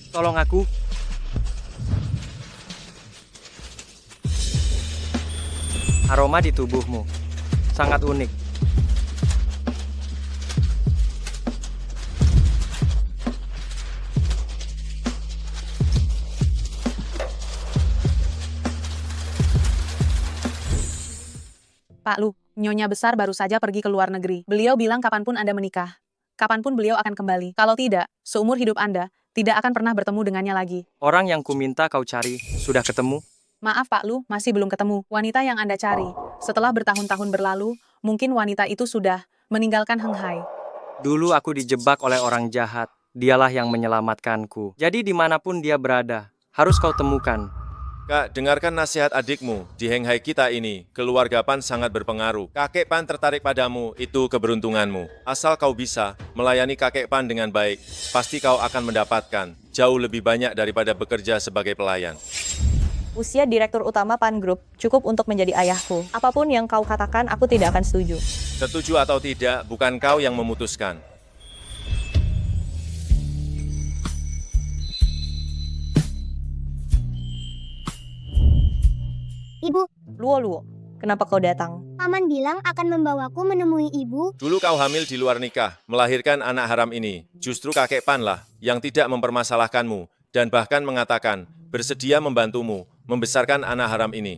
Tolong aku. Aroma di tubuhmu sangat unik. Pak Lu, Nyonya Besar baru saja pergi ke luar negeri. Beliau bilang kapanpun Anda menikah, kapanpun beliau akan kembali. Kalau tidak, seumur hidup Anda tidak akan pernah bertemu dengannya lagi. Orang yang kuminta kau cari sudah ketemu. Maaf Pak Lu, masih belum ketemu. Wanita yang Anda cari, setelah bertahun-tahun berlalu, mungkin wanita itu sudah meninggalkan Heng Hai. Dulu aku dijebak oleh orang jahat. Dialah yang menyelamatkanku. Jadi dimanapun dia berada, harus kau temukan. Kak, dengarkan nasihat adikmu. Di Heng Hai kita ini, keluarga Pan sangat berpengaruh. Kakek Pan tertarik padamu, itu keberuntunganmu. Asal kau bisa melayani kakek Pan dengan baik, pasti kau akan mendapatkan jauh lebih banyak daripada bekerja sebagai pelayan. Usia Direktur Utama Pan Group cukup untuk menjadi ayahku. Apapun yang kau katakan, aku tidak akan setuju. Setuju atau tidak, bukan kau yang memutuskan. Ibu, Luo, kenapa kau datang? Paman bilang akan membawaku menemui ibu. Dulu kau hamil di luar nikah, melahirkan anak haram ini. Justru kakek Pan lah yang tidak mempermasalahkanmu dan bahkan mengatakan bersedia membantumu membesarkan anak haram ini.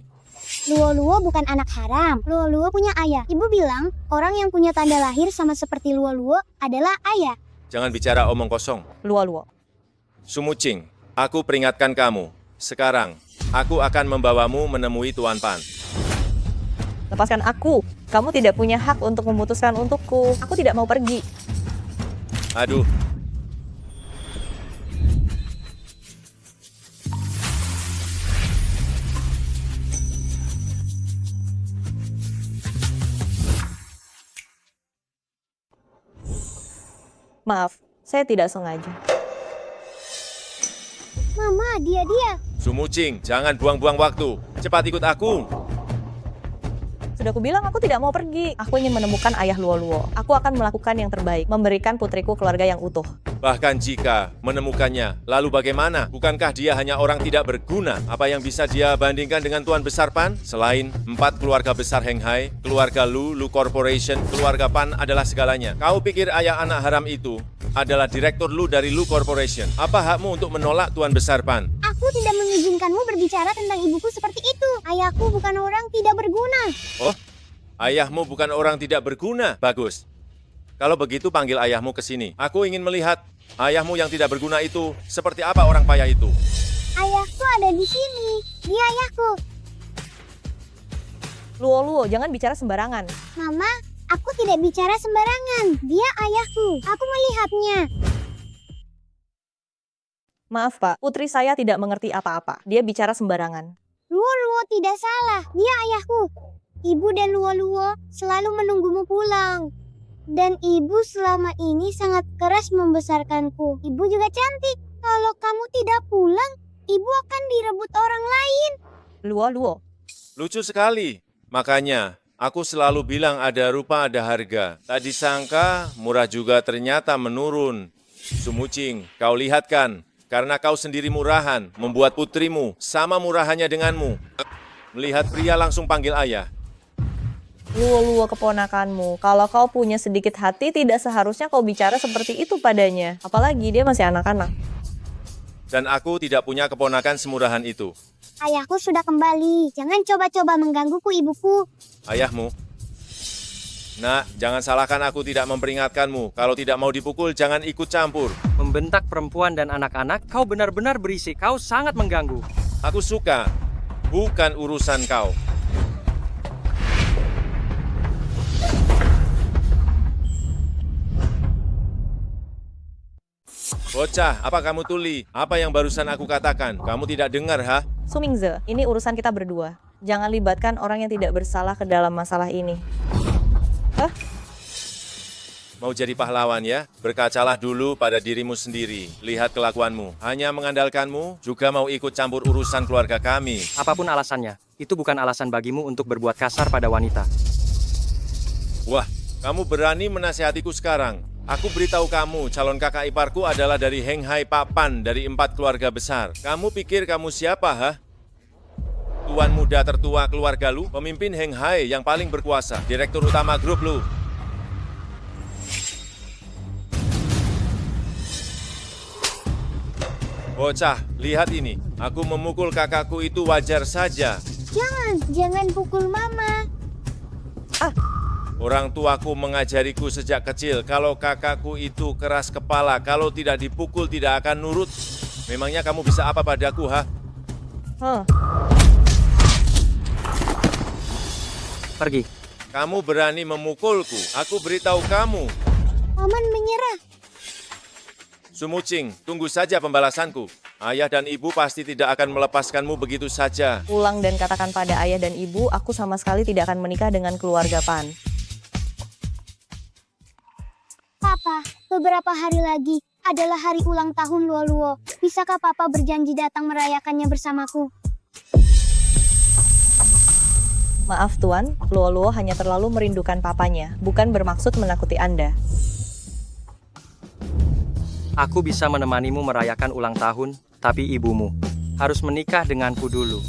Luo-Luo bukan anak haram. Luo-Luo punya ayah. Ibu bilang orang yang punya tanda lahir sama seperti Luo-Luo adalah ayah. Jangan bicara omong kosong. Luo. Sumucing, aku peringatkan kamu. Sekarang, aku akan membawamu menemui Tuan Pan. Lepaskan aku. Kamu tidak punya hak untuk memutuskan untukku. Aku tidak mau pergi. Aduh, Maaf, saya tidak sengaja. Mama, dia. Sumucing, jangan buang-buang waktu. Cepat ikut aku. Sudah kubilang aku tidak mau pergi. Aku ingin menemukan ayah Luo. Aku akan melakukan yang terbaik, memberikan putriku keluarga yang utuh. Bahkan jika menemukannya, lalu bagaimana? Bukankah dia hanya orang tidak berguna? Apa yang bisa dia bandingkan dengan Tuan Besar Pan? Selain 4 keluarga besar Heng Hai, keluarga Lu Corporation, keluarga Pan adalah segalanya. Kau pikir ayah anak haram itu adalah direktur Lu dari Lu Corporation? Apa hakmu untuk menolak Tuan Besar Pan? Aku tidak mengizinkanmu berbicara tentang ibuku seperti itu. Ayahku bukan orang tidak berguna. Oh, ayahmu bukan orang tidak berguna. Bagus. Kalau begitu panggil ayahmu ke sini. Aku ingin melihat ayahmu yang tidak berguna itu seperti apa orang payah itu. Ayahku ada di sini. Dia ayahku. Luo, jangan bicara sembarangan. Mama, aku tidak bicara sembarangan. Dia ayahku. Aku melihatnya. Maaf Pak, putri saya tidak mengerti apa-apa. Dia bicara sembarangan. Luo-Luo tidak salah. Dia ayahku. Ibu dan Luo-Luo selalu menunggumu pulang. Dan ibu selama ini sangat keras membesarkanku. Ibu juga cantik. Kalau kamu tidak pulang, ibu akan direbut orang lain. Luo. Lucu sekali. Makanya, aku selalu bilang ada rupa ada harga. Tak disangka, murah juga ternyata menurun. Sumucing, kau lihat kan? Karena kau sendiri murahan, membuat putrimu sama murahannya denganmu. Melihat pria langsung panggil ayah. Luo keponakanmu. Kalau kau punya sedikit hati, tidak seharusnya kau bicara seperti itu padanya. Apalagi dia masih anak-anak. Dan aku tidak punya keponakan semurahan itu. Ayahku sudah kembali. Jangan coba-coba menggangguku, ibuku. Ayahmu? Nak, jangan salahkan aku tidak memperingatkanmu. Kalau tidak mau dipukul, jangan ikut campur. Membentak perempuan dan anak-anak, kau benar-benar berisik. Kau sangat mengganggu. Aku suka. Bukan urusan kau. Bocah, apa kamu tuli? Apa yang barusan aku katakan? Kamu tidak dengar, ha? Sumingze, ini urusan kita berdua. Jangan libatkan orang yang tidak bersalah ke dalam masalah ini. Mau jadi pahlawan ya? Berkacalah dulu pada dirimu sendiri. Lihat kelakuanmu. Hanya mengandalkanmu, juga mau ikut campur urusan keluarga kami. Apapun alasannya, itu bukan alasan bagimu untuk berbuat kasar pada wanita. Wah, kamu berani menasihatiku sekarang. Aku beritahu kamu, calon kakak iparku adalah dari Heng Hai Papan dari 4 keluarga besar. Kamu pikir kamu siapa, ha? Tuan muda tertua keluarga Lu, pemimpin Heng Hai yang paling berkuasa, direktur utama grup Lu. Bocah, lihat ini. Aku memukul kakakku itu wajar saja. Jangan pukul mama. Orang tuaku mengajariku sejak kecil, kalau kakakku itu keras kepala, kalau tidak dipukul tidak akan nurut. Memangnya kamu bisa apa padaku, ha? Pergi. Kamu berani memukulku, aku beritahu kamu. Paman menyerah. Sumucing, tunggu saja pembalasanku. Ayah dan ibu pasti tidak akan melepaskanmu begitu saja. Pulang dan katakan pada ayah dan ibu, aku sama sekali tidak akan menikah dengan keluarga Pan. Papa, beberapa hari lagi adalah hari ulang tahun Luo-Luo. Bisakah Papa berjanji datang merayakannya bersamaku? Maaf Tuan, Luo-Luo hanya terlalu merindukan papanya, bukan bermaksud menakuti Anda. Aku bisa menemanimu merayakan ulang tahun, tapi ibumu harus menikah denganku dulu.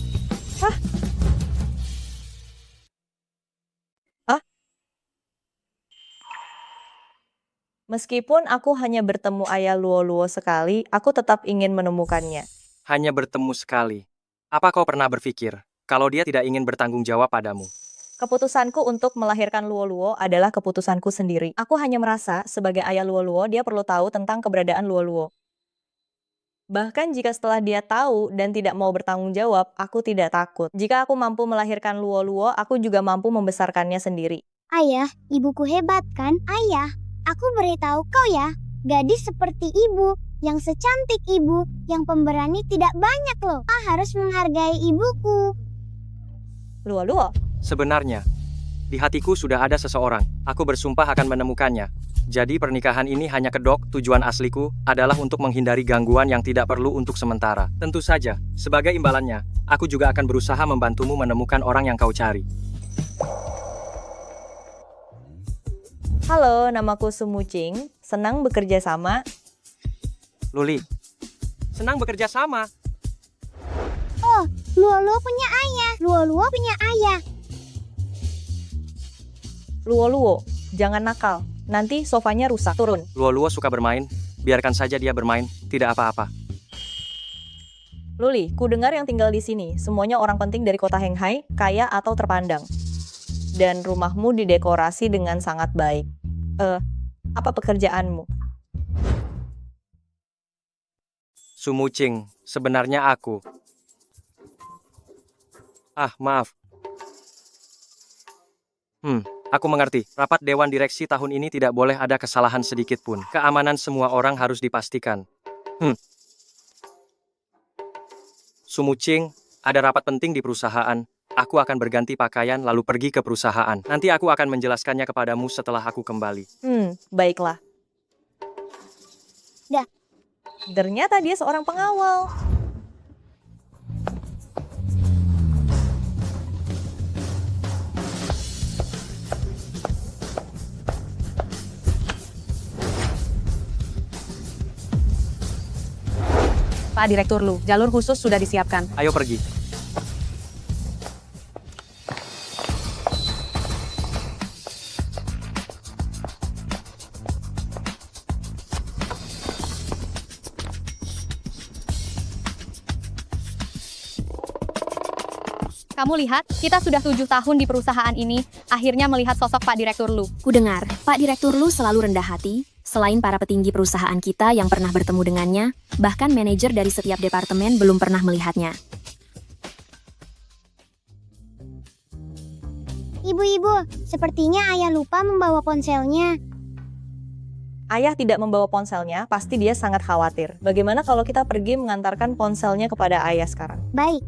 Meskipun aku hanya bertemu ayah Luo-Luo sekali, aku tetap ingin menemukannya. Hanya bertemu sekali. Apa kau pernah berpikir kalau dia tidak ingin bertanggung jawab padamu? Keputusanku untuk melahirkan Luo-Luo adalah keputusanku sendiri. Aku hanya merasa, sebagai ayah Luo-Luo, dia perlu tahu tentang keberadaan Luo-Luo. Bahkan jika setelah dia tahu dan tidak mau bertanggung jawab, aku tidak takut. Jika aku mampu melahirkan Luo-Luo, aku juga mampu membesarkannya sendiri. Ayah, ibuku hebat kan? Ayah, aku beritahu kau ya, gadis seperti ibu, yang secantik ibu, yang pemberani tidak banyak loh. Harus menghargai ibuku. Luo-Luo? Sebenarnya, di hatiku sudah ada seseorang. Aku bersumpah akan menemukannya. Jadi pernikahan ini hanya kedok, tujuan asliku adalah untuk menghindari gangguan yang tidak perlu untuk sementara. Tentu saja, sebagai imbalannya, aku juga akan berusaha membantumu menemukan orang yang kau cari. Halo, namaku Sumucing. Senang bekerja sama. Luli, senang bekerja sama. Oh, Luo-Luo punya ayah. Luo-Luo punya ayah. Luo-Luo, jangan nakal. Nanti sofanya rusak. Turun. Luo-Luo suka bermain, biarkan saja dia bermain, tidak apa-apa. Luli, ku dengar yang tinggal di sini, semuanya orang penting dari kota Heng Hai, kaya atau terpandang. Dan rumahmu didekorasi dengan sangat baik. Apa pekerjaanmu? Sumucing, sebenarnya aku. Maaf. Aku mengerti. Rapat Dewan Direksi tahun ini tidak boleh ada kesalahan sedikit pun. Keamanan semua orang harus dipastikan. Sumucing, ada rapat penting di perusahaan. Aku akan berganti pakaian lalu pergi ke perusahaan. Nanti aku akan menjelaskannya kepadamu setelah aku kembali. Baiklah. Dah. Ternyata dia seorang pengawal. Pak Direktur Lu, jalur khusus sudah disiapkan. Ayo pergi. Kamu lihat, kita sudah 7 tahun di perusahaan ini, akhirnya melihat sosok Pak Direktur Lu. Kudengar, Pak Direktur Lu selalu rendah hati, selain para petinggi perusahaan kita yang pernah bertemu dengannya, bahkan manajer dari setiap departemen belum pernah melihatnya. Ibu-ibu, sepertinya ayah lupa membawa ponselnya. Ayah tidak membawa ponselnya, pasti dia sangat khawatir. Bagaimana kalau kita pergi mengantarkan ponselnya kepada ayah sekarang? Baik.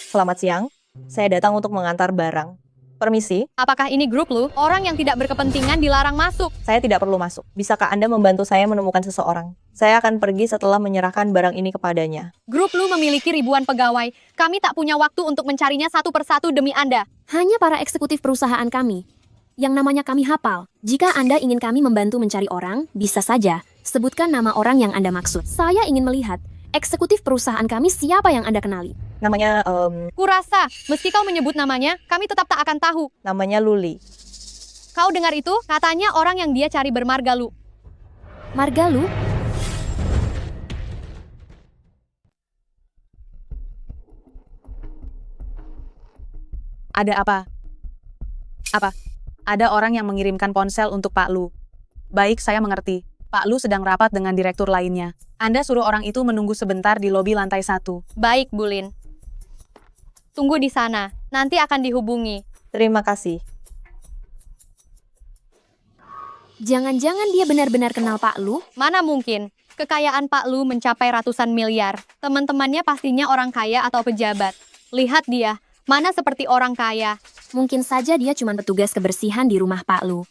Selamat siang, saya datang untuk mengantar barang. Permisi, Apakah ini grup Lu? Orang yang tidak berkepentingan dilarang masuk. saya tidak perlu masuk. Bisakah Anda membantu saya menemukan seseorang? Saya akan pergi setelah menyerahkan barang ini kepadanya. Grup Lu memiliki ribuan pegawai. Kami tak punya waktu untuk mencarinya satu persatu demi Anda. Hanya para eksekutif perusahaan kami. Yang namanya kami hafal. Jika Anda ingin kami membantu mencari orang, bisa saja. Sebutkan nama orang yang Anda maksud. Saya ingin melihat eksekutif perusahaan kami siapa yang Anda kenali. Namanya, Kurasa, meski kau menyebut namanya, kami tetap tak akan tahu. namanya Luli. Kau dengar itu? Katanya orang yang dia cari bermarga Lu. Margalu? Ada apa? Apa? Ada orang yang mengirimkan ponsel untuk Pak Lu. Baik, saya mengerti. Pak Lu sedang rapat dengan direktur lainnya. Anda suruh orang itu menunggu sebentar di lobi lantai 1. Baik, Bulin. Tunggu di sana. Nanti akan dihubungi. Terima kasih. Jangan-jangan dia benar-benar kenal Pak Lu? Mana mungkin? Kekayaan Pak Lu mencapai ratusan miliar. Teman-temannya pastinya orang kaya atau pejabat. Lihat dia, mana seperti orang kaya. Mungkin saja dia cuma petugas kebersihan di rumah Pak Lu.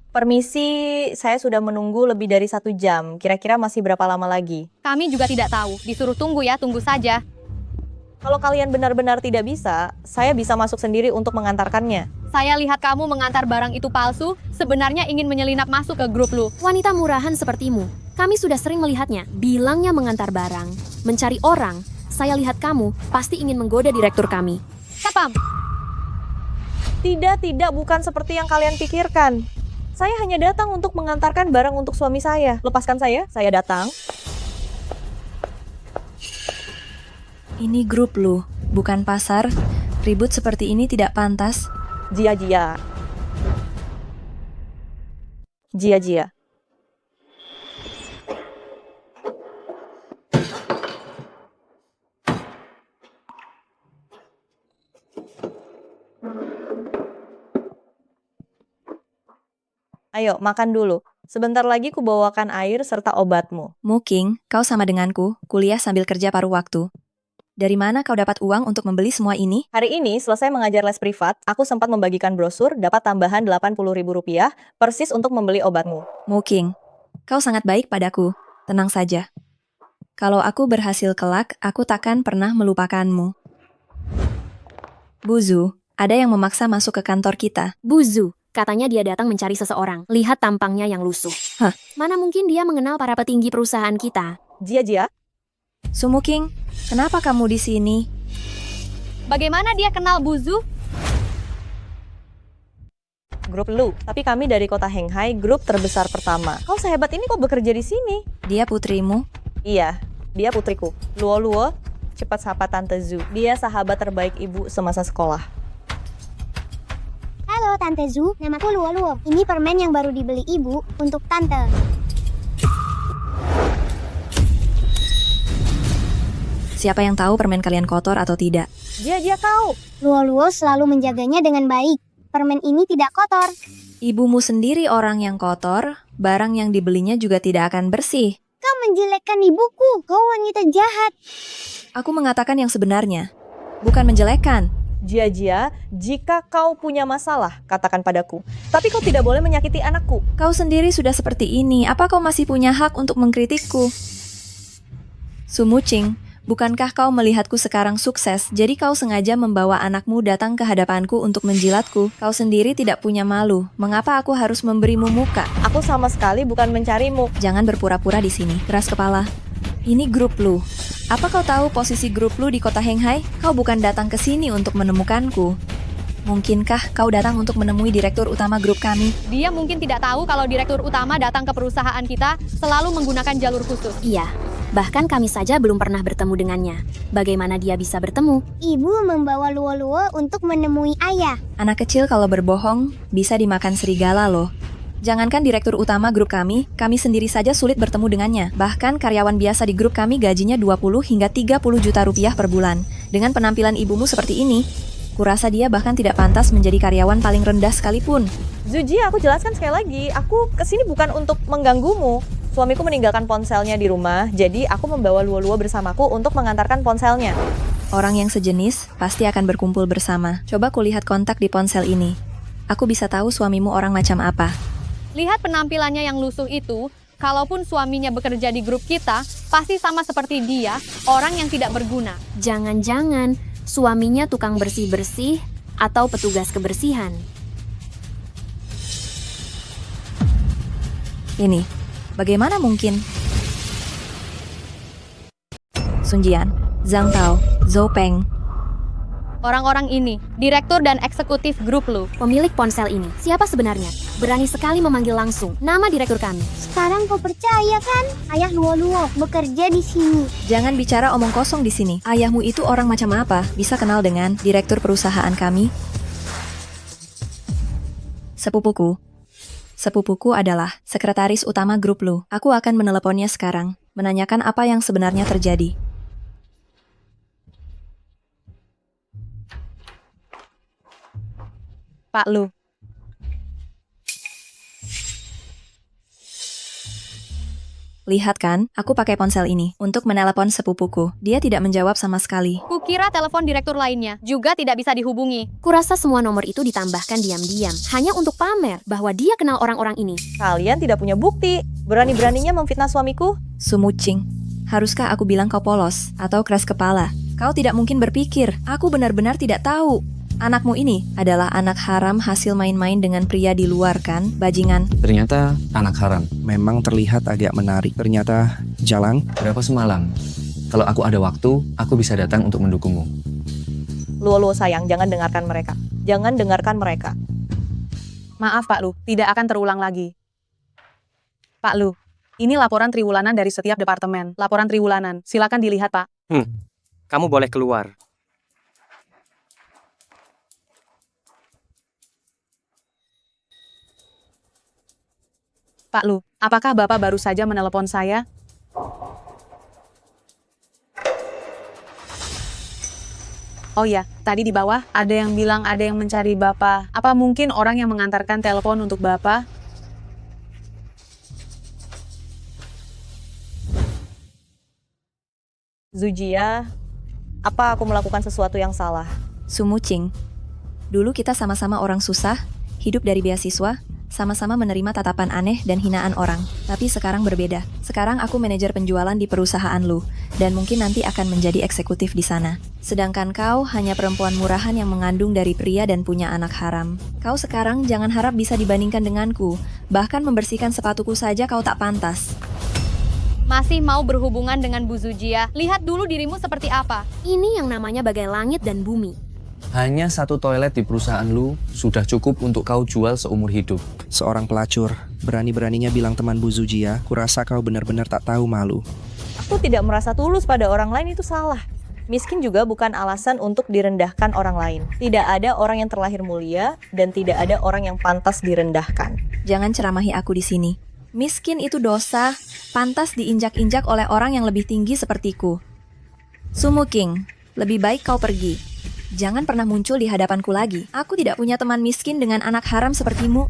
Permisi, saya sudah menunggu lebih dari 1 jam. Kira-kira masih berapa lama lagi? Kami juga tidak tahu. Disuruh tunggu ya, tunggu saja. Kalau kalian benar-benar tidak bisa, saya bisa masuk sendiri untuk mengantarkannya. Saya lihat kamu mengantar barang itu palsu, sebenarnya ingin menyelinap masuk ke grup Lu. Wanita murahan sepertimu. Kami sudah sering melihatnya. Bilangnya mengantar barang, mencari orang. Saya lihat kamu pasti ingin menggoda direktur kami. Sapam, Tidak, bukan seperti yang kalian pikirkan. Saya hanya datang untuk mengantarkan barang untuk suami saya. Lepaskan saya datang. Ini grup Lu, bukan pasar. Ribut seperti ini tidak pantas. Jia. Ayo, makan dulu. Sebentar lagi kubawakan air serta obatmu. Muking, kau sama denganku, kuliah sambil kerja paruh waktu. Dari mana kau dapat uang untuk membeli semua ini? Hari ini, selesai mengajar les privat, aku sempat membagikan brosur dapat tambahan Rp80.000 persis untuk membeli obatmu. Muking, kau sangat baik padaku. Tenang saja. Kalau aku berhasil kelak, aku takkan pernah melupakanmu. Buzu, ada yang memaksa masuk ke kantor kita. Buzu, katanya dia datang mencari seseorang. Lihat tampangnya yang lusuh. Hah? Mana mungkin dia mengenal para petinggi perusahaan kita? Jia. Sumuking, kenapa kamu di sini? bagaimana dia kenal Buzu? Grup Lu, tapi kami dari kota Henghai, grup terbesar pertama. Kau sehebat ini kok bekerja di sini? Dia putrimu? Iya, dia putriku. Luo, cepat sapa Tante Zu. Dia sahabat terbaik ibu semasa sekolah. Halo Tante Zu, namaku Luo. Ini permen yang baru dibeli ibu untuk Tante. Siapa yang tahu permen kalian kotor atau tidak? Jia kau. Luo selalu menjaganya dengan baik. Permen ini tidak kotor. Ibumu sendiri orang yang kotor, barang yang dibelinya juga tidak akan bersih. Kau menjelekkan ibuku. Kau wanita jahat. Aku mengatakan yang sebenarnya, bukan menjelekkan. Jia, jika kau punya masalah, katakan padaku. Tapi kau tidak boleh menyakiti anakku. Kau sendiri sudah seperti ini, apa kau masih punya hak untuk mengkritikku? Sumucing, bukankah kau melihatku sekarang sukses, jadi kau sengaja membawa anakmu datang ke hadapanku untuk menjilatku? Kau sendiri tidak punya malu, mengapa aku harus memberimu muka? Aku sama sekali bukan mencarimu. Jangan berpura-pura di sini, keras kepala. Ini grup Lu. Apa kau tahu posisi grup Lu di kota Henghai? Kau bukan datang ke sini untuk menemukanku. Mungkinkah kau datang untuk menemui direktur utama grup kami? Dia mungkin tidak tahu kalau direktur utama datang ke perusahaan kita selalu menggunakan jalur khusus. Iya, bahkan kami saja belum pernah bertemu dengannya. Bagaimana dia bisa bertemu? Ibu membawa Luo untuk menemui ayah. Anak kecil kalau berbohong, bisa dimakan serigala loh. Jangankan direktur utama grup kami sendiri saja sulit bertemu dengannya. Bahkan karyawan biasa di grup kami gajinya 20 hingga 30 juta rupiah per bulan. Dengan penampilan ibumu seperti ini, Kurasa dia bahkan tidak pantas menjadi karyawan paling rendah sekalipun. Zuji, aku jelaskan sekali lagi. Aku kesini bukan untuk mengganggumu. Suamiku meninggalkan ponselnya di rumah, jadi aku membawa Luo-Luo bersamaku untuk mengantarkan ponselnya. Orang yang sejenis pasti akan berkumpul bersama. Coba kulihat kontak di ponsel ini. Aku bisa tahu suamimu orang macam apa. Lihat penampilannya yang lusuh itu, kalaupun suaminya bekerja di grup kita, pasti sama seperti dia, orang yang tidak berguna. Jangan-jangan suaminya tukang bersih-bersih atau petugas kebersihan. Ini, bagaimana mungkin? Sun Jian, Zhang Tao, Zhou Peng. Orang-orang ini, direktur dan eksekutif grup Lu. Pemilik ponsel ini, siapa sebenarnya? Berani sekali memanggil langsung nama direktur kami. Sekarang kau percaya kan? Ayah Luo-Luo bekerja di sini. Jangan bicara omong kosong di sini. Ayahmu itu orang macam apa? Bisa kenal dengan direktur perusahaan kami? Sepupuku. Sepupuku adalah sekretaris utama grup Lu. Aku akan meneleponnya sekarang, menanyakan apa yang sebenarnya terjadi. Pak Lu. Lihat kan, aku pakai ponsel ini untuk menelepon sepupuku. Dia tidak menjawab sama sekali. Kukira telepon direktur lainnya juga tidak bisa dihubungi. Kurasa semua nomor itu ditambahkan diam-diam, hanya untuk pamer bahwa dia kenal orang-orang ini. Kalian tidak punya bukti. Berani-beraninya memfitnah suamiku. Sumucing, haruskah aku bilang kau polos atau keras kepala? Kau tidak mungkin berpikir, aku benar-benar tidak tahu. Anakmu ini adalah anak haram hasil main-main dengan pria di luar kan, bajingan? Ternyata anak haram. Memang terlihat agak menarik. Ternyata jalan. Berapa semalam? Kalau aku ada waktu, aku bisa datang untuk mendukungmu. Luo-Luo sayang, jangan dengarkan mereka. Jangan dengarkan mereka. Maaf Pak Lu, tidak akan terulang lagi. Pak Lu, ini laporan triwulanan dari setiap departemen. Laporan triwulanan, silakan dilihat Pak. Kamu boleh keluar. Pak Lu, apakah Bapak baru saja menelepon saya? Oh ya, tadi di bawah ada yang bilang ada yang mencari Bapak. Apa mungkin orang yang mengantarkan telepon untuk Bapak? Zujia, apa aku melakukan sesuatu yang salah? Sumucing, dulu kita sama-sama orang susah, hidup dari beasiswa, sama-sama menerima tatapan aneh dan hinaan orang. Tapi sekarang berbeda. Sekarang aku manajer penjualan di perusahaan Lu, dan mungkin nanti akan menjadi eksekutif di sana. Sedangkan kau hanya perempuan murahan yang mengandung dari pria dan punya anak haram. Kau sekarang jangan harap bisa dibandingkan denganku. Bahkan membersihkan sepatuku saja kau tak pantas. Masih mau berhubungan dengan Bu Zujia? Lihat dulu dirimu seperti apa. Ini yang namanya bagai langit dan bumi. Hanya satu toilet di perusahaan lu sudah cukup untuk kau jual seumur hidup. Seorang pelacur. Berani-beraninya bilang teman Bu Zujia, kurasa kau benar-benar tak tahu malu. Aku tidak merasa tulus pada orang lain, itu salah. Miskin juga bukan alasan untuk direndahkan orang lain. Tidak ada orang yang terlahir mulia dan tidak ada orang yang pantas direndahkan. Jangan ceramahi aku di sini. Miskin itu dosa, pantas diinjak-injak oleh orang yang lebih tinggi sepertiku. Sumuking, lebih baik kau pergi. Jangan pernah muncul di hadapanku lagi. Aku tidak punya teman miskin dengan anak haram sepertimu.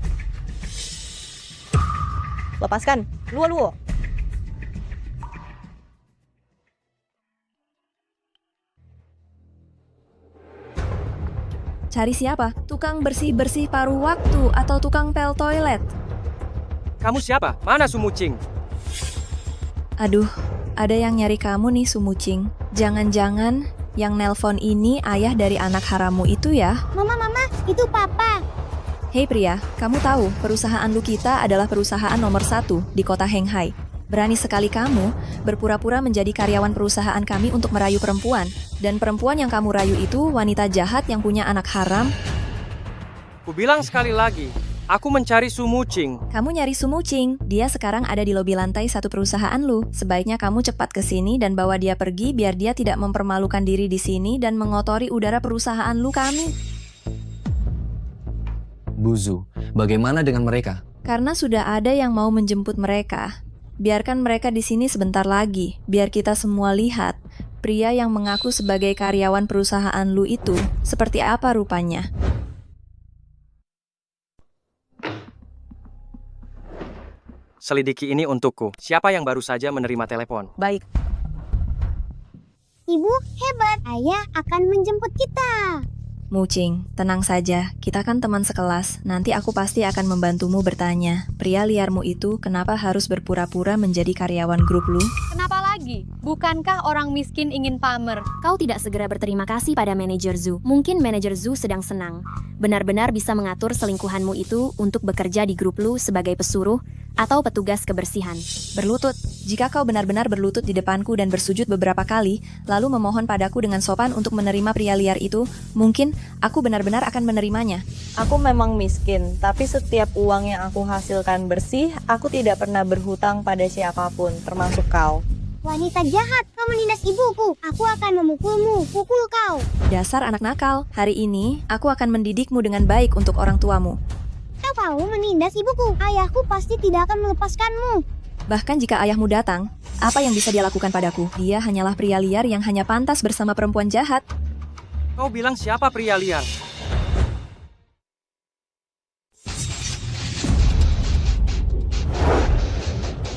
Lepaskan, Luo-Luo. Cari siapa? Tukang bersih-bersih paruh waktu atau tukang pel toilet? Kamu siapa? Mana Sumucing? Aduh, ada yang nyari kamu nih Sumucing. Jangan-jangan yang nelpon ini ayah dari anak harammu itu ya? Mama, itu Papa. Hei pria, kamu tahu perusahaan Lu kita adalah perusahaan nomor 1 di kota Henghai. Berani sekali kamu berpura-pura menjadi karyawan perusahaan kami untuk merayu perempuan. Dan perempuan yang kamu rayu itu wanita jahat yang punya anak haram. Kubilang sekali lagi, aku mencari Sumucing. Kamu nyari Sumucing. Dia sekarang ada di lobi lantai 1 perusahaan Lu. Sebaiknya kamu cepat ke sini dan bawa dia pergi biar dia tidak mempermalukan diri di sini dan mengotori udara perusahaan Lu kami. Buzu, bagaimana dengan mereka? Karena sudah ada yang mau menjemput mereka. Biarkan mereka di sini sebentar lagi, biar kita semua lihat Pria yang mengaku sebagai karyawan perusahaan lu itu seperti apa rupanya? Selidiki ini untukku. Siapa yang baru saja menerima telepon? Baik, Ibu, hebat. Ayah akan menjemput kita. Mucing, tenang saja, kita kan teman sekelas. Nanti aku pasti akan membantumu bertanya, pria liarmu itu kenapa harus berpura-pura menjadi karyawan grup lu? Kenapa lagi? Bukankah orang miskin ingin pamer? Kau tidak segera berterima kasih pada manajer Zoo. Mungkin manajer Zoo sedang senang. Benar-benar bisa mengatur selingkuhanmu itu untuk bekerja di grup lu sebagai pesuruh atau petugas kebersihan. Berlutut, jika kau benar-benar berlutut di depanku dan bersujud beberapa kali, lalu memohon padaku dengan sopan untuk menerima pria liar itu, mungkin aku benar-benar akan menerimanya. Aku memang miskin, tapi setiap uang yang aku hasilkan bersih, aku tidak pernah berhutang pada siapapun, termasuk kau. Wanita jahat, kau menindas ibuku. Aku akan memukulmu. Pukul kau. Dasar anak nakal, hari ini aku akan mendidikmu dengan baik untuk orang tuamu. Kau mau menindas ibuku. Ayahku pasti tidak akan melepaskanmu. Bahkan jika ayahmu datang, apa yang bisa dia lakukan padaku? Dia hanyalah pria liar yang hanya pantas bersama perempuan jahat. Kau bilang siapa pria liar?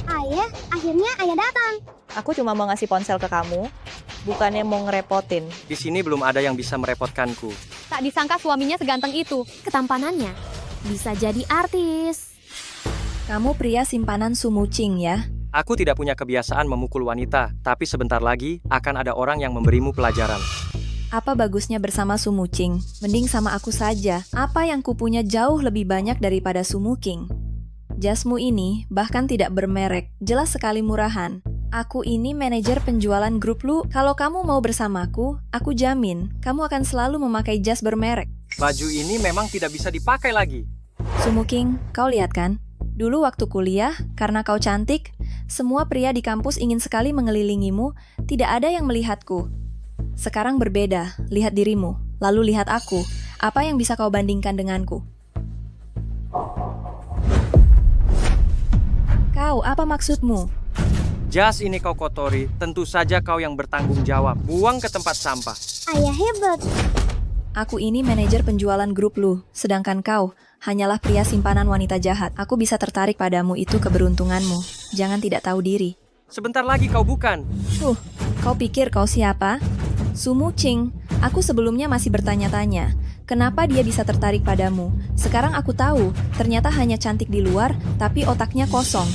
Ayah, akhirnya ayah datang. Aku cuma mau ngasih ponsel ke kamu, bukannya mau ngerepotin. Di sini belum ada yang bisa merepotkanku. Tak disangka suaminya seganteng itu. Ketampanannya bisa jadi artis. Kamu pria simpanan Sumucing ya? Aku tidak punya kebiasaan memukul wanita, tapi sebentar lagi akan ada orang yang memberimu pelajaran. Apa bagusnya bersama Sumucing? Mending sama aku saja. Apa yang kupunya jauh lebih banyak daripada Sumuking. Jasmu ini bahkan tidak bermerek, jelas sekali murahan. Aku ini manajer penjualan grup lu. Kalau kamu mau bersamaku, aku jamin kamu akan selalu memakai jas bermerek. Baju ini memang tidak bisa dipakai lagi. Sumuking, kau lihat kan? Dulu waktu kuliah, karena kau cantik, semua pria di kampus ingin sekali mengelilingimu, tidak ada yang melihatku. Sekarang berbeda, lihat dirimu, lalu lihat aku. Apa yang bisa kau bandingkan denganku? Kau, apa maksudmu? Jas ini kau kotori, tentu saja kau yang bertanggung jawab. Buang ke tempat sampah. Ayah hebat. Aku ini manajer penjualan grup lu, sedangkan kau hanyalah pria simpanan wanita jahat. Aku bisa tertarik padamu, itu keberuntunganmu. Jangan tidak tahu diri. Sebentar lagi kau bukan. Kau pikir kau siapa? Sumucing. Aku sebelumnya masih bertanya-tanya, kenapa dia bisa tertarik padamu? Sekarang aku tahu, ternyata hanya cantik di luar, tapi otaknya kosong.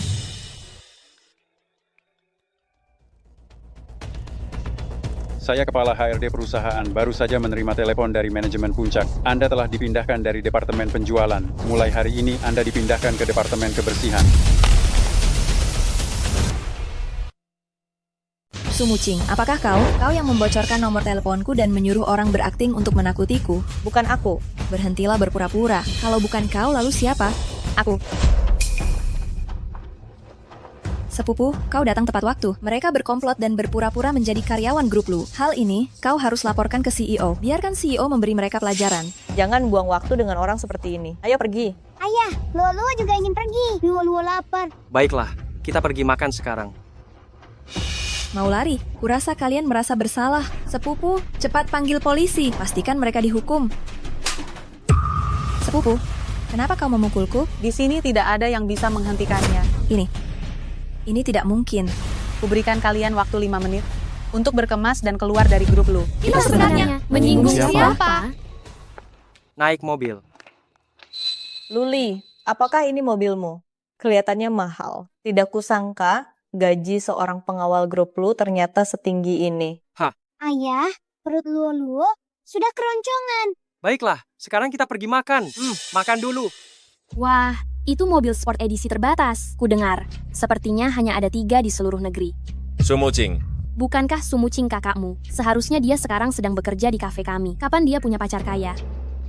Saya kepala HRD perusahaan, baru saja menerima telepon dari manajemen Puncak. Anda telah dipindahkan dari departemen penjualan. Mulai hari ini Anda dipindahkan ke departemen kebersihan. Sumucing, apakah kau yang membocorkan nomor teleponku dan menyuruh orang berakting untuk menakutiku? Bukan aku. Berhentilah berpura-pura. Kalau bukan kau, lalu siapa? Aku. Sepupu, kau datang tepat waktu. Mereka berkomplot dan berpura-pura menjadi karyawan grup lu. Hal ini, kau harus laporkan ke CEO. Biarkan CEO memberi mereka pelajaran. Jangan buang waktu dengan orang seperti ini. Ayo pergi. Ayah, Luo-Luo juga ingin pergi. Luo-Luo lapar. Baiklah, kita pergi makan sekarang. Mau lari? Kurasa kalian merasa bersalah. Sepupu, cepat panggil polisi. Pastikan mereka dihukum. Sepupu, kenapa kau memukulku? di sini tidak ada yang bisa menghentikannya. Ini tidak mungkin. Kuberikan kalian waktu 5 menit untuk berkemas dan keluar dari grup lu. Itu sebenarnya menyinggung siapa? Naik mobil. Luli, apakah ini mobilmu? Kelihatannya mahal. Tidak kusangka gaji seorang pengawal grup lu ternyata setinggi ini. Ayah, perut Luo-Luo sudah keroncongan. Baiklah, sekarang kita pergi makan. Makan dulu. Wah, itu mobil sport edisi terbatas. Kudengar, sepertinya hanya ada 3 di seluruh negeri. Sumucing. Bukankah Sumucing kakakmu? Seharusnya dia sekarang sedang bekerja di kafe kami. Kapan dia punya pacar kaya?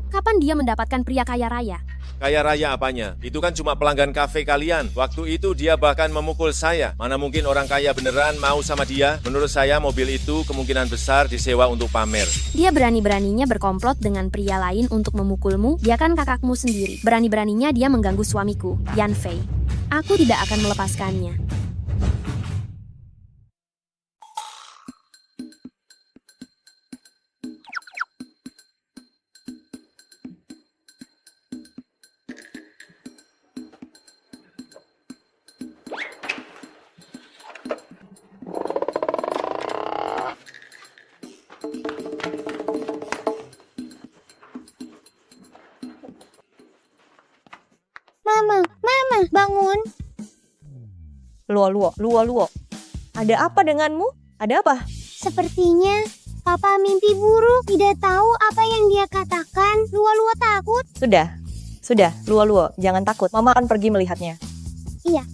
Kapan dia mendapatkan pria kaya raya? Kaya raya apanya? Itu kan cuma pelanggan kafe kalian. Waktu itu dia bahkan memukul saya. Mana mungkin orang kaya beneran mau sama dia? Menurut saya mobil itu kemungkinan besar disewa untuk pamer. Dia berani-beraninya berkomplot dengan pria lain untuk memukulmu. Dia kan kakakmu sendiri. Berani-beraninya dia mengganggu suamiku, Yan Fei. Aku tidak akan melepaskannya. Mama, bangun. Luo. Ada apa denganmu? Ada apa? Sepertinya Papa mimpi buruk. Tidak tahu apa yang dia katakan. Luo takut. Sudah, Luo, jangan takut. Mama akan pergi melihatnya. Iya.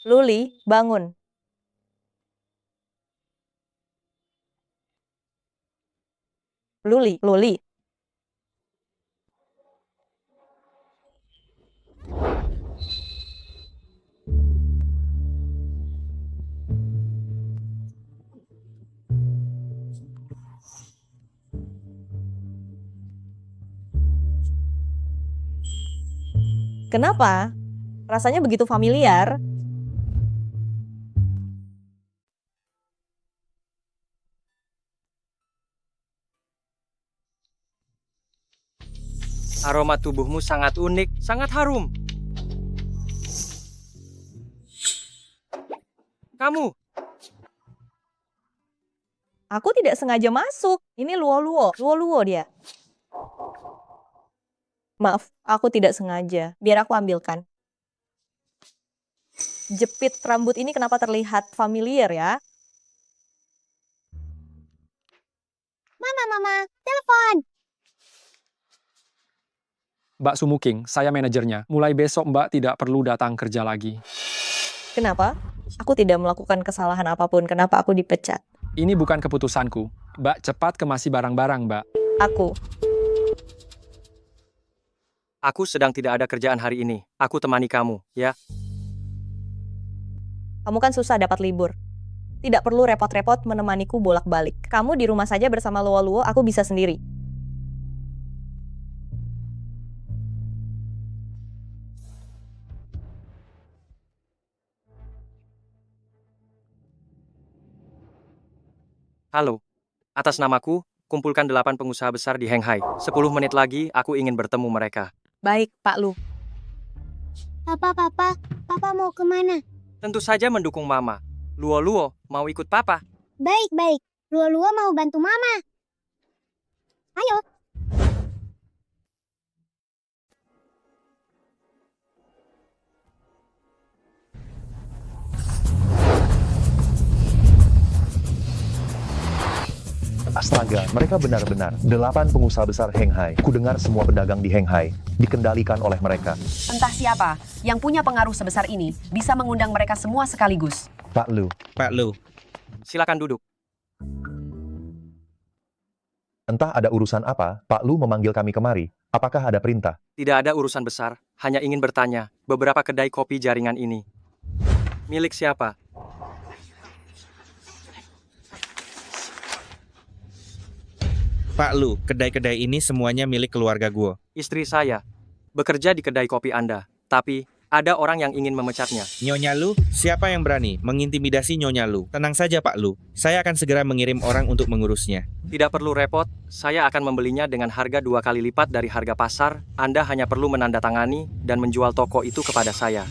Luli, bangun. Luli. Kenapa? Rasanya begitu familiar. Aroma tubuhmu sangat unik, sangat harum. Kamu, Aku tidak sengaja masuk. Ini Luo dia. Maaf, aku tidak sengaja. Biar aku ambilkan. Jepit rambut ini kenapa terlihat familiar ya? Mama, telepon. Mbak Sumuking, saya manajernya. Mulai besok Mbak tidak perlu datang kerja lagi. Kenapa? Aku tidak melakukan kesalahan apapun. Kenapa aku dipecat? Ini bukan keputusanku. Mbak, cepat kemasi barang-barang, Mbak. aku sedang tidak ada kerjaan hari ini. Aku temani kamu, ya. Kamu kan susah dapat libur. Tidak perlu repot-repot menemaniku bolak-balik. Kamu di rumah saja bersama Luo, aku bisa sendiri. Halo. Atas namaku, kumpulkan 8 pengusaha besar di Henghai. 10 menit lagi, aku ingin bertemu mereka. Baik, Pak Lu. Papa mau kemana? Tentu saja mendukung Mama. Luo, mau ikut Papa? Baik. Luo mau bantu Mama. Ayo. Astaga, mereka benar-benar 8 pengusaha besar Henghai. Kudengar semua pedagang di Henghai dikendalikan oleh mereka. Entah siapa yang punya pengaruh sebesar ini bisa mengundang mereka semua sekaligus. Pak Lu. Silakan duduk. Entah ada urusan apa, Pak Lu memanggil kami kemari. Apakah ada perintah? Tidak ada urusan besar, hanya ingin bertanya, beberapa kedai kopi jaringan ini milik siapa? Pak Lu, kedai-kedai ini semuanya milik keluarga gua. Istri saya bekerja di kedai kopi Anda, tapi ada orang yang ingin memecatnya. Nyonya Lu, siapa yang berani mengintimidasi Nyonya Lu? Tenang saja Pak Lu, saya akan segera mengirim orang untuk mengurusnya. Tidak perlu repot, saya akan membelinya dengan harga 2 kali lipat dari harga pasar. Anda hanya perlu menandatangani dan menjual toko itu kepada saya.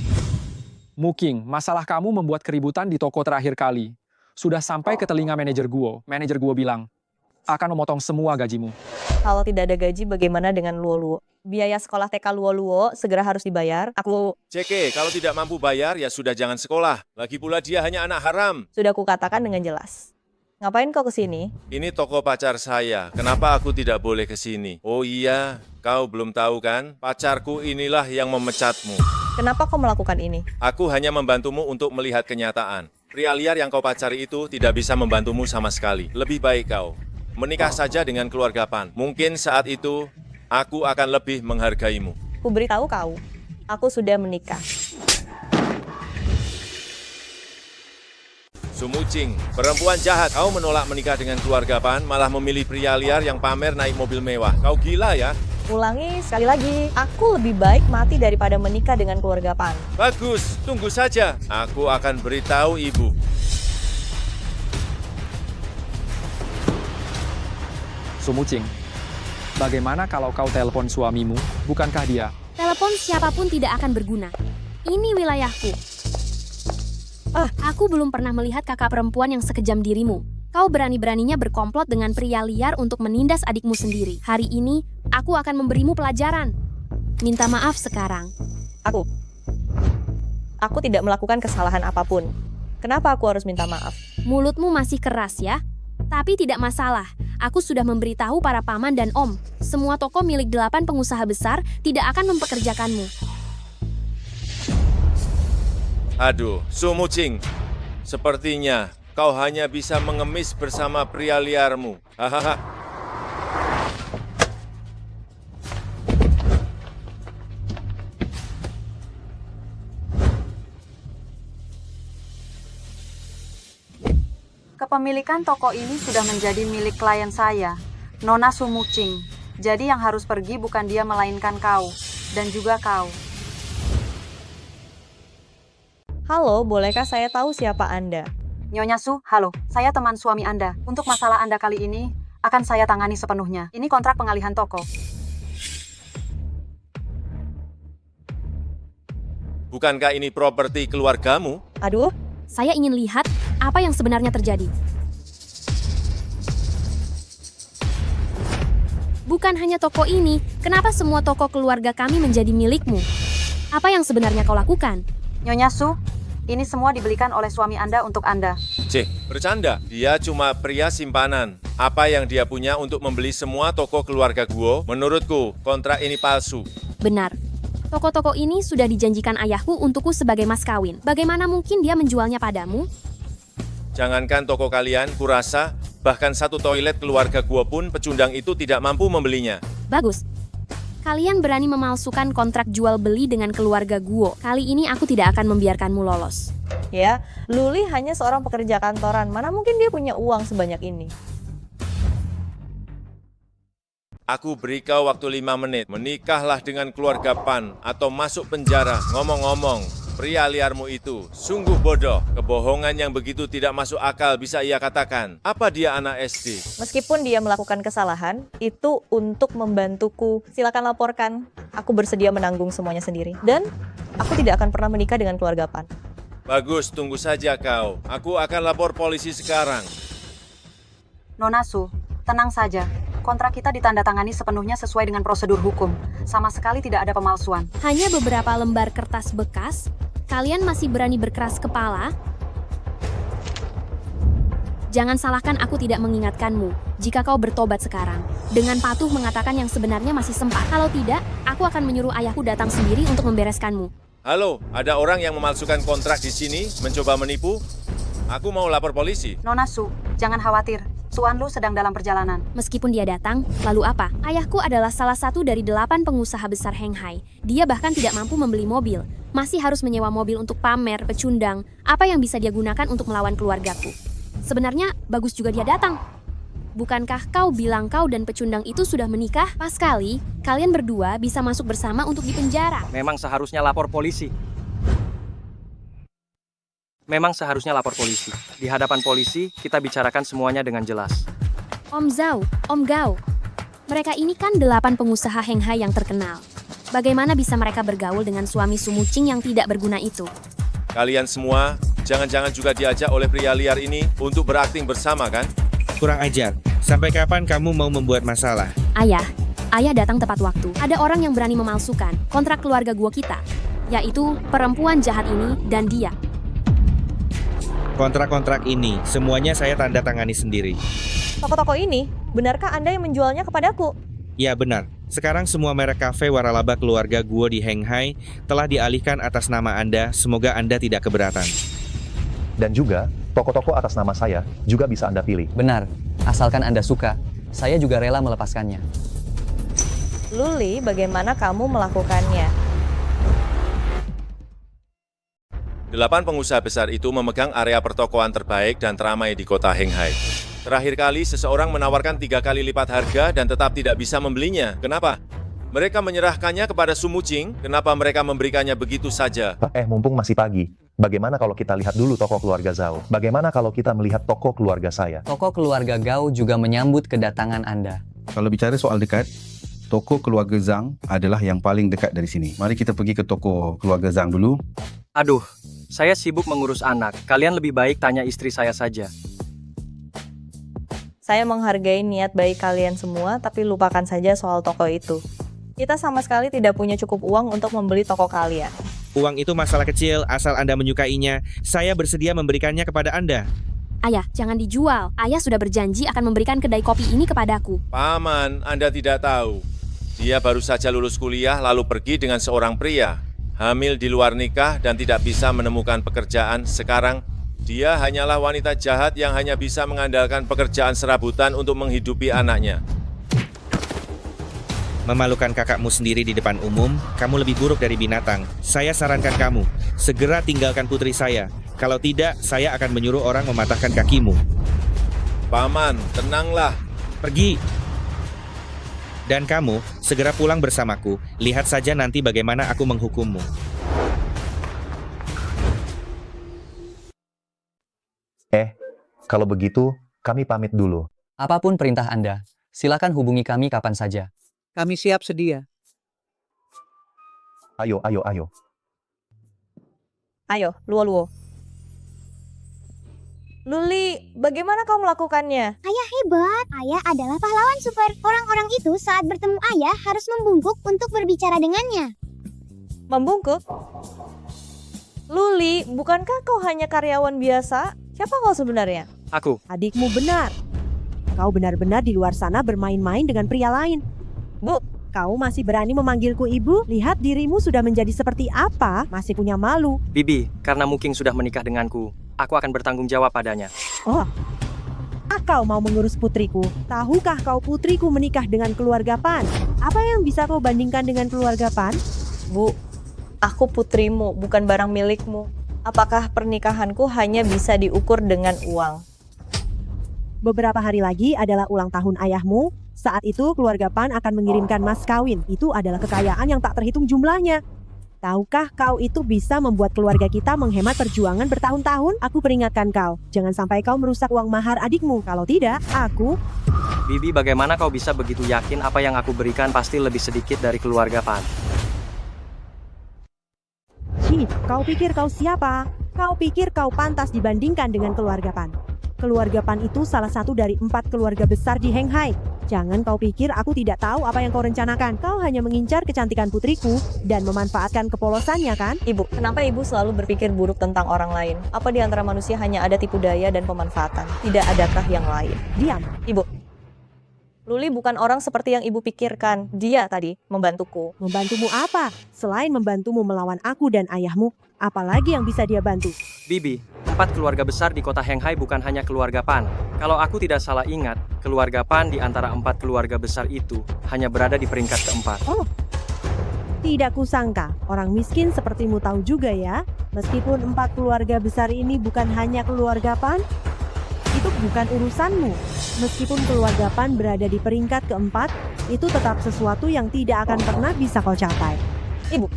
Muking, masalah kamu membuat keributan di toko terakhir kali. Sudah sampai ke telinga manajer Guo. Manajer Guo bilang, akan memotong semua gajimu. Kalau tidak ada gaji, bagaimana dengan Luo? Biaya sekolah TK Luo segera harus dibayar. JK, kalau tidak mampu bayar, ya sudah jangan sekolah. Lagi pula dia hanya anak haram. Sudah kukatakan dengan jelas. Ngapain kau kesini? Ini toko pacar saya. Kenapa aku tidak boleh kesini? Oh iya, kau belum tahu kan? Pacarku inilah yang memecatmu. Kenapa kau melakukan ini? Aku hanya membantumu untuk melihat kenyataan. Pria liar yang kau pacari itu tidak bisa membantumu sama sekali. Lebih baik kau menikah saja dengan keluarga Pan. Mungkin saat itu, aku akan lebih menghargaimu. Ku beritahu kau, aku sudah menikah. Sumucing, perempuan jahat. Kau menolak menikah dengan keluarga Pan, malah memilih pria liar yang pamer naik mobil mewah. Kau gila ya? Ulangi sekali lagi, aku lebih baik mati daripada menikah dengan keluarga Pan. Bagus, tunggu saja. Aku akan beritahu ibu. Sumucing, bagaimana kalau kau telepon suamimu? Bukankah dia Telepon siapapun tidak akan berguna. Ini wilayahku. Aku belum pernah melihat kakak perempuan yang sekejam dirimu. Kau berani-beraninya berkomplot dengan pria liar untuk menindas adikmu sendiri. Hari ini, aku akan memberimu pelajaran. Minta maaf sekarang. Aku tidak melakukan kesalahan apapun. Kenapa aku harus minta maaf? Mulutmu masih keras ya? Tapi tidak masalah. Aku sudah memberitahu para paman dan om. Semua toko milik 8 pengusaha besar tidak akan mempekerjakanmu. Aduh, Su Mucing. Sepertinya kau hanya bisa mengemis bersama pria liarmu. Hahaha. Kepemilikan toko ini sudah menjadi milik klien saya, Nona Sumucing. Jadi yang harus pergi bukan dia melainkan kau, dan juga kau. Halo, bolehkah saya tahu siapa Anda? Nyonya Su, halo. Saya teman suami Anda. Untuk masalah Anda kali ini, akan saya tangani sepenuhnya. Ini kontrak pengalihan toko. Bukankah ini properti keluargamu? Aduh, saya ingin lihat apa yang sebenarnya terjadi. Bukan hanya toko ini, kenapa semua toko keluarga kami menjadi milikmu? Apa yang sebenarnya kau lakukan? Nyonya Su, ini semua dibelikan oleh suami Anda untuk Anda. Cih, bercanda. Dia cuma pria simpanan. Apa yang dia punya untuk membeli semua toko keluarga Guo? Menurutku, kontrak ini palsu. Benar. Toko-toko ini sudah dijanjikan ayahku untukku sebagai mas kawin. Bagaimana mungkin dia menjualnya padamu? Jangankan toko kalian, kurasa bahkan satu toilet keluarga Guo pun pecundang itu tidak mampu membelinya. Bagus. Kalian berani memalsukan kontrak jual beli dengan keluarga Guo. Kali ini aku tidak akan membiarkanmu lolos. ya, Luli hanya seorang pekerja kantoran. Mana mungkin dia punya uang sebanyak ini? Aku beri kau waktu 5 menit. Menikahlah dengan keluarga Pan atau masuk penjara. Ngomong-ngomong, pria liarmu itu sungguh bodoh. Kebohongan yang begitu tidak masuk akal bisa ia katakan. Apa dia anak SD? Meskipun dia melakukan kesalahan, itu untuk membantuku. Silakan laporkan. Aku bersedia menanggung semuanya sendiri. Dan aku tidak akan pernah menikah dengan keluarga Pan. Bagus, tunggu saja kau. Aku akan lapor polisi sekarang. Nona Su, tenang saja. Kontrak kita ditandatangani sepenuhnya sesuai dengan prosedur hukum. Sama sekali tidak ada pemalsuan. Hanya beberapa lembar kertas bekas. Kalian masih berani berkeras kepala? Jangan salahkan aku tidak mengingatkanmu jika kau bertobat sekarang. Dengan patuh mengatakan yang sebenarnya masih sempat. Kalau tidak, aku akan menyuruh ayahku datang sendiri untuk membereskanmu. Halo, ada orang yang memalsukan kontrak di sini, mencoba menipu? Aku mau lapor polisi. Nona Su, jangan khawatir. Tuan Lu sedang dalam perjalanan. Meskipun dia datang, lalu apa? Ayahku adalah salah satu dari 8 pengusaha besar Henghai. Dia bahkan tidak mampu membeli mobil. Masih harus menyewa mobil untuk pamer, pecundang. Apa yang bisa dia gunakan untuk melawan keluargaku? Sebenarnya, bagus juga dia datang. Bukankah kau bilang kau dan pecundang itu sudah menikah? Pas kali, kalian berdua bisa masuk bersama untuk dipenjara. Memang seharusnya lapor polisi. Di hadapan polisi, kita bicarakan semuanya dengan jelas. Om Zhao, Om Gao. Mereka ini kan 8 pengusaha Henghai yang terkenal. Bagaimana bisa mereka bergaul dengan suami Sumucing yang tidak berguna itu? Kalian semua, jangan-jangan juga diajak oleh pria liar ini untuk berakting bersama kan? Kurang ajar. Sampai kapan kamu mau membuat masalah? Ayah datang tepat waktu. Ada orang yang berani memalsukan kontrak keluarga gua kita, yaitu perempuan jahat ini dan dia. Kontrak-kontrak ini, semuanya saya tanda tangani sendiri. Toko-toko ini, benarkah Anda yang menjualnya kepadaku? Ya benar, sekarang semua merek kafe waralaba keluarga Guo di Henghai telah dialihkan atas nama Anda, semoga Anda tidak keberatan. Dan juga, toko-toko atas nama saya juga bisa Anda pilih. Benar, asalkan Anda suka, saya juga rela melepaskannya. Luli, bagaimana kamu melakukannya? 8 pengusaha besar itu memegang area pertokoan terbaik dan teramai di kota Henghai. Terakhir kali, seseorang menawarkan 3 kali lipat harga dan tetap tidak bisa membelinya. Kenapa? Mereka menyerahkannya kepada Sumucing. Kenapa mereka memberikannya begitu saja? Mumpung masih pagi. Bagaimana kalau kita lihat dulu toko keluarga Zhao? Bagaimana kalau kita melihat toko keluarga saya? Toko keluarga Gao juga menyambut kedatangan Anda. Kalau bicara soal dekat, toko keluarga Zhang adalah yang paling dekat dari sini. Mari kita pergi ke toko keluarga Zhang dulu. Aduh, saya sibuk mengurus anak. Kalian lebih baik tanya istri saya saja. Saya menghargai niat baik kalian semua, tapi lupakan saja soal toko itu. Kita sama sekali tidak punya cukup uang untuk membeli toko kalian. Uang itu masalah kecil, asal Anda menyukainya. Saya bersedia memberikannya kepada Anda. Ayah, jangan dijual. Ayah sudah berjanji akan memberikan kedai kopi ini kepadaku. Paman, Anda tidak tahu. Dia baru saja lulus kuliah lalu pergi dengan seorang pria. Hamil di luar nikah dan tidak bisa menemukan pekerjaan. Sekarang, dia hanyalah wanita jahat yang hanya bisa mengandalkan pekerjaan serabutan untuk menghidupi anaknya. Memalukan kakakmu sendiri di depan umum, kamu lebih buruk dari binatang. Saya sarankan kamu, segera tinggalkan putri saya. Kalau tidak, saya akan menyuruh orang mematahkan kakimu. Paman, tenanglah. Pergi. Dan kamu, segera pulang bersamaku. Lihat saja nanti bagaimana aku menghukummu. Kalau begitu, kami pamit dulu. Apapun perintah Anda, silakan hubungi kami kapan saja. Kami siap sedia. Ayo. Ayo, Luo. Luli, bagaimana kau melakukannya? Ayah hebat. Ayah adalah pahlawan super. Orang-orang itu saat bertemu ayah harus membungkuk untuk berbicara dengannya. Membungkuk? Luli, bukankah kau hanya karyawan biasa? Siapa kau sebenarnya? Aku. Adikmu benar. Kau benar-benar di luar sana bermain-main dengan pria lain. Bu, kau masih berani memanggilku ibu? Lihat dirimu sudah menjadi seperti apa? Masih punya malu. Bibi, karena Muking sudah menikah denganku, aku akan bertanggung jawab padanya. Oh, kau mau mengurus putriku? Tahukah kau putriku menikah dengan keluarga Pan? Apa yang bisa kau bandingkan dengan keluarga Pan? Bu, aku putrimu, bukan barang milikmu. Apakah pernikahanku hanya bisa diukur dengan uang? Beberapa hari lagi adalah ulang tahun ayahmu. Saat itu keluarga Pan akan mengirimkan mas kawin. Itu adalah kekayaan yang tak terhitung jumlahnya. Tahukah kau itu bisa membuat keluarga kita menghemat perjuangan bertahun-tahun? Aku peringatkan kau, jangan sampai kau merusak uang mahar adikmu. Kalau tidak, aku... Bibi, bagaimana kau bisa begitu yakin apa yang aku berikan pasti lebih sedikit dari keluarga Pan? Kau pikir kau siapa? Kau pikir kau pantas dibandingkan dengan keluarga Pan? Keluarga Pan itu salah satu dari 4 keluarga besar di Henghai. Jangan kau pikir aku tidak tahu apa yang kau rencanakan. Kau hanya mengincar kecantikan putriku dan memanfaatkan kepolosannya, kan? Ibu, kenapa ibu selalu berpikir buruk tentang orang lain? Apa di antara manusia hanya ada tipu daya dan pemanfaatan? Tidak adakah yang lain? Diam. Ibu, Luli bukan orang seperti yang ibu pikirkan. Dia tadi membantuku. Membantumu apa? Selain membantumu melawan aku dan ayahmu, apalagi yang bisa dia bantu? Bibi, 4 keluarga besar di kota Henghai bukan hanya keluarga Pan. Kalau aku tidak salah ingat, keluarga Pan di antara 4 keluarga besar itu hanya berada di peringkat keempat. Oh, tidak kusangka. Orang miskin sepertimu tahu juga ya. Meskipun 4 keluarga besar ini bukan hanya keluarga Pan, itu bukan urusanmu. Meskipun keluarga Pan berada di peringkat keempat, itu tetap sesuatu yang tidak akan pernah bisa kau capai. Ibu,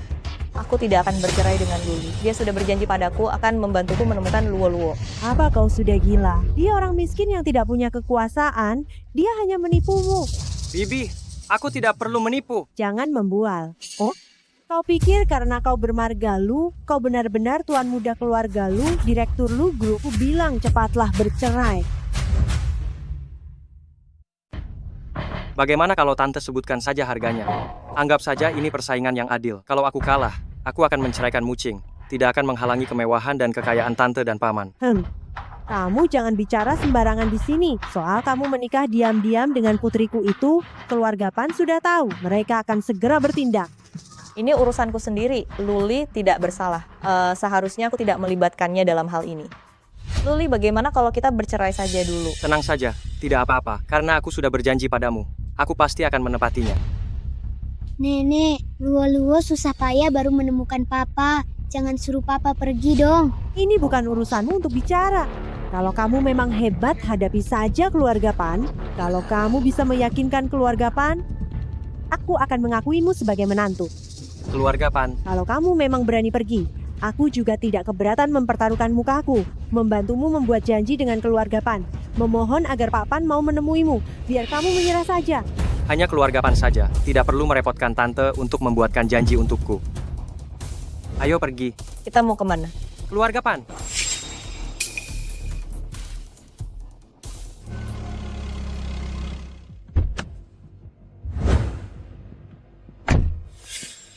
aku tidak akan bercerai dengan Luli. Dia sudah berjanji padaku akan membantuku menemukan Luo. Apa kau sudah gila? Dia orang miskin yang tidak punya kekuasaan. Dia hanya menipumu. Bibi, aku tidak perlu menipu. Jangan membual. Oh, kau pikir karena kau bermarga Lu, kau benar-benar tuan muda keluarga Lu, direktur Lu, guruku bilang cepatlah bercerai. Bagaimana kalau tante sebutkan saja harganya? Anggap saja ini persaingan yang adil. Kalau aku kalah, aku akan menceraikan Muking. Tidak akan menghalangi kemewahan dan kekayaan tante dan paman. Kamu jangan bicara sembarangan di sini. Soal kamu menikah diam-diam dengan putriku itu, keluarga Pan sudah tahu. Mereka akan segera bertindak. Ini urusanku sendiri. Luli tidak bersalah. Seharusnya aku tidak melibatkannya dalam hal ini. Luli, bagaimana kalau kita bercerai saja dulu? Tenang saja, tidak apa-apa. Karena aku sudah berjanji padamu. Aku pasti akan menepatinya. Nenek, Luo susah payah baru menemukan papa. Jangan suruh papa pergi dong. Ini bukan urusanmu untuk bicara. Kalau kamu memang hebat, hadapi saja keluarga Pan. Kalau kamu bisa meyakinkan keluarga Pan, aku akan mengakuimu sebagai menantu. Keluarga Pan. Kalau kamu memang berani pergi, aku juga tidak keberatan mempertaruhkan mukaku, membantumu membuat janji dengan keluarga Pan, memohon agar Pak Pan mau menemuimu, biar kamu menyerah saja. Hanya keluarga Pan saja, tidak perlu merepotkan tante untuk membuatkan janji untukku. Ayo pergi. Kita mau kemana? Keluarga Pan.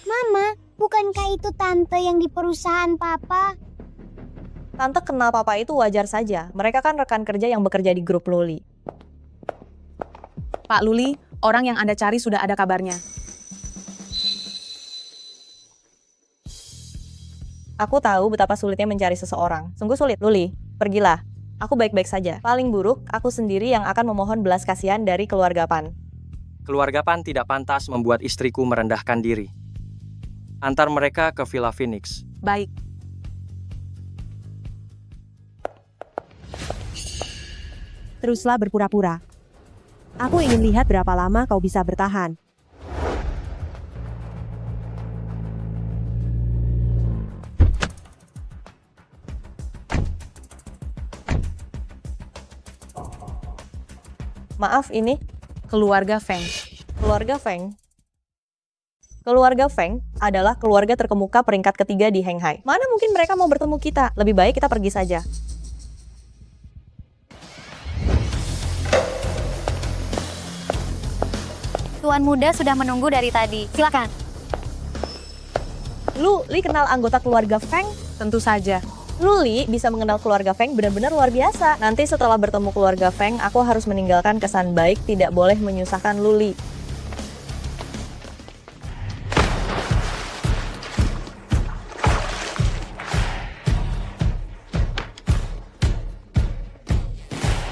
Mama, bukankah itu tante yang di perusahaan papa? Tante kenal papa itu wajar saja. Mereka kan rekan kerja yang bekerja di grup Luli. Pak Luli, orang yang Anda cari sudah ada kabarnya. Aku tahu betapa sulitnya mencari seseorang. Sungguh sulit, Luli. Pergilah. Aku baik-baik saja. Paling buruk, aku sendiri yang akan memohon belas kasihan dari keluarga Pan. Keluarga Pan tidak pantas membuat istriku merendahkan diri. Antar mereka ke Villa Phoenix. Baik. Teruslah berpura-pura. Aku ingin lihat berapa lama kau bisa bertahan. Maaf, ini Keluarga Feng. keluarga Feng. Keluarga Feng adalah keluarga terkemuka peringkat ketiga di Henghai. Mana mungkin mereka mau bertemu kita? Lebih baik kita pergi saja. Tuan muda sudah menunggu dari tadi. Silakan. Li kenal anggota keluarga Feng? Tentu saja. Li bisa mengenal keluarga Feng benar-benar luar biasa. Nanti setelah bertemu keluarga Feng, aku harus meninggalkan kesan baik, tidak boleh menyusahkan Li.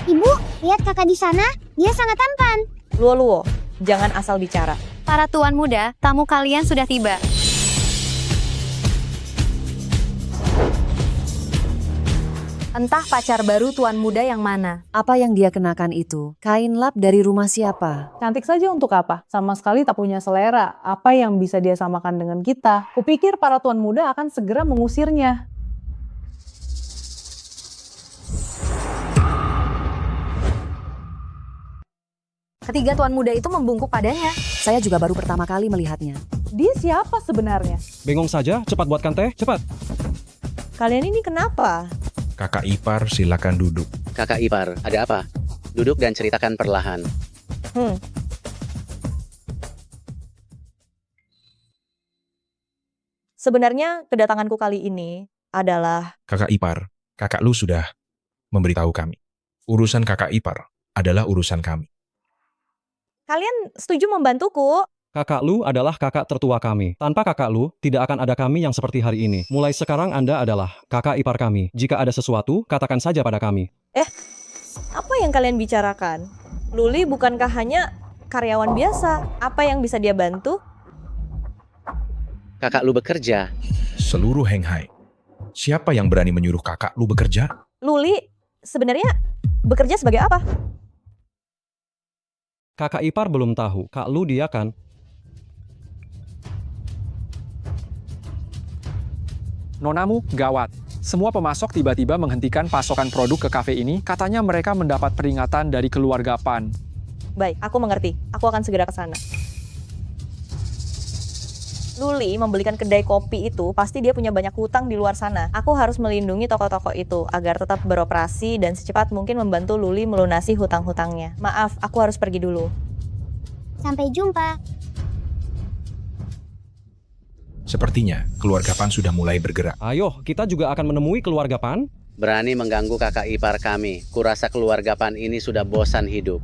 Ibu, lihat kakak di sana. Dia sangat tampan. Luo, jangan asal bicara. Para tuan muda, tamu kalian sudah tiba. Entah pacar baru tuan muda yang mana. Apa yang dia kenakan itu? Kain lap dari rumah siapa? Cantik saja untuk apa? Sama sekali tak punya selera. Apa yang bisa dia samakan dengan kita? Kupikir para tuan muda akan segera mengusirnya. Ketiga tuan muda itu membungkuk padanya. Saya juga baru pertama kali melihatnya. Dia siapa sebenarnya? Bengong saja, cepat buatkan teh, cepat. Kalian ini kenapa? Kakak ipar, silakan duduk. Kakak ipar, ada apa? Duduk dan ceritakan perlahan. Sebenarnya kedatanganku kali ini adalah... Kakak ipar, kakak lu sudah memberitahu kami. Urusan kakak ipar adalah urusan kami. Kalian setuju membantuku? Kakak lu adalah kakak tertua kami. Tanpa kakak lu, tidak akan ada kami yang seperti hari ini. Mulai sekarang Anda adalah kakak ipar kami. Jika ada sesuatu, katakan saja pada kami. Apa yang kalian bicarakan? Luli bukankah hanya karyawan biasa? Apa yang bisa dia bantu? Kakak lu bekerja. Seluruh Henghai. Siapa yang berani menyuruh kakak lu bekerja? Luli sebenarnya bekerja sebagai apa? Kakak ipar belum tahu. Kak lu dia kan? Nonamu, gawat. Semua pemasok tiba-tiba menghentikan pasokan produk ke kafe ini. Katanya mereka mendapat peringatan dari keluarga Pan. Baik, aku mengerti. Aku akan segera ke sana. Luli membelikan kedai kopi itu, pasti dia punya banyak hutang di luar sana. Aku harus melindungi toko-toko itu agar tetap beroperasi dan secepat mungkin membantu Luli melunasi hutang-hutangnya. Maaf, aku harus pergi dulu. Sampai jumpa. Sepertinya keluarga Pan sudah mulai bergerak. Ayo, kita juga akan menemui keluarga Pan. Berani mengganggu kakak ipar kami. Kurasa keluarga Pan ini sudah bosan hidup.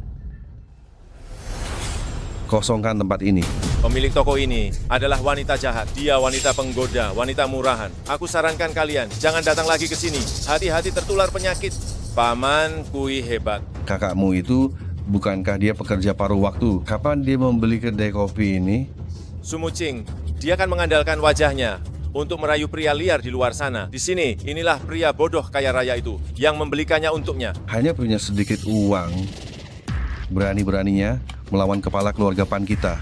Kosongkan tempat ini. Pemilik toko ini adalah wanita jahat. Dia wanita penggoda, wanita murahan. Aku sarankan kalian, jangan datang lagi ke sini. Hati-hati tertular penyakit. Paman Kui hebat. Kakakmu itu, bukankah dia pekerja paruh waktu? Kapan dia membeli kedai kopi ini? Sumucing, dia kan mengandalkan wajahnya untuk merayu pria liar di luar sana. Di sini, inilah pria bodoh kaya raya itu yang membelikannya untuknya. Hanya punya sedikit uang. Berani-beraninya melawan kepala keluarga Pan kita.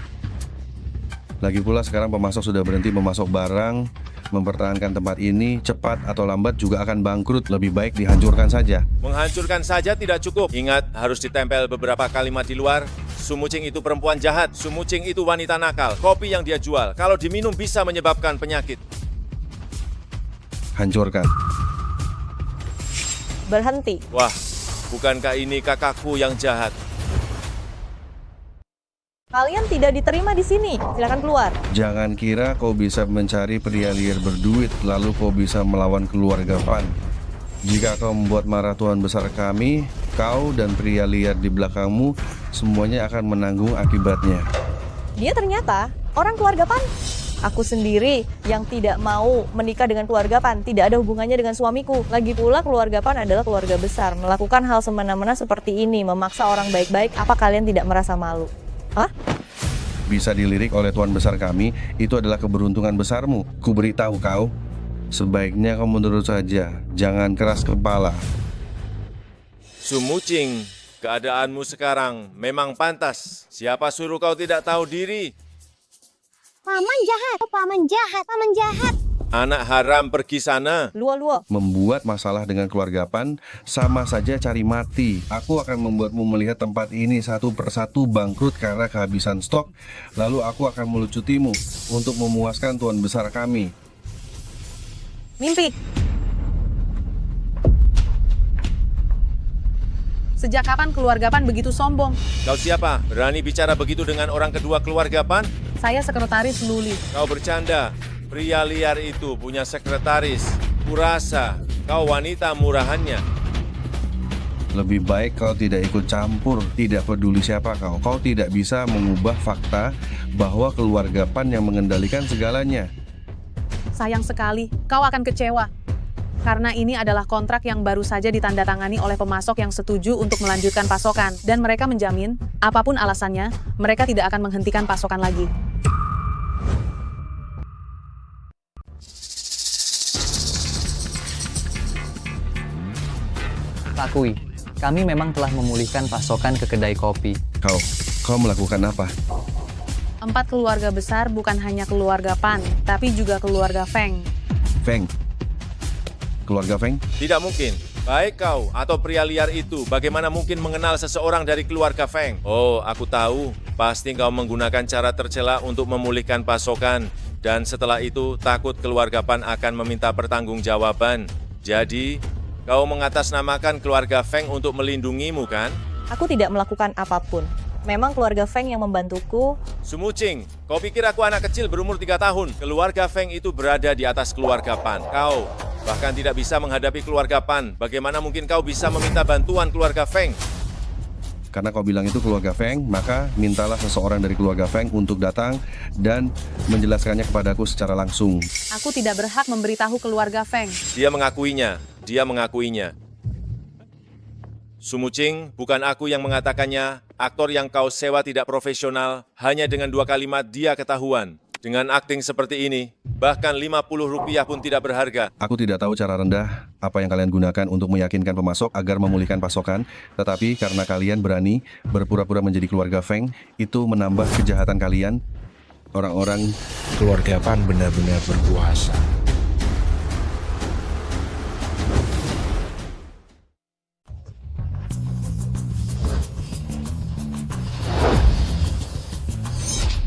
Lagi pula sekarang pemasok sudah berhenti memasok barang. Mempertahankan tempat ini cepat atau lambat juga akan bangkrut. Lebih baik dihancurkan saja. Menghancurkan saja tidak cukup. Ingat, harus ditempel beberapa kalimat di luar Sumucing itu perempuan jahat. Sumucing itu wanita nakal. Kopi yang dia jual, kalau diminum bisa menyebabkan penyakit. Hancurkan. Berhenti. Wah, bukankah ini kakakku yang jahat? Kalian tidak diterima di sini. Silakan keluar. Jangan kira kau bisa mencari pria liar berduit, lalu kau bisa melawan keluarga Pan. Jika kau membuat marah Tuan Besar kami, kau dan pria liar di belakangmu semuanya akan menanggung akibatnya. Dia ternyata orang keluarga Pan. Aku sendiri yang tidak mau menikah dengan keluarga Pan. Tidak ada hubungannya dengan suamiku. Lagi pula keluarga Pan adalah keluarga besar. Melakukan hal semena-mena seperti ini, memaksa orang baik-baik, apa kalian tidak merasa malu? Hah? Bisa dilirik oleh Tuan Besar kami, itu adalah keberuntungan besarmu. Ku beritahu kau, sebaiknya kau mundur saja, jangan keras kepala. Sumucing, keadaanmu sekarang memang pantas. Siapa suruh kau tidak tahu diri? Paman jahat, paman jahat, paman jahat. Anak haram pergi sana. Luo. Membuat masalah dengan keluarga Pan sama saja cari mati. Aku akan membuatmu melihat tempat ini satu persatu bangkrut karena kehabisan stok. Lalu aku akan melucutimu untuk memuaskan Tuan Besar kami. Mimpi. Sejak kapan keluarga Pan begitu sombong? Kau siapa? Berani bicara begitu dengan orang kedua keluarga Pan? Saya sekretaris Luli. Kau bercanda. Pria liar itu punya sekretaris. Kurasa kau wanita murahannya. Lebih baik kau tidak ikut campur, tidak peduli siapa kau. Kau tidak bisa mengubah fakta bahwa keluarga Pan yang mengendalikan segalanya. Sayang sekali, kau akan kecewa. Karena ini adalah kontrak yang baru saja ditandatangani oleh pemasok yang setuju untuk melanjutkan pasokan. Dan mereka menjamin, apapun alasannya, mereka tidak akan menghentikan pasokan lagi. Pak Kui, kami memang telah memulihkan pasokan ke kedai kopi. Kau melakukan apa? 4 keluarga besar bukan hanya keluarga Pan, tapi juga keluarga Feng. Feng? Keluarga Feng? Tidak mungkin. Baik kau atau pria liar itu, bagaimana mungkin mengenal seseorang dari keluarga Feng? Oh, aku tahu. Pasti kau menggunakan cara tercela untuk memulihkan pasokan. Dan setelah itu, takut keluarga Pan akan meminta pertanggungjawaban. Jadi, kau mengatasnamakan keluarga Feng untuk melindungimu, kan? Aku tidak melakukan apapun. Memang keluarga Feng yang membantuku. Sumucing, kau pikir aku anak kecil berumur 3 tahun? Keluarga Feng itu berada di atas keluarga Pan. Kau bahkan tidak bisa menghadapi keluarga Pan. Bagaimana mungkin kau bisa meminta bantuan keluarga Feng? Karena kau bilang itu keluarga Feng, maka mintalah seseorang dari keluarga Feng untuk datang dan menjelaskannya kepadaku secara langsung. Aku tidak berhak memberitahu keluarga Feng. Dia mengakuinya. Sumucing, bukan aku yang mengatakannya. Aktor yang kau sewa tidak profesional. Hanya dengan 2 kalimat dia ketahuan. Dengan akting seperti ini, bahkan Rp50 pun tidak berharga. Aku tidak tahu cara rendah apa yang kalian gunakan untuk meyakinkan pemasok agar memulihkan pasokan. Tetapi karena kalian berani berpura-pura menjadi keluarga Feng, itu menambah kejahatan kalian. Orang-orang keluarga Pan benar-benar berkuasa.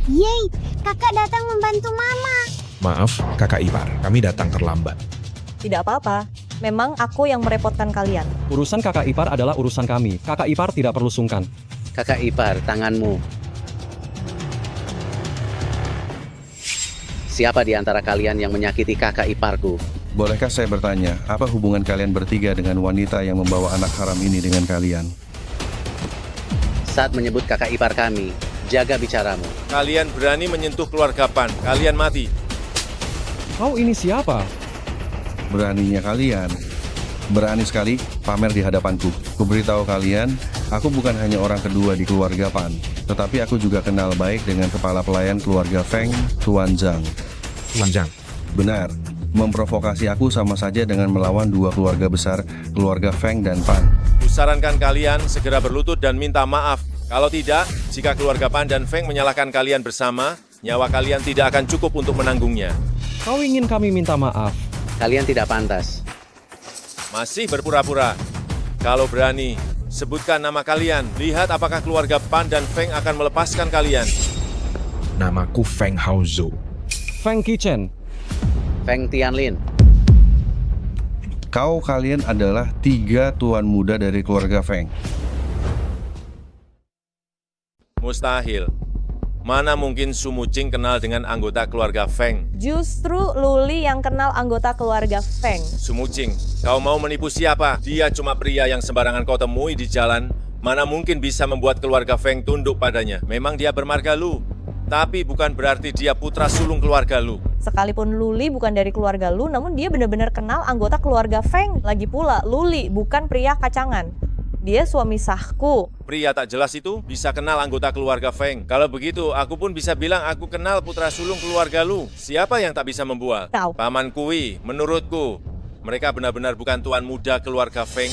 Yeay, kakak datang membantu mama. Maaf, kakak ipar, kami datang terlambat. Tidak apa-apa. Memang aku yang merepotkan kalian. Urusan kakak ipar adalah urusan kami. Kakak ipar tidak perlu sungkan. Kakak ipar, tanganmu. Siapa di antara kalian yang menyakiti kakak iparku? Bolehkah saya bertanya, apa hubungan kalian bertiga dengan wanita yang membawa anak haram ini dengan kalian? Saat menyebut kakak ipar kami, jaga bicaramu. Kalian berani menyentuh keluarga Pan, kalian mati. Kau ini siapa? Beraninya kalian. Berani sekali pamer di hadapanku. Kuberitahu kalian, aku bukan hanya orang kedua di keluarga Pan, tetapi aku juga kenal baik dengan kepala pelayan keluarga Feng, Tuan Zhang. Tuan Zhang? Benar. Memprovokasi aku sama saja dengan melawan 2 keluarga besar, keluarga Feng dan Pan. Kusarankan kalian segera berlutut dan minta maaf. Kalau tidak, jika keluarga Pan dan Feng menyalahkan kalian bersama, nyawa kalian tidak akan cukup untuk menanggungnya. Kau ingin kami minta maaf? Kalian tidak pantas. Masih berpura-pura. Kalau berani, Sebutkan nama kalian. Lihat apakah keluarga Pan dan Feng akan melepaskan kalian. Namaku Feng Haozhou. Feng Qichen. Feng Tianlin. Kalian adalah 3 tuan muda dari keluarga Feng. Mustahil. Mana mungkin Su Muqing kenal dengan anggota keluarga Feng? Justru Luli yang kenal anggota keluarga Feng. Su Muqing, kau mau menipu siapa? Dia cuma pria yang sembarangan kau temui di jalan. Mana mungkin bisa membuat keluarga Feng tunduk padanya? Memang dia bermarga Lu, tapi bukan berarti dia putra sulung keluarga Lu. Sekalipun Luli bukan dari keluarga Lu, namun dia benar-benar kenal anggota keluarga Feng. Lagi pula, Luli bukan pria kacangan. Dia suami sahku. Pria tak jelas itu bisa kenal anggota keluarga Feng. Kalau begitu, aku pun bisa bilang aku kenal putra sulung keluarga Lu. Siapa yang tak bisa membual? Kau. Paman Kui, menurutku, mereka benar-benar bukan tuan muda keluarga Feng.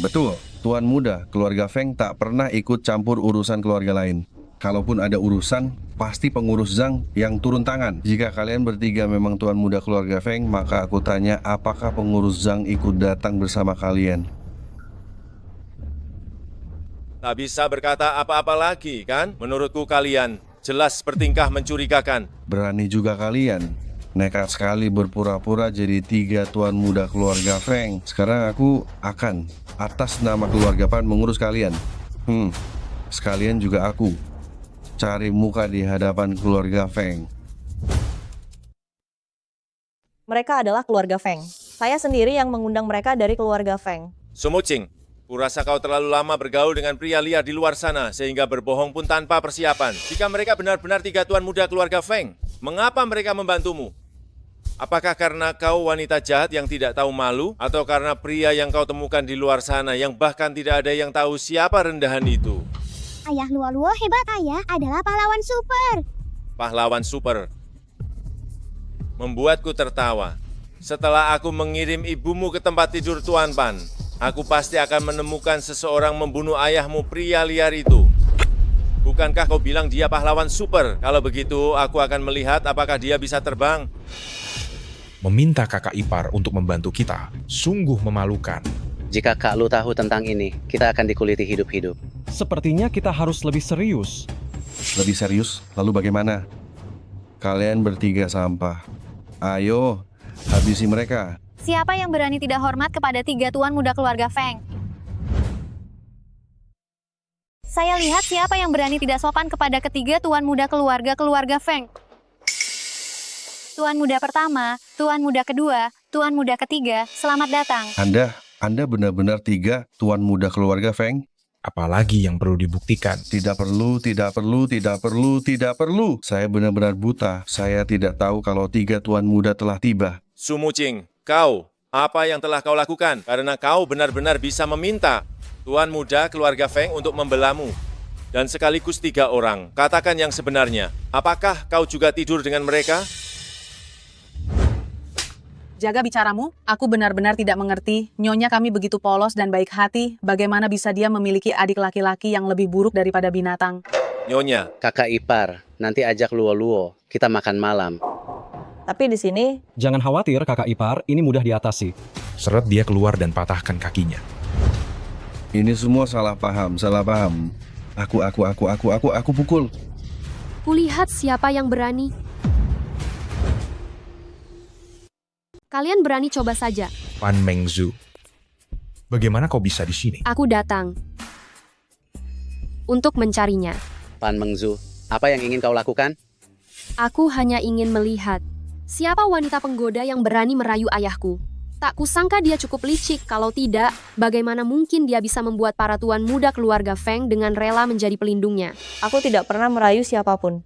Betul. Tuan muda keluarga Feng tak pernah ikut campur urusan keluarga lain. Kalaupun ada urusan, pasti pengurus Zhang yang turun tangan. Jika kalian bertiga memang tuan muda keluarga Feng, maka aku tanya apakah pengurus Zhang ikut datang bersama kalian? Tak bisa berkata apa-apa lagi, kan? Menurutku kalian jelas bertingkah mencurigakan. Berani juga kalian. Nekat sekali berpura-pura jadi 3 tuan muda keluarga Feng. Sekarang aku akan atas nama keluarga Pan mengurus kalian. Sekalian juga aku cari muka di hadapan keluarga Feng. Mereka adalah keluarga Feng. Saya sendiri yang mengundang mereka dari keluarga Feng. Su Muqing, kurasa kau terlalu lama bergaul dengan pria liar di luar sana sehingga berbohong pun tanpa persiapan. Jika mereka benar-benar 3 tuan muda keluarga Feng, mengapa mereka membantumu? Apakah karena kau wanita jahat yang tidak tahu malu? Atau karena pria yang kau temukan di luar sana yang bahkan tidak ada yang tahu siapa rendahan itu? Ayah Luo-Luo hebat, ayah adalah pahlawan super. Pahlawan super. Membuatku tertawa. Setelah aku mengirim ibumu ke tempat tidur Tuan Pan, aku pasti akan menemukan seseorang membunuh ayahmu pria liar itu. Bukankah kau bilang dia pahlawan super? Kalau begitu, aku akan melihat apakah dia bisa terbang. Meminta kakak ipar untuk membantu kita sungguh memalukan. Jika Kak Lu tahu tentang ini, kita akan dikuliti hidup-hidup. Sepertinya kita harus lebih serius. Lebih serius? Lalu bagaimana? Kalian bertiga sampah. Ayo, habisi mereka. Siapa yang berani tidak hormat kepada 3 tuan muda keluarga Feng? Saya lihat siapa yang berani tidak sopan kepada ketiga tuan muda keluarga Feng. Tuan muda pertama, tuan muda kedua, tuan muda ketiga, selamat datang. Anda benar-benar 3 tuan muda keluarga Feng? Apalagi yang perlu dibuktikan? Tidak perlu. Saya benar-benar buta. Saya tidak tahu kalau 3 tuan muda telah tiba. Su Muqing, kau, apa yang telah kau lakukan? Karena kau benar-benar bisa meminta tuan muda keluarga Feng untuk membelamu. Dan sekaligus 3 orang. Katakan yang sebenarnya. Apakah kau juga tidur dengan mereka? Jaga bicaramu, aku benar-benar tidak mengerti. Nyonya kami begitu polos dan baik hati, bagaimana bisa dia memiliki adik laki-laki yang lebih buruk daripada binatang? Nyonya. Kakak ipar, nanti ajak Luo-Luo, kita makan malam. Tapi di sini... Jangan khawatir kakak ipar, ini mudah diatasi. Seret dia keluar dan patahkan kakinya. Ini semua salah paham. Aku pukul. Kulihat siapa yang berani. Kalian berani coba saja. Pan Mengzu. Bagaimana kau bisa di sini? Aku datang untuk mencarinya. Pan Mengzu, apa yang ingin kau lakukan? Aku hanya ingin melihat siapa wanita penggoda yang berani merayu ayahku. Tak kusangka dia cukup licik. Kalau tidak, bagaimana mungkin dia bisa membuat para tuan muda keluarga Feng dengan rela menjadi pelindungnya? Aku tidak pernah merayu siapapun.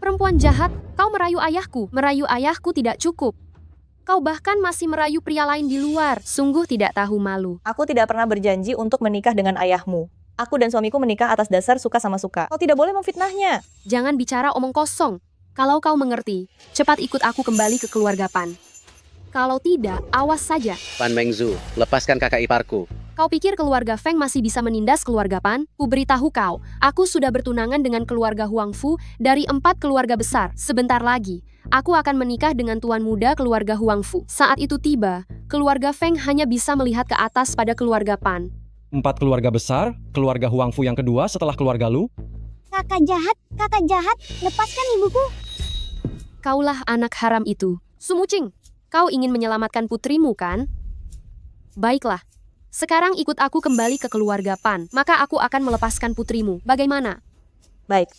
Perempuan jahat, kau merayu ayahku. Merayu ayahku tidak cukup. Kau bahkan masih merayu pria lain di luar. Sungguh tidak tahu malu. Aku tidak pernah berjanji untuk menikah dengan ayahmu. Aku dan suamiku menikah atas dasar suka sama suka. Kau tidak boleh memfitnahnya. Jangan bicara omong kosong. Kalau kau mengerti, cepat ikut aku kembali ke keluarga Pan. Kalau tidak, awas saja. Pan Mengzu, lepaskan kakak iparku. Kau pikir keluarga Feng masih bisa menindas keluarga Pan? Ku beritahu kau, aku sudah bertunangan dengan keluarga Huang Fu dari 4 keluarga besar. Sebentar lagi, aku akan menikah dengan tuan muda keluarga Huang Fu. Saat itu tiba, keluarga Feng hanya bisa melihat ke atas pada keluarga Pan. 4 keluarga besar, keluarga Huang Fu yang kedua setelah keluarga Lu. Kakak jahat, lepaskan ibuku. Kaulah anak haram itu. Sumucing, kau ingin menyelamatkan putrimu kan? Baiklah. Sekarang ikut aku kembali ke keluarga Pan, maka aku akan melepaskan putrimu. Bagaimana? Baik.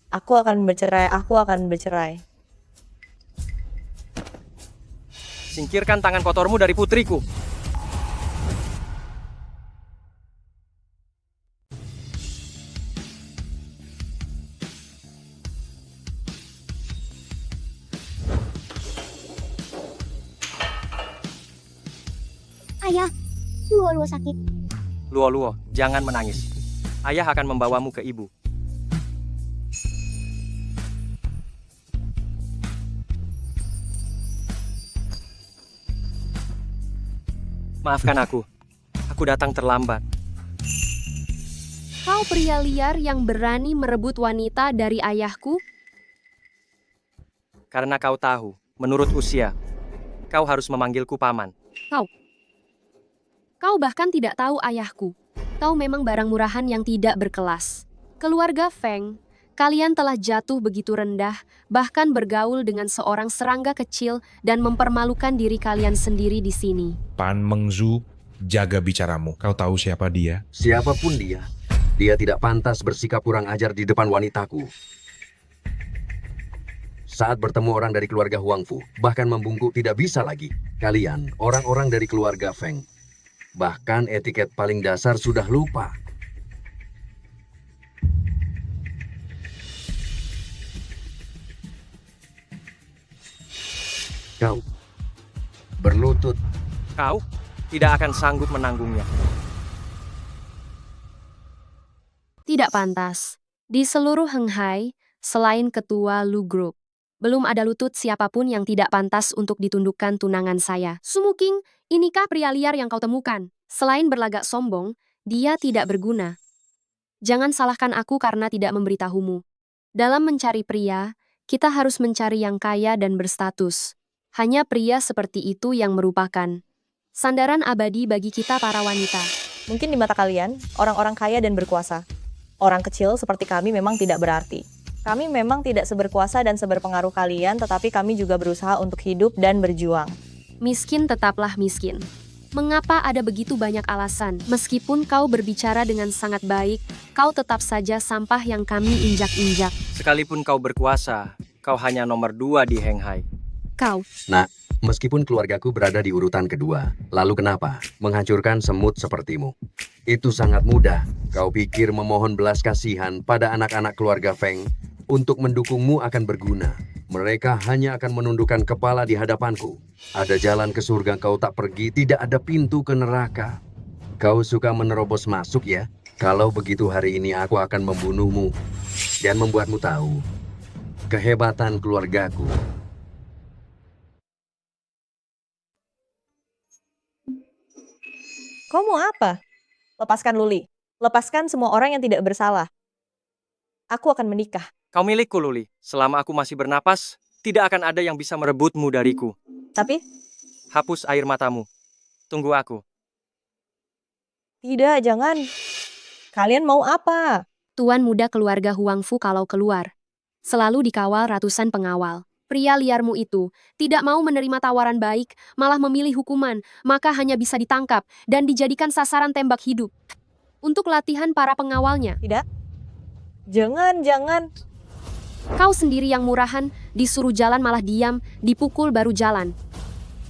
Aku akan bercerai. Singkirkan tangan kotormu dari putriku. Ayah, Luo sakit. Luo, jangan menangis. Ayah akan membawamu ke ibu. Maafkan aku. Aku datang terlambat. Kau pria liar yang berani merebut wanita dari ayahku? Karena kau tahu, menurut usia, kau harus memanggilku paman. Kau bahkan tidak tahu ayahku. Kau memang barang murahan yang tidak berkelas. Keluarga Feng, kalian telah jatuh begitu rendah, bahkan bergaul dengan seorang serangga kecil dan mempermalukan diri kalian sendiri di sini. Pan Mengzu, jaga bicaramu. Kau tahu siapa dia? Siapapun dia tidak pantas bersikap kurang ajar di depan wanitaku. Saat bertemu orang dari keluarga Huang Fu, bahkan membungkuk tidak bisa lagi. Kalian, orang-orang dari keluarga Feng, bahkan etiket paling dasar sudah lupa. Kau berlutut. Kau tidak akan sanggup menanggungnya. Tidak pantas. Di seluruh Henghai, selain ketua Lu Group, belum ada lutut siapapun yang tidak pantas untuk ditundukkan tunangan saya. Sumuking, inikah pria liar yang kau temukan? Selain berlagak sombong, dia tidak berguna. Jangan salahkan aku karena tidak memberitahumu. Dalam mencari pria, kita harus mencari yang kaya dan berstatus. Hanya pria seperti itu yang merupakan sandaran abadi bagi kita para wanita. Mungkin di mata kalian, orang-orang kaya dan berkuasa. Orang kecil seperti kami memang tidak berarti. Kami memang tidak seberkuasa dan seberpengaruh kalian, tetapi kami juga berusaha untuk hidup dan berjuang. Miskin tetaplah miskin. Mengapa ada begitu banyak alasan? Meskipun kau berbicara dengan sangat baik, kau tetap saja sampah yang kami injak-injak. Sekalipun kau berkuasa, kau hanya nomor 2 di Henghai. Kau. Nah, meskipun keluargaku berada di urutan kedua, lalu kenapa menghancurkan semut sepertimu? Itu sangat mudah. Kau pikir memohon belas kasihan pada anak-anak keluarga Feng untuk mendukungmu akan berguna. Mereka hanya akan menundukkan kepala di hadapanku. Ada jalan ke surga kau tak pergi, tidak ada pintu ke neraka. Kau suka menerobos masuk ya? Kalau begitu hari ini aku akan membunuhmu dan membuatmu tahu kehebatan keluargaku. Kau mau apa? Lepaskan Luli. Lepaskan semua orang yang tidak bersalah. Aku akan menikah. Kau milikku, Luli. Selama aku masih bernapas, tidak akan ada yang bisa merebutmu dariku. Tapi? Hapus air matamu. Tunggu aku. Tidak, jangan. Kalian mau apa? Tuan muda keluarga Huang Fu kalau keluar, selalu dikawal ratusan pengawal. Pria liarmu itu tidak mau menerima tawaran baik, malah memilih hukuman, maka hanya bisa ditangkap dan dijadikan sasaran tembak hidup. Untuk latihan para pengawalnya. Tidak. Jangan. Kau sendiri yang murahan, disuruh jalan malah diam, dipukul baru jalan.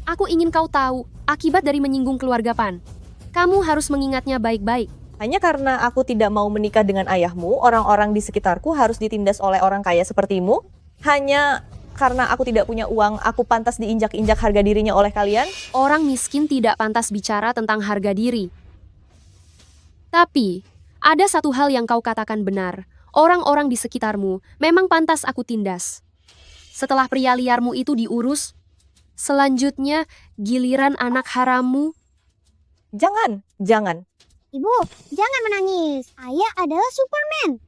Aku ingin kau tahu, akibat dari menyinggung keluarga Pan. Kamu harus mengingatnya baik-baik. Hanya karena aku tidak mau menikah dengan ayahmu, orang-orang di sekitarku harus ditindas oleh orang kaya sepertimu? Hanya karena aku tidak punya uang, aku pantas diinjak-injak harga dirinya oleh kalian? Orang miskin tidak pantas bicara tentang harga diri. Tapi, ada satu hal yang kau katakan benar. Orang-orang di sekitarmu memang pantas aku tindas. Setelah pria liarmu itu diurus, selanjutnya giliran anak harammu. Jangan. Ibu, jangan menangis. Ayah adalah Superman.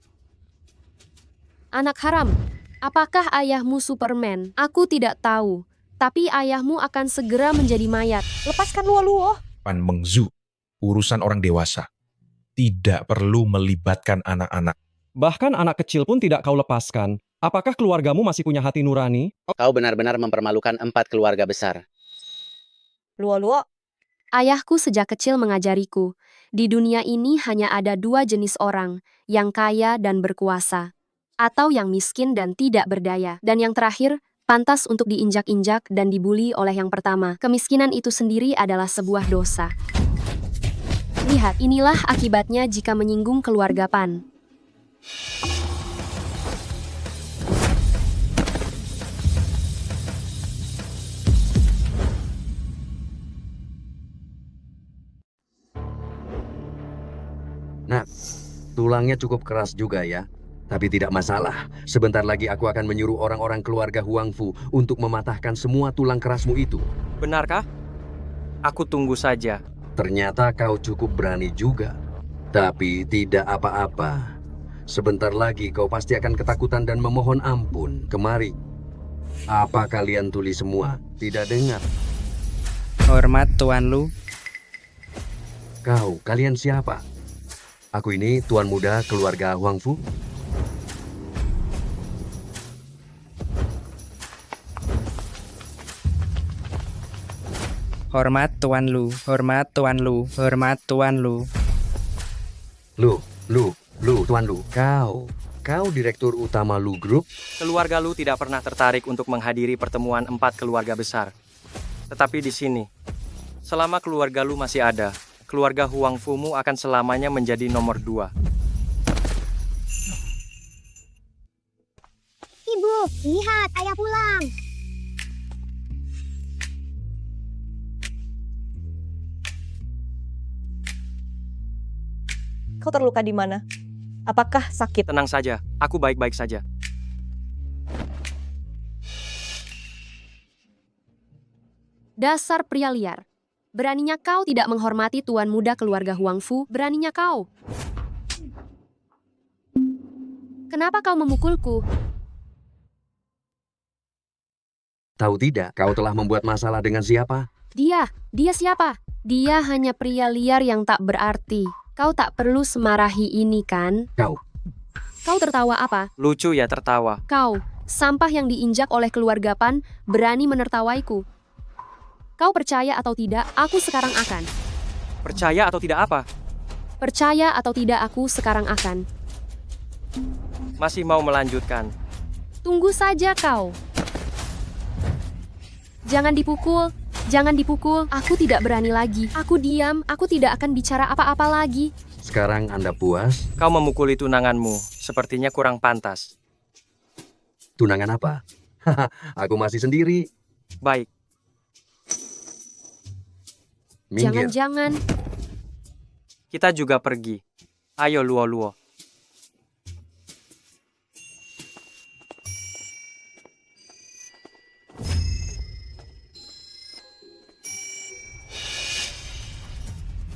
Anak haram, apakah ayahmu Superman? Aku tidak tahu, tapi ayahmu akan segera menjadi mayat. Lepaskan Luo-Luo. Pan Mengzu, urusan orang dewasa. Tidak perlu melibatkan anak-anak. Bahkan anak kecil pun tidak kau lepaskan. Apakah keluargamu masih punya hati nurani? Kau benar-benar mempermalukan 4 keluarga besar. Luo-Luo. Ayahku sejak kecil mengajariku, di dunia ini hanya ada 2 jenis orang, yang kaya dan berkuasa, atau yang miskin dan tidak berdaya. Dan yang terakhir, pantas untuk diinjak-injak dan dibuli oleh yang pertama. Kemiskinan itu sendiri adalah sebuah dosa. Lihat, inilah akibatnya jika menyinggung keluarga Pan. Nah, tulangnya cukup keras juga ya. Tapi tidak masalah. Sebentar lagi aku akan menyuruh orang-orang keluarga Huangfu untuk mematahkan semua tulang kerasmu itu. Benarkah? Aku tunggu saja. Ternyata kau cukup berani juga. Tapi tidak apa-apa. Sebentar lagi kau pasti akan ketakutan dan memohon ampun. Kemari. Apa kalian tulis semua? Tidak dengar. Hormat Tuan Lu. Kalian siapa? Aku ini tuan muda keluarga Huangfu. Hormat Tuan Lu, hormat Tuan Lu, hormat Tuan Lu. Tuan Lu, kau direktur utama Lu Group? Keluarga Lu tidak pernah tertarik untuk menghadiri pertemuan 4 keluarga besar. Tetapi di sini, selama keluarga Lu masih ada, keluarga Huangfu-mu akan selamanya menjadi nomor 2. Ibu, lihat ayah pulang. Kau terluka di mana? Apakah sakit? Tenang saja, aku baik-baik saja. Dasar pria liar. Beraninya kau tidak menghormati tuan muda keluarga Huangfu, beraninya kau. Kenapa kau memukulku? Tahu tidak, kau telah membuat masalah dengan siapa? Dia siapa? Dia hanya pria liar yang tak berarti. Kau tak perlu semarahi ini kan? Kau tertawa apa? Lucu ya tertawa. Kau, sampah yang diinjak oleh keluarga Pan, berani menertawaiku. Kau percaya atau tidak, aku sekarang akan. Percaya atau tidak apa? Percaya atau tidak, aku sekarang akan. Masih mau melanjutkan? Tunggu saja kau. Jangan dipukul. Jangan dipukul, aku tidak berani lagi. Aku diam, aku tidak akan bicara apa-apa lagi. Sekarang Anda puas? Kau memukuli tunanganmu, sepertinya kurang pantas. Tunangan apa? Aku masih sendiri. Baik. Minggir. Jangan-jangan. Kita juga pergi. Ayo Luo-Luo.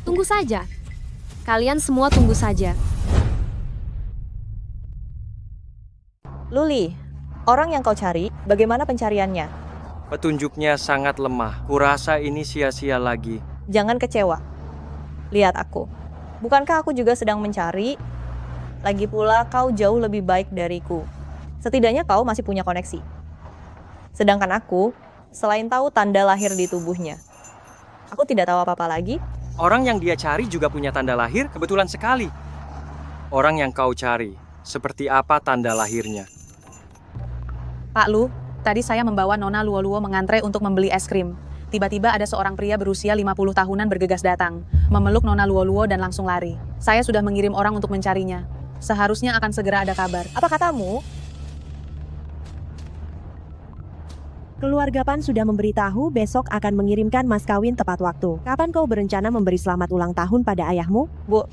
Tunggu saja. Kalian semua tunggu saja. Luli, orang yang kau cari, bagaimana pencariannya? Petunjuknya sangat lemah. Kurasa ini sia-sia lagi. Jangan kecewa. Lihat aku. Bukankah aku juga sedang mencari? Lagi pula kau jauh lebih baik dariku. Setidaknya kau masih punya koneksi. Sedangkan aku, selain tahu tanda lahir di tubuhnya, aku tidak tahu apa-apa lagi. Orang yang dia cari juga punya tanda lahir, kebetulan sekali. Orang yang kau cari, seperti apa tanda lahirnya? Pak Lu, tadi saya membawa Nona Luo-Luo mengantre untuk membeli es krim. Tiba-tiba ada seorang pria berusia 50 tahunan bergegas datang, memeluk Nona Luo-Luo dan langsung lari. Saya sudah mengirim orang untuk mencarinya. Seharusnya akan segera ada kabar. Apa katamu? Keluarga Pan sudah memberitahu besok akan mengirimkan mas kawin tepat waktu. Kapan kau berencana memberi selamat ulang tahun pada ayahmu? Bu,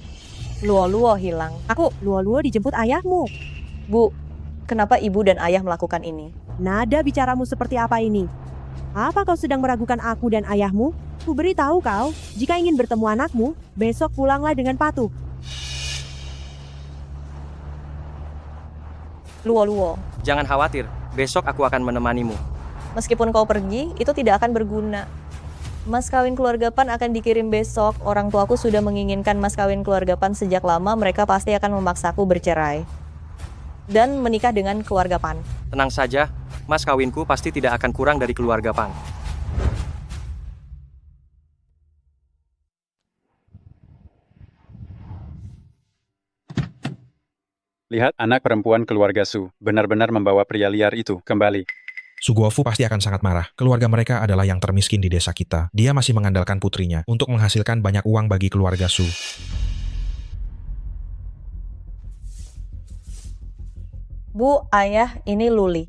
Luo-Luo hilang. Luo-Luo dijemput ayahmu. Bu, kenapa ibu dan ayah melakukan ini? Nada bicaramu seperti apa ini? Apa kau sedang meragukan aku dan ayahmu? Ku beritahu kau, jika ingin bertemu anakmu, besok pulanglah dengan patuh. Luo-luo, Jangan khawatir, besok aku akan menemanimu. meskipun kau pergi, itu tidak akan berguna. Mas kawin keluarga Pan akan dikirim besok. Orang tuaku sudah menginginkan mas kawin keluarga Pan sejak lama. Mereka pasti akan memaksaku bercerai dan menikah dengan keluarga Pan. Tenang saja, mas kawinku pasti tidak akan kurang dari keluarga Pan. Lihat anak perempuan keluarga Su, benar-benar membawa pria liar itu kembali. Su Guofu pasti akan sangat marah. Keluarga mereka adalah yang termiskin di desa kita. Dia masih mengandalkan putrinya untuk menghasilkan banyak uang bagi keluarga Su. Bu, ayah, ini Luli.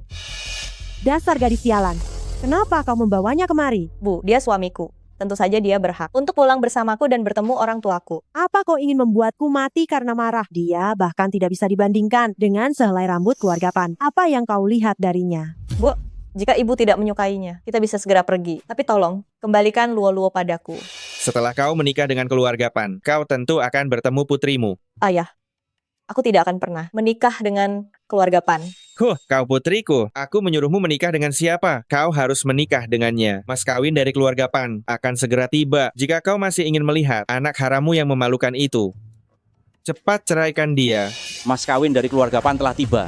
Dasar gadis sialan. Kenapa kau membawanya kemari? Bu, dia suamiku. Tentu saja dia berhak untuk pulang bersamaku dan bertemu orang tuaku. Apa kau ingin membuatku mati karena marah? Dia bahkan tidak bisa dibandingkan dengan sehelai rambut keluarga Pan. Apa yang kau lihat darinya? Bu, jika ibu tidak menyukainya, kita bisa segera pergi. Tapi tolong, kembalikan luo-luo padaku. Setelah kau menikah dengan keluarga Pan, kau tentu akan bertemu putrimu. Ayah, aku tidak akan pernah menikah dengan keluarga Pan. Kau putriku. Aku menyuruhmu menikah dengan siapa? Kau harus menikah dengannya. Mas kawin dari keluarga Pan akan segera tiba. Jika kau masih ingin melihat anak harammu yang memalukan itu, cepat ceraikan dia. Mas kawin dari keluarga Pan telah tiba.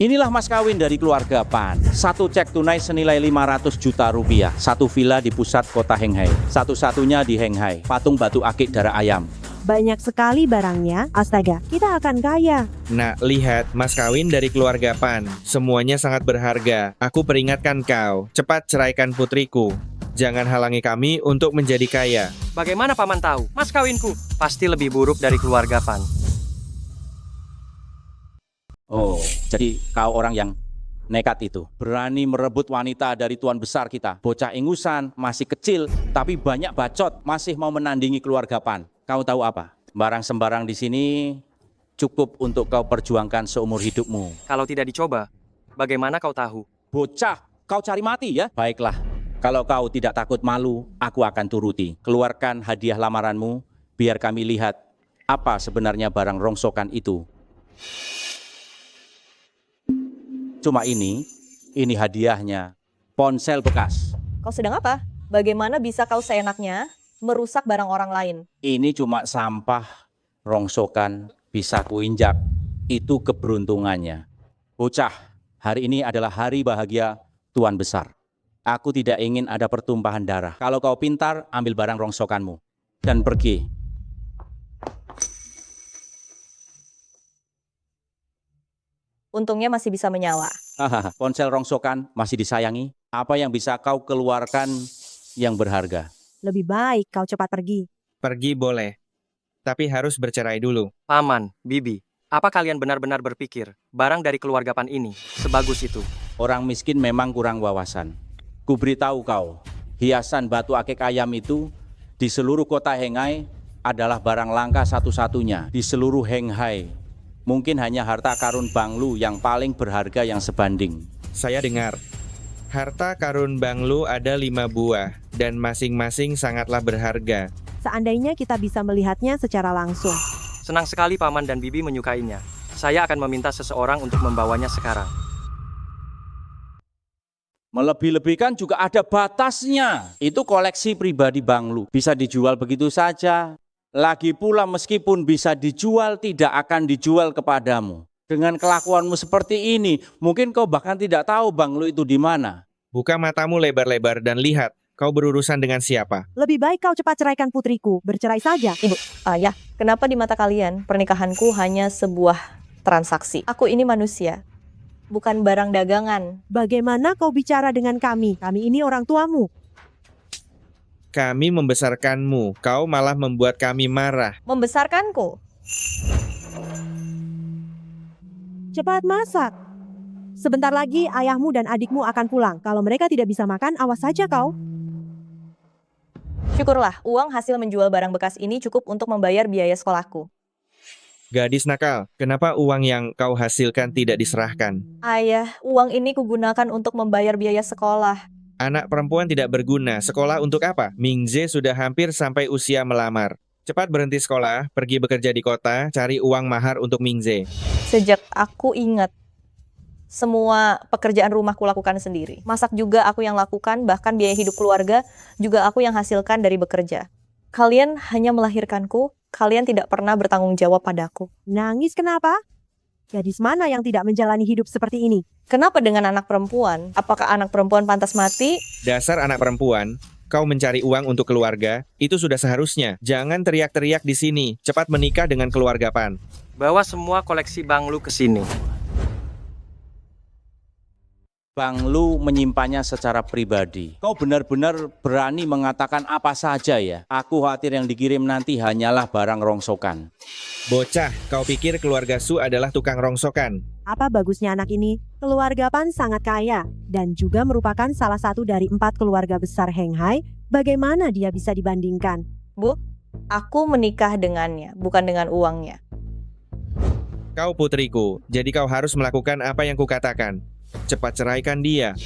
Inilah mas kawin dari keluarga Pan. Satu cek tunai senilai 500 juta rupiah. Satu villa di pusat kota Henghai. Satu-satunya di Henghai. Patung batu akik darah ayam. Banyak sekali barangnya. Astaga, kita akan kaya. Nah, lihat, mas kawin dari keluarga Pan. Semuanya sangat berharga. Aku peringatkan kau, cepat ceraikan putriku. Jangan halangi kami untuk menjadi kaya. Bagaimana paman tahu? Mas kawinku pasti lebih buruk dari keluarga Pan. Oh, jadi kau orang yang nekat itu. Berani merebut wanita dari tuan besar kita. Bocah ingusan, masih kecil, tapi banyak bacot. Masih mau menandingi keluarga Pan. Kau tahu apa? Sembarang-sembarang di sini cukup untuk kau perjuangkan seumur hidupmu. Kalau tidak dicoba, bagaimana kau tahu? Bocah, kau cari mati ya? Baiklah, kalau kau tidak takut malu, aku akan turuti. Keluarkan hadiah lamaranmu, biar kami lihat apa sebenarnya barang rongsokan itu. Cuma ini hadiahnya, ponsel bekas. Kau sedang apa? Bagaimana bisa kau seenaknya merusak barang orang lain? Ini cuma sampah, rongsokan, bisa kuinjak. Itu keberuntungannya. Bocah, hari ini adalah hari bahagia Tuan Besar. Aku tidak ingin ada pertumpahan darah. Kalau kau pintar, ambil barang rongsokanmu dan pergi. Untungnya masih bisa menyala. Hahaha, ponsel rongsokan masih disayangi. Apa yang bisa kau keluarkan yang berharga? Lebih baik kau cepat pergi. Pergi boleh, tapi harus bercerai dulu. Paman, Bibi, apa kalian benar-benar berpikir barang dari keluarga Pan ini sebagus itu? Orang miskin memang kurang wawasan. Ku beritahu kau, hiasan batu akik ayam itu di seluruh kota Henghai adalah barang langka satu-satunya di seluruh Henghai. Mungkin hanya harta karun Banglu yang paling berharga yang sebanding. Saya dengar, harta karun Banglu ada 5 buah, dan masing-masing sangatlah berharga. Seandainya kita bisa melihatnya secara langsung. Senang sekali Paman dan Bibi menyukainya. Saya akan meminta seseorang untuk membawanya sekarang. Melebih-lebihkan juga ada batasnya. Itu koleksi pribadi Banglu. Bisa dijual begitu saja. Lagi pula meskipun bisa dijual, tidak akan dijual kepadamu. Dengan kelakuanmu seperti ini, mungkin kau bahkan tidak tahu Banglu itu di mana. Buka matamu lebar-lebar dan lihat, kau berurusan dengan siapa. Lebih baik kau cepat ceraikan putriku. Bercerai saja. Ibu, ayah, kenapa di mata kalian pernikahanku hanya sebuah transaksi? Aku ini manusia, bukan barang dagangan. Bagaimana kau bicara dengan kami? Kami ini orang tuamu. Kami membesarkanmu, kau malah membuat kami marah. Membesarkanku? Cepat masak. Sebentar lagi ayahmu dan adikmu akan pulang. Kalau mereka tidak bisa makan, awas saja kau. Syukurlah, uang hasil menjual barang bekas ini cukup untuk membayar biaya sekolahku. Gadis nakal, kenapa uang yang kau hasilkan tidak diserahkan? Ayah, uang ini kugunakan untuk membayar biaya sekolah. Anak perempuan tidak berguna, sekolah untuk apa? Mingze sudah hampir sampai usia melamar. Cepat berhenti sekolah, pergi bekerja di kota, cari uang mahar untuk Mingze. Sejak aku ingat, semua pekerjaan rumah lakukan sendiri. Masak juga aku yang lakukan, bahkan biaya hidup keluarga juga aku yang hasilkan dari bekerja. Kalian hanya melahirkanku, kalian tidak pernah bertanggung jawab padaku. Nangis kenapa? Gadis mana yang tidak menjalani hidup seperti ini? Kenapa dengan anak perempuan? Apakah anak perempuan pantas mati? Dasar anak perempuan, kau mencari uang untuk keluarga, itu sudah seharusnya. Jangan teriak-teriak di sini, cepat menikah dengan keluarga Pan. Bawa semua koleksi Bang Lu ke sini. Bang Lu menyimpannya secara pribadi. Kau benar-benar berani mengatakan apa saja ya? Aku khawatir yang dikirim nanti hanyalah barang rongsokan. Bocah, kau pikir keluarga Su adalah tukang rongsokan? Apa bagusnya anak ini? Keluarga Pan sangat kaya dan juga merupakan salah satu dari 4 keluarga besar Heng Hai. Bagaimana dia bisa dibandingkan? Bu, aku menikah dengannya, bukan dengan uangnya. Kau putriku, jadi kau harus melakukan apa yang kukatakan. Cepat ceraikan dia.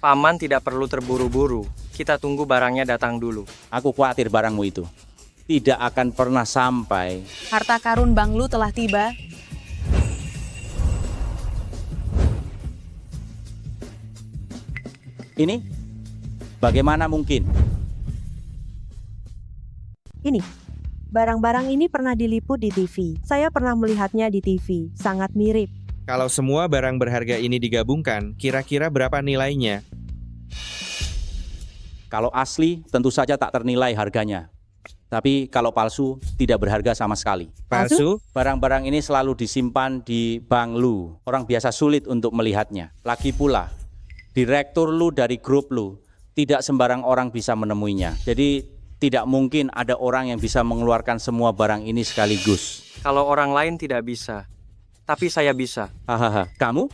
Paman tidak perlu terburu-buru. Kita tunggu barangnya datang dulu. Aku khawatir barangmu itu tidak akan pernah sampai. Harta karun Bang Lu telah tiba. Ini bagaimana mungkin? Ini, barang-barang ini pernah diliput di TV. Saya pernah melihatnya di TV, sangat mirip. Kalau semua barang berharga ini digabungkan, kira-kira berapa nilainya? Kalau asli, tentu saja tak ternilai harganya. Tapi kalau palsu, tidak berharga sama sekali. Palsu? Barang-barang ini selalu disimpan di Bang Lu. Orang biasa sulit untuk melihatnya. Lagi pula, direktur Lu dari grup Lu, tidak sembarang orang bisa menemuinya. Jadi, tidak mungkin ada orang yang bisa mengeluarkan semua barang ini sekaligus. Kalau orang lain tidak bisa, tapi saya bisa. Hahaha, kamu?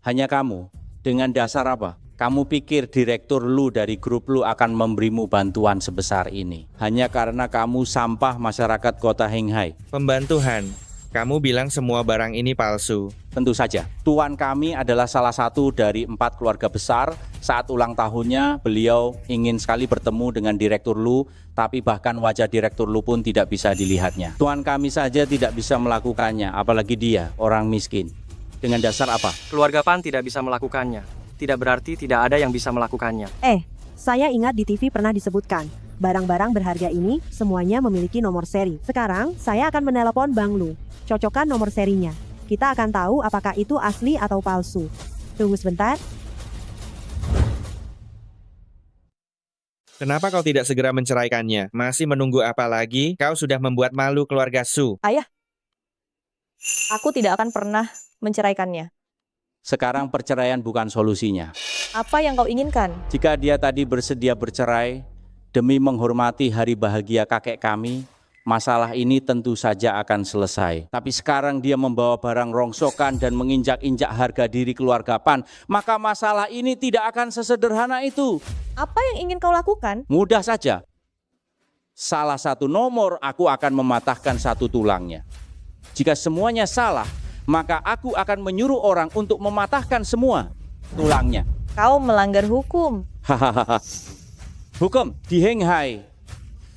Hanya kamu? Dengan dasar apa? Kamu pikir direktur Lu dari grup Lu akan memberimu bantuan sebesar ini? Hanya karena kamu sampah masyarakat kota Heng Hai. Pembantuan. Kamu bilang semua barang ini palsu. Tentu saja. Tuan kami adalah salah satu dari 4 keluarga besar. Saat ulang tahunnya, beliau ingin sekali bertemu dengan direktur Lu, tapi bahkan wajah direktur Lu pun tidak bisa dilihatnya. Tuan kami saja tidak bisa melakukannya, apalagi dia, orang miskin. Dengan dasar apa? Keluarga Pan tidak bisa melakukannya. Tidak berarti tidak ada yang bisa melakukannya. Saya ingat di TV pernah disebutkan, barang-barang berharga ini semuanya memiliki nomor seri. Sekarang, saya akan menelepon Bang Lu. Cocokkan nomor serinya. Kita akan tahu apakah itu asli atau palsu. Tunggu sebentar. Kenapa kau tidak segera menceraikannya? Masih menunggu apa lagi? Kau sudah membuat malu keluarga Su. Ayah, aku tidak akan pernah menceraikannya. Sekarang perceraian bukan solusinya. Apa yang kau inginkan? Jika dia tadi bersedia bercerai, demi menghormati hari bahagia kakek kami, masalah ini tentu saja akan selesai. Tapi sekarang dia membawa barang rongsokan dan menginjak-injak harga diri keluarga Pan, maka masalah ini tidak akan sesederhana itu. Apa yang ingin kau lakukan? Mudah saja. Salah satu nomor, aku akan mematahkan satu tulangnya. Jika semuanya salah, maka aku akan menyuruh orang untuk mematahkan semua tulangnya. Kau melanggar hukum. Hahaha. Hukum di Heng Hai.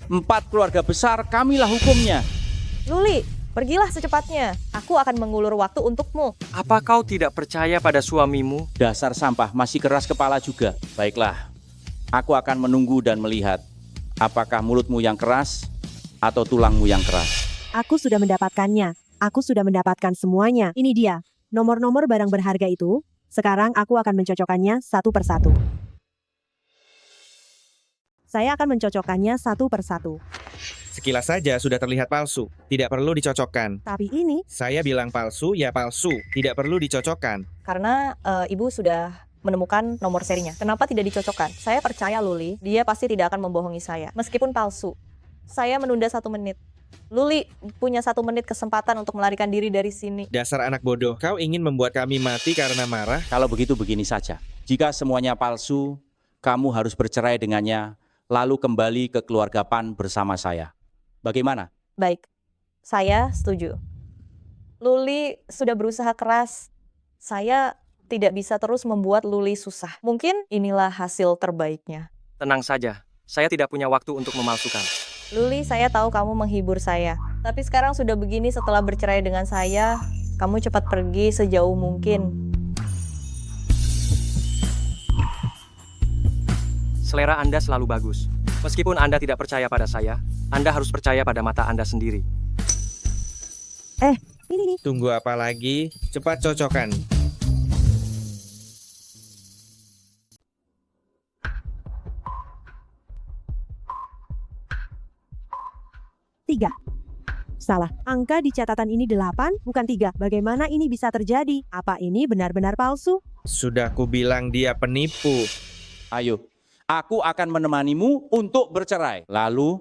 4 keluarga besar, kamilah hukumnya. Luli, pergilah secepatnya. Aku akan mengulur waktu untukmu. Apa kau tidak percaya pada suamimu? Dasar sampah, masih keras kepala juga. Baiklah, aku akan menunggu dan melihat apakah mulutmu yang keras atau tulangmu yang keras. Aku sudah mendapatkannya. Aku sudah mendapatkan semuanya. Ini dia, nomor-nomor barang berharga itu. Sekarang aku akan mencocokkannya satu persatu. Saya akan mencocokkannya satu persatu. Sekilas saja sudah terlihat palsu. Tidak perlu dicocokkan. Tapi ini... Saya bilang palsu, ya palsu. Tidak perlu dicocokkan. Karena ibu sudah menemukan nomor serinya. Kenapa tidak dicocokkan? Saya percaya Luli, dia pasti tidak akan membohongi saya. Meskipun palsu. Saya menunda 1 menit. Luli punya 1 menit kesempatan untuk melarikan diri dari sini. Dasar anak bodoh, kau ingin membuat kami mati karena marah? Kalau begitu begini saja. Jika semuanya palsu, kamu harus bercerai dengannya, lalu kembali ke keluarga Pan bersama saya. Bagaimana? Baik. Saya setuju. Luli sudah berusaha keras. Saya tidak bisa terus membuat Luli susah. Mungkin inilah hasil terbaiknya. Tenang saja, saya tidak punya waktu untuk memalsukan. Luli, saya tahu kamu menghibur saya. Tapi sekarang sudah begini setelah bercerai dengan saya, kamu cepat pergi sejauh mungkin. Selera Anda selalu bagus. Meskipun Anda tidak percaya pada saya, Anda harus percaya pada mata Anda sendiri. Ini. Tunggu apa lagi? Cepat cocokkan. Tiga. Salah. Angka di catatan ini 8, bukan 3. Bagaimana ini bisa terjadi? Apa ini benar-benar palsu? Sudah kubilang dia penipu. Ayo, aku akan menemanimu untuk bercerai. Lalu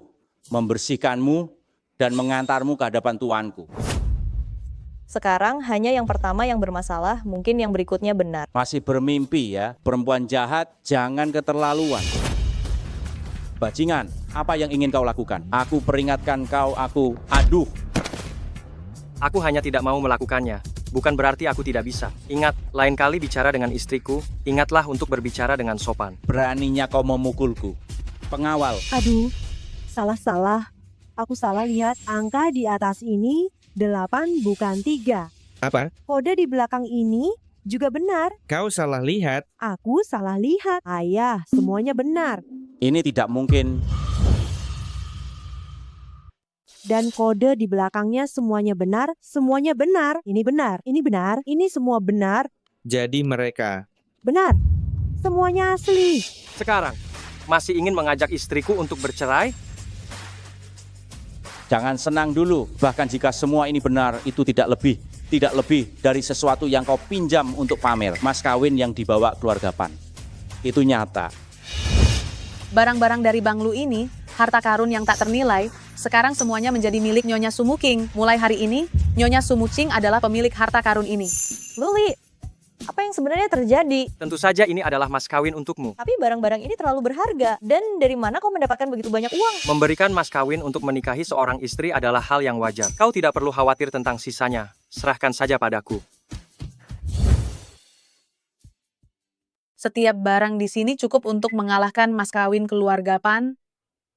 membersihkanmu dan mengantarmu ke hadapan tuanku. Sekarang hanya yang pertama yang bermasalah, mungkin yang berikutnya benar. Masih bermimpi ya, perempuan jahat jangan keterlaluan. Bajingan, apa yang ingin kau lakukan? Aku peringatkan kau, aduh. Aku hanya tidak mau melakukannya. Bukan berarti aku tidak bisa. Ingat, lain kali bicara dengan istriku, ingatlah untuk berbicara dengan sopan. Beraninya kau memukulku. Pengawal. Aduh, salah. Aku salah lihat angka di atas ini 8 bukan 3. Apa? Kode di belakang ini juga benar. Kau salah lihat. Aku salah lihat. Ayah, semuanya benar. Ini tidak mungkin. Dan kode di belakangnya semuanya benar. Semuanya benar. Ini benar. Ini benar. Ini semua benar. Jadi mereka. Benar. Semuanya asli. Sekarang, masih ingin mengajak istriku untuk bercerai? Jangan senang dulu, bahkan jika semua ini benar, itu tidak lebih dari sesuatu yang kau pinjam untuk pamer. Mas kawin yang dibawa keluarga Pan. Itu nyata. Barang-barang dari Bang Lu ini, harta karun yang tak ternilai, sekarang semuanya menjadi milik Nyonya Sumuking. Mulai hari ini, Nyonya Sumuking adalah pemilik harta karun ini. Luli, apa yang sebenarnya terjadi? Tentu saja ini adalah mas kawin untukmu. Tapi barang-barang ini terlalu berharga. Dan dari mana kau mendapatkan begitu banyak uang? Memberikan mas kawin untuk menikahi seorang istri adalah hal yang wajar. Kau tidak perlu khawatir tentang sisanya. Serahkan saja padaku. Setiap barang di sini cukup untuk mengalahkan mas kawin keluarga Pan.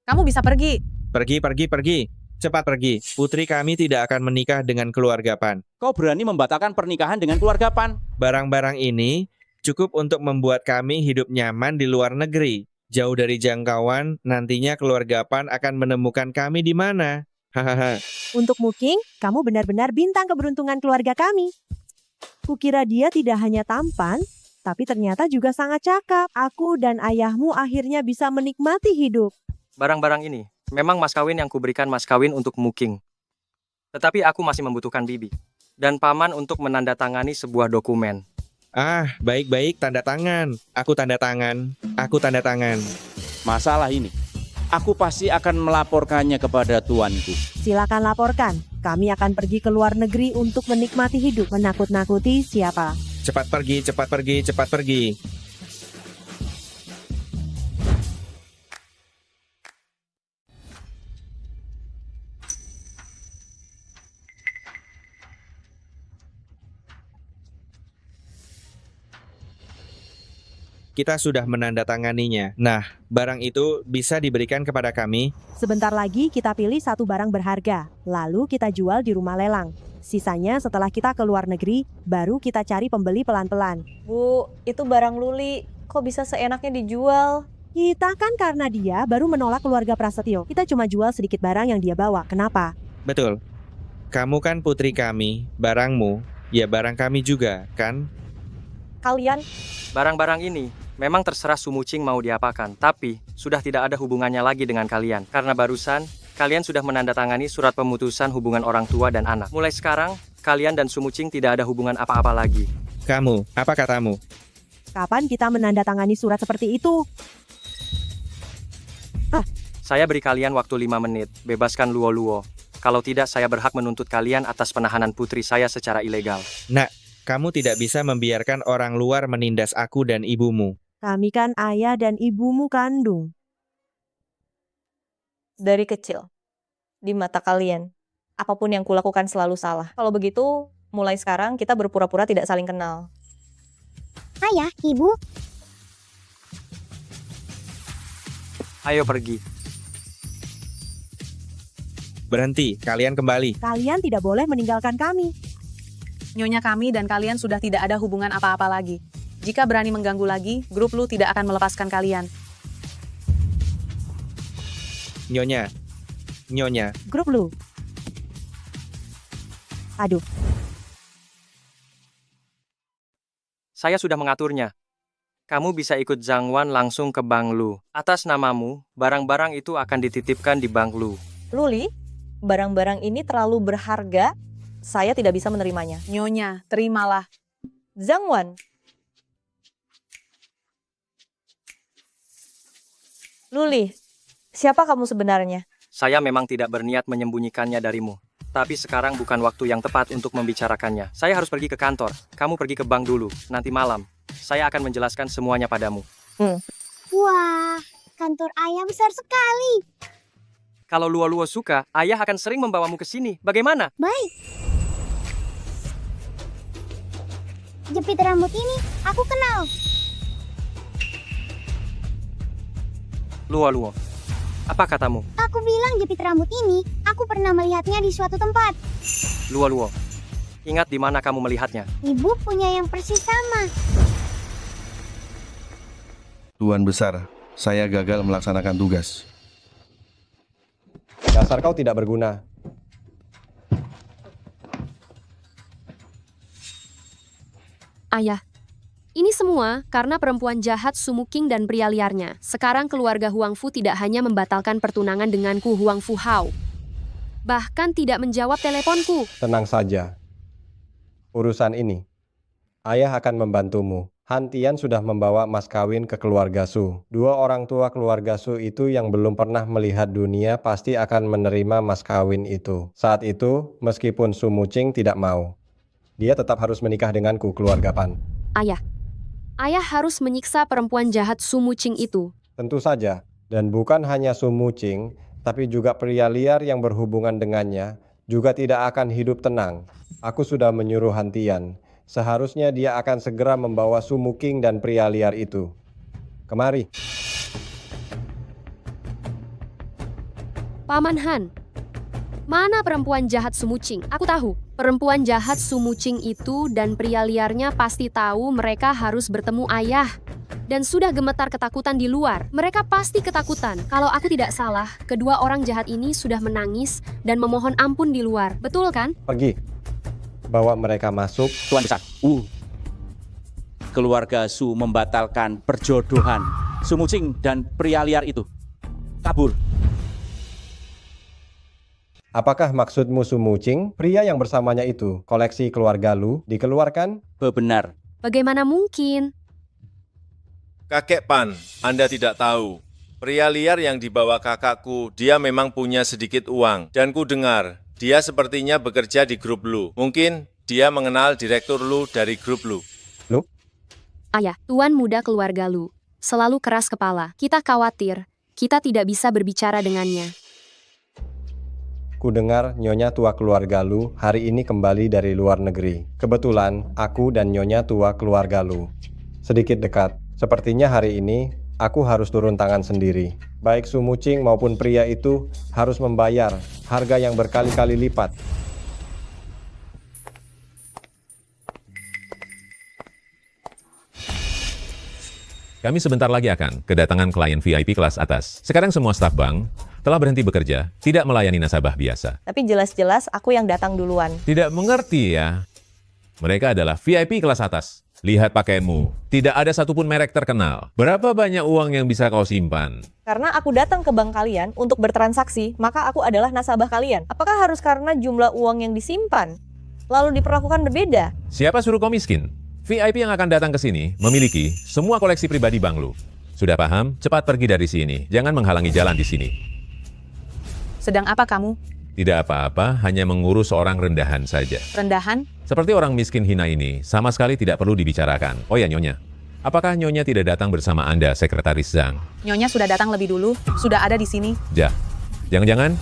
Kamu bisa pergi. Pergi. Cepat pergi. Putri kami tidak akan menikah dengan keluarga Pan. Kau berani membatalkan pernikahan dengan keluarga Pan? Barang-barang ini cukup untuk membuat kami hidup nyaman di luar negeri. Jauh dari jangkauan, nantinya keluarga Pan akan menemukan kami di mana. Hahaha. Untuk Muking, kamu benar-benar bintang keberuntungan keluarga kami. Kukira dia tidak hanya tampan, tapi ternyata juga sangat cakap. Aku dan ayahmu akhirnya bisa menikmati hidup. Barang-barang ini memang mas kawin yang kuberikan mas kawin untuk Muking. Tetapi aku masih membutuhkan bibi dan paman untuk menandatangani sebuah dokumen. Baik-baik, tanda tangan. Aku tanda tangan. Masalah ini, aku pasti akan melaporkannya kepada tuanku. Silakan laporkan. Kami akan pergi ke luar negeri untuk menikmati hidup. Menakut-nakuti siapa? Cepat pergi. Kita sudah menandatanganinya. Nah, barang itu bisa diberikan kepada kami. Sebentar lagi kita pilih satu barang berharga, lalu kita jual di rumah lelang. Sisanya setelah kita ke luar negeri, baru kita cari pembeli pelan-pelan. Bu, itu barang Luli. Kok bisa seenaknya dijual? Kita kan karena dia baru menolak keluarga Prasetyo. Kita cuma jual sedikit barang yang dia bawa. Kenapa? Betul. Kamu kan putri kami, barangmu, ya barang kami juga, kan? Kalian... Barang-barang ini memang terserah Sumucing mau diapakan, tapi sudah tidak ada hubungannya lagi dengan kalian. Karena barusan, kalian sudah menandatangani surat pemutusan hubungan orang tua dan anak. Mulai sekarang, kalian dan Sumucing tidak ada hubungan apa-apa lagi. Kamu, apa katamu? Kapan kita menandatangani surat seperti itu? Saya beri kalian waktu 5 menit, bebaskan Luo-Luo. Kalau tidak, saya berhak menuntut kalian atas penahanan putri saya secara ilegal. Nak, kamu tidak bisa membiarkan orang luar menindas aku dan ibumu. Kami kan ayah dan ibumu kandung. Dari kecil, di mata kalian, apapun yang kulakukan selalu salah. Kalau begitu, mulai sekarang kita berpura-pura tidak saling kenal. Ayah, Ibu, Ayo pergi. Berhenti, kalian kembali. Kalian tidak boleh meninggalkan kami. Nyonya kami dan kalian sudah tidak ada hubungan apa-apa lagi. Jika berani mengganggu lagi, grup Lu tidak akan melepaskan kalian. Nyonya. Grup Lu. Aduh, Saya sudah mengaturnya. Kamu bisa ikut Zhang Wan langsung ke Bank Lu. Atas namamu, barang-barang itu akan dititipkan di Bank Lu. Luli, barang-barang ini terlalu berharga, saya tidak bisa menerimanya. Nyonya, terimalah. Zhang Wan. Luli, siapa kamu sebenarnya? Saya memang tidak berniat menyembunyikannya darimu. Tapi sekarang bukan waktu yang tepat untuk membicarakannya. Saya harus pergi ke kantor. Kamu pergi ke bank dulu. Nanti malam, saya akan menjelaskan semuanya padamu. wah, kantor ayah besar sekali. Kalau Luo suka, ayah akan sering membawamu ke sini. Bagaimana? Baik. Jepit rambut ini, aku kenal. Luo, apa katamu? Aku bilang jepit rambut ini, aku pernah melihatnya di suatu tempat. Luo, ingat di mana kamu melihatnya? Ibu punya yang persis sama. Tuan Besar, saya gagal melaksanakan tugas. Dasar kau tidak berguna. Ayah, ini semua karena perempuan jahat Sumu King dan pria liarnya. Sekarang keluarga Huang Fu tidak hanya membatalkan pertunangan denganku Huang Fu Hao, bahkan tidak menjawab teleponku. Tenang saja. Urusan ini, ayah akan membantumu. Han Tian sudah membawa mas kawin ke keluarga Su. Dua orang tua keluarga Su itu yang belum pernah melihat dunia pasti akan menerima mas kawin itu. Saat itu, meskipun Su Muqing tidak mau, dia tetap harus menikah denganku, keluarga Pan. Ayah harus menyiksa perempuan jahat Su Muqing itu. Tentu saja, dan bukan hanya Su Muqing, tapi juga pria liar yang berhubungan dengannya juga tidak akan hidup tenang. Aku sudah menyuruh Han Tian. Seharusnya dia akan segera membawa Su Muqing dan pria liar itu. Kemari. Paman Han, mana perempuan jahat Su Muqing? Aku tahu, perempuan jahat Su Muqing itu dan pria liarnya pasti tahu mereka harus bertemu ayah. Dan sudah gemetar ketakutan di luar. Mereka pasti ketakutan. Kalau aku tidak salah, kedua orang jahat ini sudah menangis dan memohon ampun di luar. Betul kan? Pergi. Bawa mereka masuk. Tuan Besar, keluarga Su membatalkan perjodohan Su Muqing dan pria liar itu. Kabur. Apakah maksudmu Su Muqing? Pria yang bersamanya itu, koleksi keluarga Lu, dikeluarkan? Benar. Bagaimana mungkin? Kakek Pan, Anda tidak tahu. Pria liar yang dibawa kakakku, dia memang punya sedikit uang. Dan ku dengar, dia sepertinya bekerja di grup Lu. Mungkin dia mengenal direktur Lu dari grup Lu. Lu? Ayah, tuan muda keluarga Lu, selalu keras kepala. Kita khawatir, kita tidak bisa berbicara dengannya. Ku dengar nyonya tua keluarga Lu hari ini kembali dari luar negeri. Kebetulan, aku dan nyonya tua keluarga Lu sedikit dekat. Sepertinya hari ini, aku harus turun tangan sendiri. Baik Su Muqing maupun pria itu harus membayar harga yang berkali-kali lipat. Kami sebentar lagi akan kedatangan klien VIP kelas atas. Sekarang semua staf bank telah berhenti bekerja, tidak melayani nasabah biasa. Tapi jelas-jelas aku yang datang duluan. Tidak mengerti ya. Mereka adalah VIP kelas atas. Lihat pakaianmu, tidak ada satupun merek terkenal. Berapa banyak uang yang bisa kau simpan? Karena aku datang ke bank kalian untuk bertransaksi, maka aku adalah nasabah kalian. Apakah harus karena jumlah uang yang disimpan, lalu diperlakukan berbeda? Siapa suruh kau miskin? VIP yang akan datang ke sini memiliki semua koleksi pribadi Bank Lu. Sudah paham? Cepat pergi dari sini. Jangan menghalangi jalan di sini. Sedang apa kamu? Tidak apa-apa, hanya mengurus orang rendahan saja. Rendahan? Seperti orang miskin hina ini, sama sekali tidak perlu dibicarakan. Oh ya, Nyonya. Apakah Nyonya tidak datang bersama Anda, Sekretaris Zhang? Nyonya sudah datang lebih dulu, sudah ada di sini. Jangan-jangan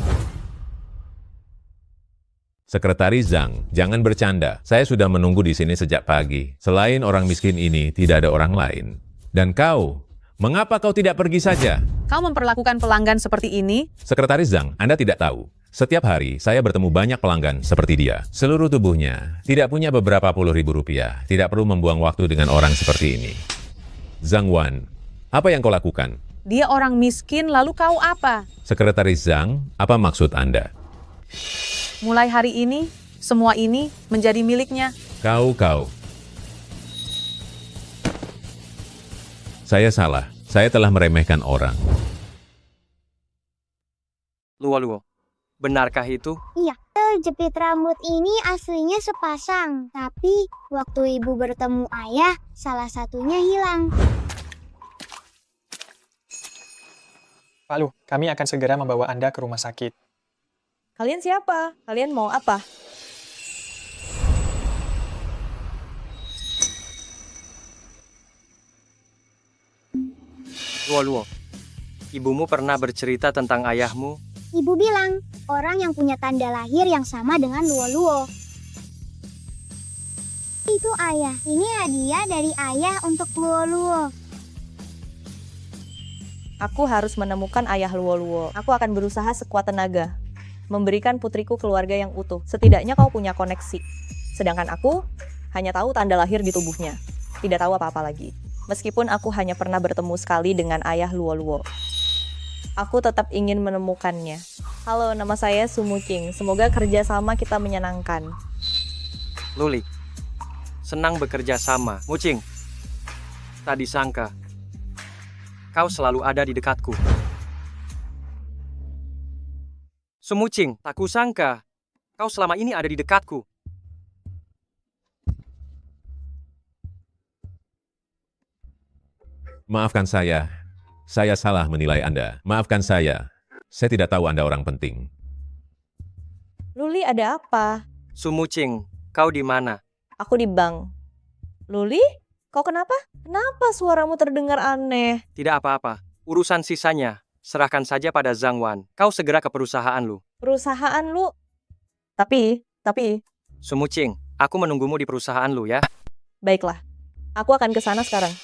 Sekretaris Zhang, jangan bercanda. Saya sudah menunggu di sini sejak pagi. Selain orang miskin ini, tidak ada orang lain. Dan kau, mengapa kau tidak pergi saja? Kau memperlakukan pelanggan seperti ini? Sekretaris Zhang, Anda tidak tahu. Setiap hari, saya bertemu banyak pelanggan seperti dia. Seluruh tubuhnya tidak punya beberapa puluh ribu rupiah. Tidak perlu membuang waktu dengan orang seperti ini. Zhang Wan, apa yang kau lakukan? Dia orang miskin, lalu kau apa? Sekretaris Zhang, apa maksud Anda? Mulai hari ini, semua ini menjadi miliknya. Kau. Saya salah. Saya telah meremehkan orang. Luo, benarkah itu? Iya, jepit rambut ini aslinya sepasang. Tapi waktu ibu bertemu ayah, salah satunya hilang. Pak Lu, kami akan segera membawa Anda ke rumah sakit. Kalian siapa? Kalian mau apa? Luo, ibumu pernah bercerita tentang ayahmu? Ibu bilang, orang yang punya tanda lahir yang sama dengan Luo. Itu ayah. Ini hadiah dari ayah untuk Luo. Aku harus menemukan ayah Luo. Aku akan berusaha sekuat tenaga. Memberikan putriku keluarga yang utuh. Setidaknya kau punya koneksi. Sedangkan aku hanya tahu tanda lahir di tubuhnya. Tidak tahu apa-apa lagi. Meskipun aku hanya pernah bertemu sekali dengan ayah Luo. Aku tetap ingin menemukannya. Halo, nama saya Sumucing. Semoga kerjasama kita menyenangkan. Luli, senang bekerja sama. Mucing, tak disangka kau selalu ada di dekatku. Sumucing, tak kusangka kau selama ini ada di dekatku. Maafkan saya salah menilai Anda. Maafkan saya tidak tahu Anda orang penting. Luli, ada apa? Sumucing, kau di mana? Aku di bank. Luli, kau kenapa? Kenapa suaramu terdengar aneh? Tidak apa-apa. Urusan sisanya, serahkan saja pada Zhang Wan. Kau segera ke perusahaan lu. Perusahaan lu? Tapi... Sumucing, aku menunggumu di perusahaan lu ya. Baiklah, aku akan ke sana sekarang.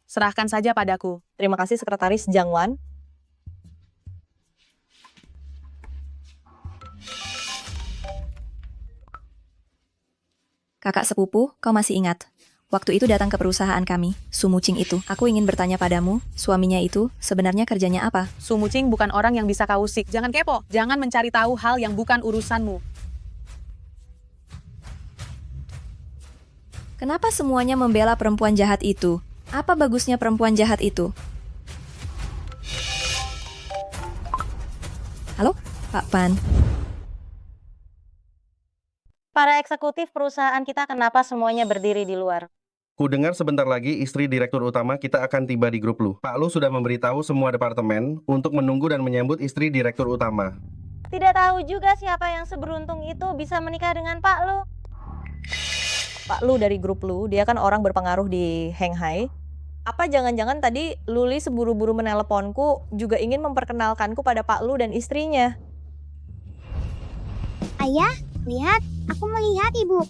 Serahkan saja padaku. Terima kasih Sekretaris Zhang Wan. Kakak sepupu, kau masih ingat? Waktu itu datang ke perusahaan kami, Sumucing itu. Aku ingin bertanya padamu, suaminya itu sebenarnya kerjanya apa? Sumucing bukan orang yang bisa kau usik. Jangan kepo. Jangan mencari tahu hal yang bukan urusanmu. Kenapa semuanya membela perempuan jahat itu? Apa bagusnya perempuan jahat itu? Halo, Pak Pan. Para eksekutif perusahaan kita kenapa semuanya berdiri di luar? Ku dengar sebentar lagi istri direktur utama kita akan tiba di grup Lu. Pak Lu sudah memberitahu semua departemen untuk menunggu dan menyambut istri direktur utama. Tidak tahu juga siapa yang seberuntung itu bisa menikah dengan Pak Lu. Pak Lu dari grup Lu, dia kan orang berpengaruh di Henghai. Apa jangan-jangan tadi Luli seburu-buru meneleponku juga ingin memperkenalkanku pada Pak Lu dan istrinya? Ayah, lihat, aku melihat ibu.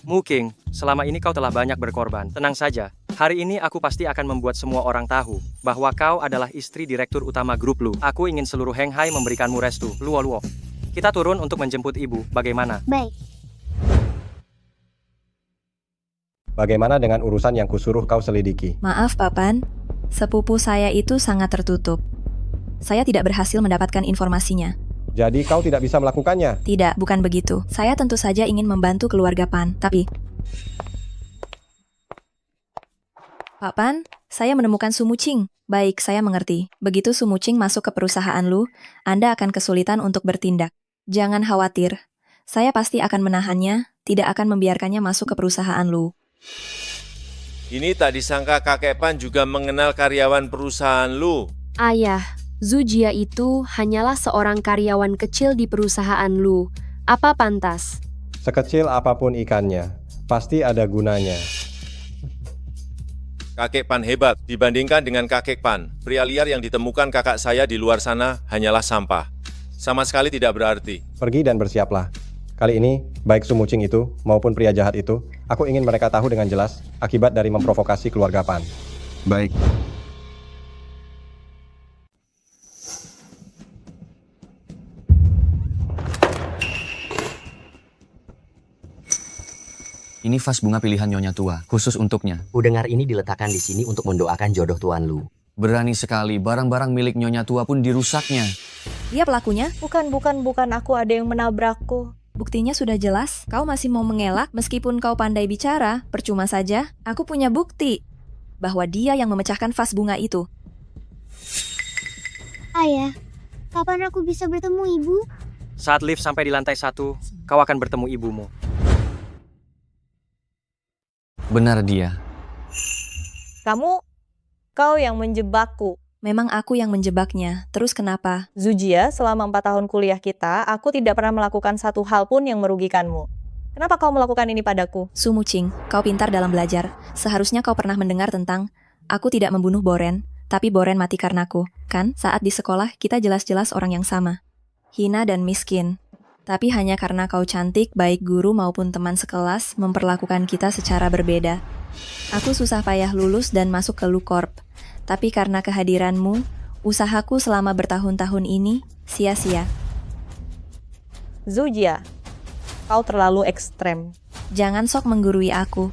Muking, selama ini kau telah banyak berkorban. Tenang saja, hari ini aku pasti akan membuat semua orang tahu bahwa kau adalah istri direktur utama grup Lu. Aku ingin seluruh Henghai memberikanmu restu. Luo. Kita turun untuk menjemput ibu, bagaimana? Baik. Bagaimana dengan urusan yang kusuruh kau selidiki? Maaf, Papan. Sepupu saya itu sangat tertutup. Saya tidak berhasil mendapatkan informasinya. Jadi kau tidak bisa melakukannya? Tidak, bukan begitu. Saya tentu saja ingin membantu keluarga Pan, tapi... Pak Pan, saya menemukan Sumucing. Baik, saya mengerti. Begitu Sumucing masuk ke perusahaan Lu, Anda akan kesulitan untuk bertindak. Jangan khawatir. Saya pasti akan menahannya, tidak akan membiarkannya masuk ke perusahaan Lu. Ini tak disangka kakek Pan juga mengenal karyawan perusahaan Lu. Ayah, Zhu Jia itu hanyalah seorang karyawan kecil di perusahaan Lu. Apa pantas? Sekecil apapun ikannya, pasti ada gunanya. Kakek Pan hebat dibandingkan dengan kakek Pan. Pria liar yang ditemukan kakak saya di luar sana hanyalah sampah. sama sekali tidak berarti. Pergi dan bersiaplah. Kali ini, baik Sumucing itu maupun pria jahat itu, aku ingin mereka tahu dengan jelas akibat dari memprovokasi keluarga Pan. Baik. Ini vas bunga pilihan Nyonya Tua, khusus untuknya. Kudengar ini diletakkan di sini untuk mendoakan jodoh Tuan Lu. Berani sekali, barang-barang milik Nyonya Tua pun dirusaknya. Dia pelakunya? Bukan, aku ada yang menabrakku. Buktinya sudah jelas. Kau masih mau mengelak meskipun kau pandai bicara. Percuma saja. Aku punya bukti bahwa dia yang memecahkan vas bunga itu. Ayah, kapan aku bisa bertemu ibu? Saat lift sampai di lantai 1, kau akan bertemu ibumu. Benar dia. Kau yang menjebakku. Memang aku yang menjebaknya. Terus kenapa? Zujia, selama 4 tahun kuliah kita, aku tidak pernah melakukan satu hal pun yang merugikanmu. Kenapa kau melakukan ini padaku? Sumucing, kau pintar dalam belajar. Seharusnya kau pernah mendengar tentang aku tidak membunuh Boren, tapi Boren mati karenaku. Kan, saat di sekolah kita jelas-jelas orang yang sama. Hina dan miskin. Tapi hanya karena kau cantik, baik guru maupun teman sekelas memperlakukan kita secara berbeda. Aku susah payah lulus dan masuk ke Lucorp. Tapi karena kehadiranmu, usahaku selama bertahun-tahun ini sia-sia. Zujia, kau terlalu ekstrem. Jangan sok menggurui aku.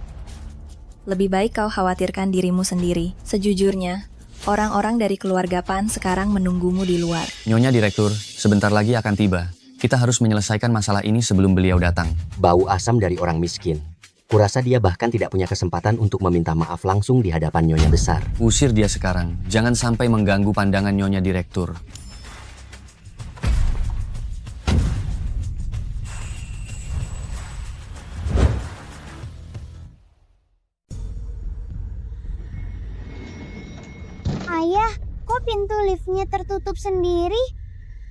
Lebih baik kau khawatirkan dirimu sendiri. Sejujurnya, orang-orang dari keluarga Pan sekarang menunggumu di luar. Nyonya Direktur, sebentar lagi akan tiba. Kita harus menyelesaikan masalah ini sebelum beliau datang. Bau asam dari orang miskin. Kurasa dia bahkan tidak punya kesempatan untuk meminta maaf langsung di hadapan Nyonya Besar. Usir dia sekarang. Jangan sampai mengganggu pandangan Nyonya Direktur. Ayah, kok pintu liftnya tertutup sendiri?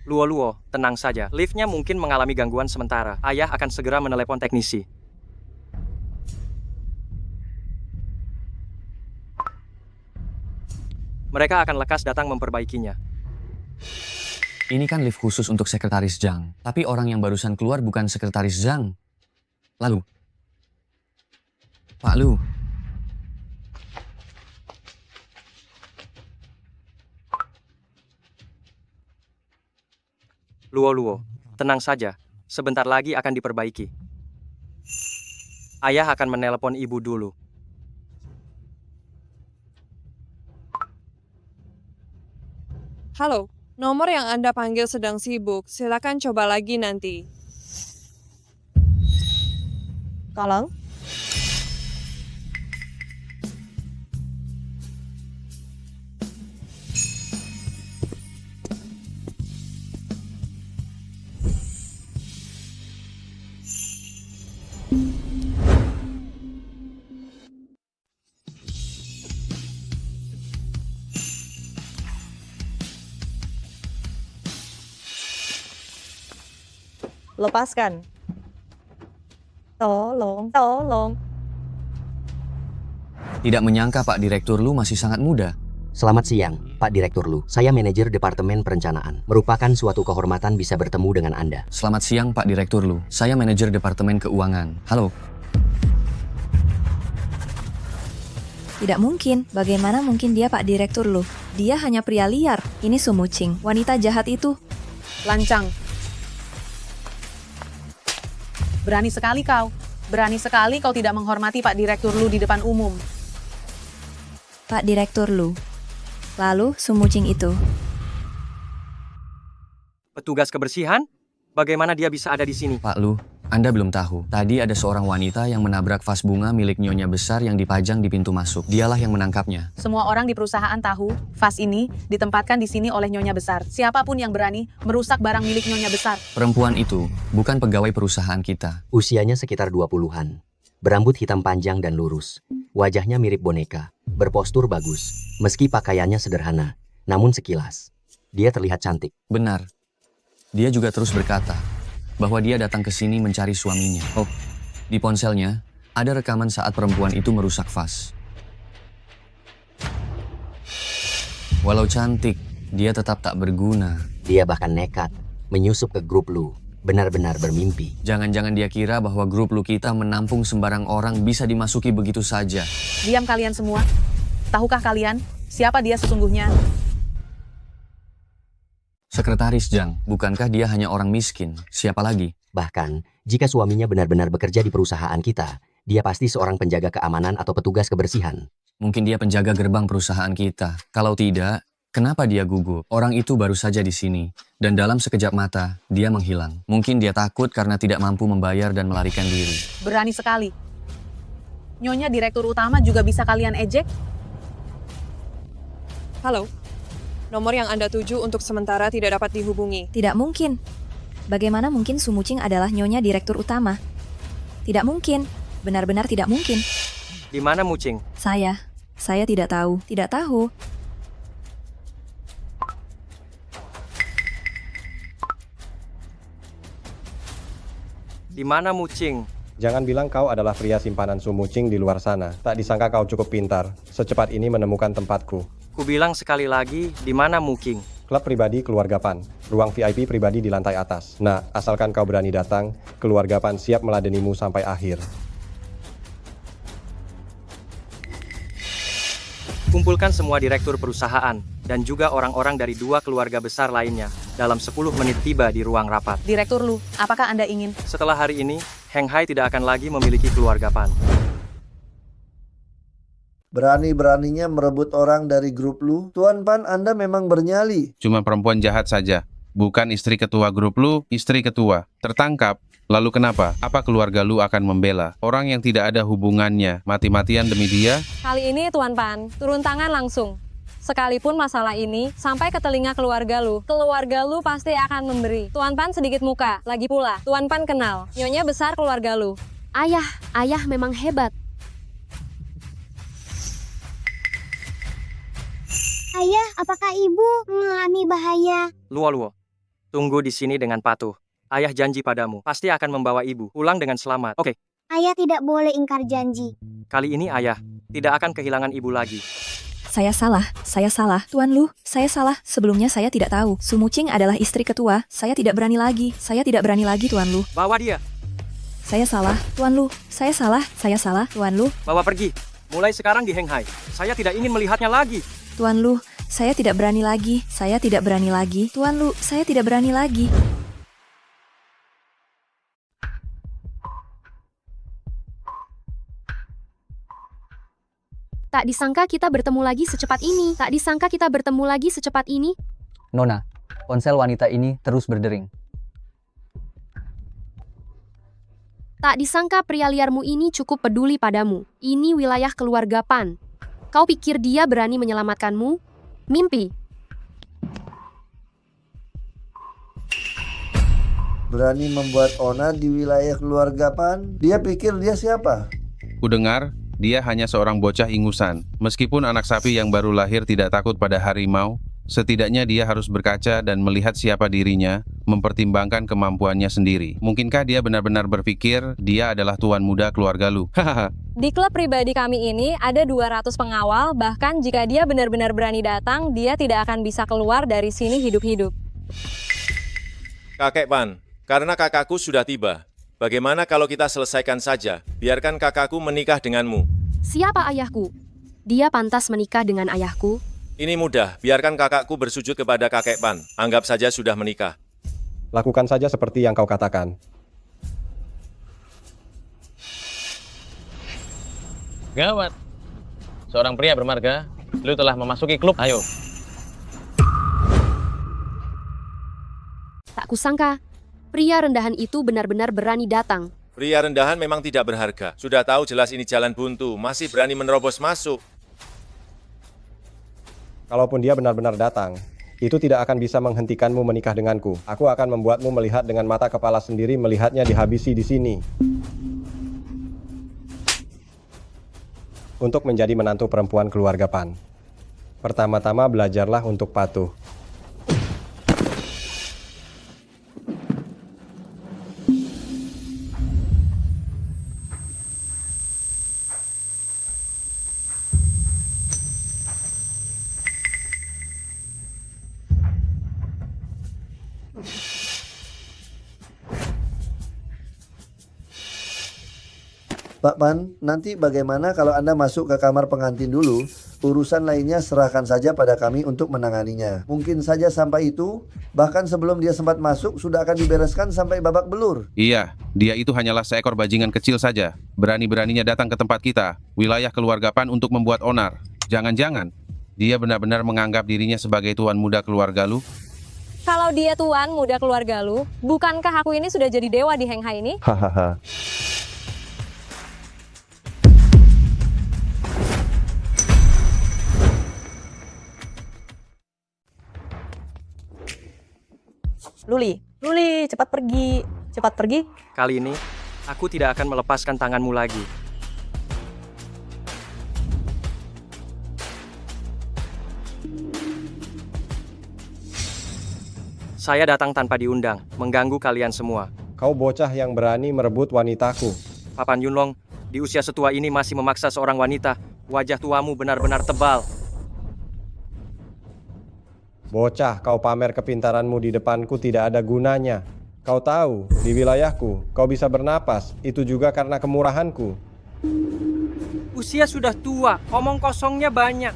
Luo, tenang saja. Liftnya mungkin mengalami gangguan sementara. Ayah akan segera menelepon teknisi. Mereka akan lekas datang memperbaikinya. Ini kan lift khusus untuk Sekretaris Zhang. Tapi orang yang barusan keluar bukan Sekretaris Zhang. Lalu, Pak Lu. Luo, tenang saja. Sebentar lagi akan diperbaiki. Ayah akan menelepon ibu dulu. Halo, nomor yang Anda panggil sedang sibuk. Silakan coba lagi nanti. Tolong. Lepaskan. Tolong. Tidak menyangka Pak Direktur Lu masih sangat muda. Selamat siang, Pak Direktur Lu. Saya manajer Departemen Perencanaan. Merupakan suatu kehormatan bisa bertemu dengan Anda. Selamat siang Pak Direktur Lu. Saya manajer Departemen Keuangan. Halo. Tidak mungkin. Bagaimana mungkin dia Pak Direktur Lu? Dia hanya pria liar. Ini Sumucing, wanita jahat itu. Lancang. Berani sekali kau. Berani sekali kau tidak menghormati Pak Direktur Lu di depan umum. Pak Direktur Lu. Lalu Sumucing itu. Petugas kebersihan? Bagaimana dia bisa ada di sini? Pak Lu, Anda belum tahu. Tadi ada seorang wanita yang menabrak vas bunga milik Nyonya Besar yang dipajang di pintu masuk. Dialah yang menangkapnya. Semua orang di perusahaan tahu, vas ini ditempatkan di sini oleh Nyonya Besar. Siapapun yang berani merusak barang milik Nyonya Besar. Perempuan itu bukan pegawai perusahaan kita. Usianya sekitar 20-an. Berambut hitam panjang dan lurus. Wajahnya mirip boneka. Berpostur bagus. Meski pakaiannya sederhana, namun sekilas dia terlihat cantik. Benar. Dia juga terus berkata bahwa dia datang ke sini mencari suaminya. Oh, di ponselnya ada rekaman saat perempuan itu merusak vas. Walau cantik, dia tetap tak berguna. Dia bahkan nekat menyusup ke grup Lu. Benar-benar bermimpi. Jangan-jangan dia kira bahwa grup Lu kita menampung sembarang orang bisa dimasuki begitu saja. Diam kalian semua. Tahukah kalian siapa dia sesungguhnya? Sekretaris Zhang, bukankah dia hanya orang miskin? Siapa lagi? Bahkan, jika suaminya benar-benar bekerja di perusahaan kita, dia pasti seorang penjaga keamanan atau petugas kebersihan. Mungkin dia penjaga gerbang perusahaan kita. Kalau tidak, kenapa dia gugup? Orang itu baru saja di sini. Dan dalam sekejap mata, dia menghilang. Mungkin dia takut karena tidak mampu membayar dan melarikan diri. Berani sekali. Nyonya direktur utama juga bisa kalian ejek? Halo. Nomor yang Anda tuju untuk sementara tidak dapat dihubungi. Tidak mungkin. Bagaimana mungkin Sumucing adalah nyonya direktur utama? Tidak mungkin. Benar-benar tidak mungkin. Di mana Mucing? Saya tidak tahu. Tidak tahu. Di mana Mucing? Jangan bilang kau adalah pria simpanan Sumucing di luar sana. Tak disangka kau cukup pintar. Secepat ini menemukan tempatku. Ku bilang sekali lagi, di mana Muking? Klub pribadi Keluarga Pan. Ruang VIP pribadi di lantai atas. Nah, asalkan kau berani datang, Keluarga Pan siap meladenimu sampai akhir. Kumpulkan semua direktur perusahaan dan juga orang-orang dari 2 keluarga besar lainnya. Dalam 10 menit tiba di ruang rapat. Direktur Lu, apakah Anda ingin? Setelah hari ini, Heng Hai tidak akan lagi memiliki keluarga Pan. Berani-beraninya merebut orang dari grup Lu. Tuan Pan, Anda memang bernyali. Cuma perempuan jahat saja. Bukan istri ketua grup Lu, istri ketua. Tertangkap. Lalu kenapa? Apa keluarga Lu akan membela orang yang tidak ada hubungannya mati-matian demi dia? Kali ini Tuan Pan, turun tangan langsung. Sekalipun masalah ini sampai ke telinga keluarga Lu pasti akan memberi. Tuan Pan sedikit muka. Lagi pula, Tuan Pan kenal nyonya besar keluarga Lu. Ayah memang hebat. Ayah, apakah ibu mengalami bahaya? Luo, tunggu di sini dengan patuh. Ayah janji padamu, pasti akan membawa ibu pulang dengan selamat. Oke. Ayah tidak boleh ingkar janji. Kali ini ayah tidak akan kehilangan ibu lagi. Saya salah. Tuan Lu, saya salah. Sebelumnya saya tidak tahu. Sumucing adalah istri ketua. Saya tidak berani lagi, Tuan Lu. Bawa dia. Saya salah, Tuan Lu. Saya salah, Tuan Lu. Bawa pergi. Mulai sekarang di Heng Hai. Saya tidak ingin melihatnya lagi. Tuan Lu, saya tidak berani lagi. Tuan Lu, saya tidak berani lagi. Tak disangka kita bertemu lagi secepat ini. Nona, ponsel wanita ini terus berdering. Tak disangka pria liarmu ini cukup peduli padamu. Ini wilayah keluarga Pan. Kau pikir dia berani menyelamatkanmu? Mimpi. Berani membuat onar di wilayah keluarga Pan? Dia pikir dia siapa? Kudengar, dia hanya seorang bocah ingusan. Meskipun anak sapi yang baru lahir tidak takut pada harimau, setidaknya dia harus berkaca dan melihat siapa dirinya, mempertimbangkan kemampuannya sendiri. Mungkinkah dia benar-benar berpikir dia adalah tuan muda keluarga Lu? Di klub pribadi kami ini ada 200 pengawal, bahkan jika dia benar-benar berani datang, dia tidak akan bisa keluar dari sini hidup-hidup. Kakek Pan, karena kakakku sudah tiba. Bagaimana kalau kita selesaikan saja? Biarkan kakakku menikah denganmu. Siapa ayahku? Dia pantas menikah dengan ayahku. Ini mudah, biarkan kakakku bersujud kepada kakek Pan. Anggap saja sudah menikah. Lakukan saja seperti yang kau katakan. Gawat. Seorang pria bermarga, Lu telah memasuki klub. Ayo. Tak kusangka, pria rendahan itu benar-benar berani datang. Pria rendahan memang tidak berharga. Sudah tahu jelas ini jalan buntu, masih berani menerobos masuk. Kalaupun dia benar-benar datang, itu tidak akan bisa menghentikanmu menikah denganku. Aku akan membuatmu melihat dengan mata kepala sendiri melihatnya dihabisi di sini. Untuk menjadi menantu perempuan keluarga Pan, pertama-tama belajarlah untuk patuh. Pak Pan, nanti bagaimana kalau Anda masuk ke kamar pengantin dulu? Urusan lainnya serahkan saja pada kami untuk menanganinya. Mungkin saja sampai itu, bahkan sebelum dia sempat masuk, sudah akan dibereskan sampai babak belur. Iya, dia itu hanyalah seekor bajingan kecil saja. Berani-beraninya datang ke tempat kita, wilayah keluarga Pan untuk membuat onar. Jangan-jangan, dia benar-benar menganggap dirinya sebagai tuan muda keluarga Lu? Kalau dia tuan muda keluarga lu, bukankah aku ini sudah jadi dewa di Heng Hai ini? Hahaha. Luli, cepat pergi. Cepat pergi. Kali ini, aku tidak akan melepaskan tanganmu lagi. Saya datang tanpa diundang, mengganggu kalian semua. Kau bocah yang berani merebut wanitaku. Papan Yunlong, di usia setua ini masih memaksa seorang wanita. Wajah tuamu benar-benar tebal. Bocah, kau pamer kepintaranmu di depanku tidak ada gunanya. Kau tahu, di wilayahku, kau bisa bernapas. Itu juga karena kemurahanku. Usia sudah tua, omong kosongnya banyak.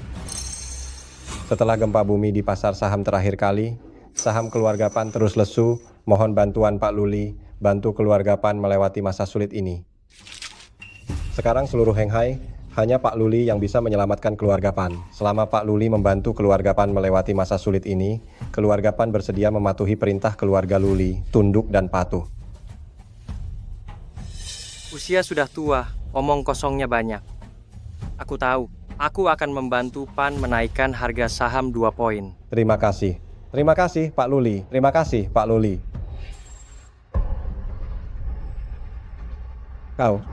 Setelah gempa bumi di pasar saham terakhir kali, saham keluarga Pan terus lesu. Mohon bantuan Pak Luli, bantu keluarga Pan melewati masa sulit ini. Sekarang seluruh Heng Hai, hanya Pak Luli yang bisa menyelamatkan keluarga Pan. Selama Pak Luli membantu keluarga Pan melewati masa sulit ini, keluarga Pan bersedia mematuhi perintah keluarga Luli, tunduk dan patuh. Usia sudah tua, omong kosongnya banyak. Aku tahu, aku akan membantu Pan menaikkan harga saham 2 poin. Terima kasih. Terima kasih Pak Luli. Terima kasih Pak Luli. Kau,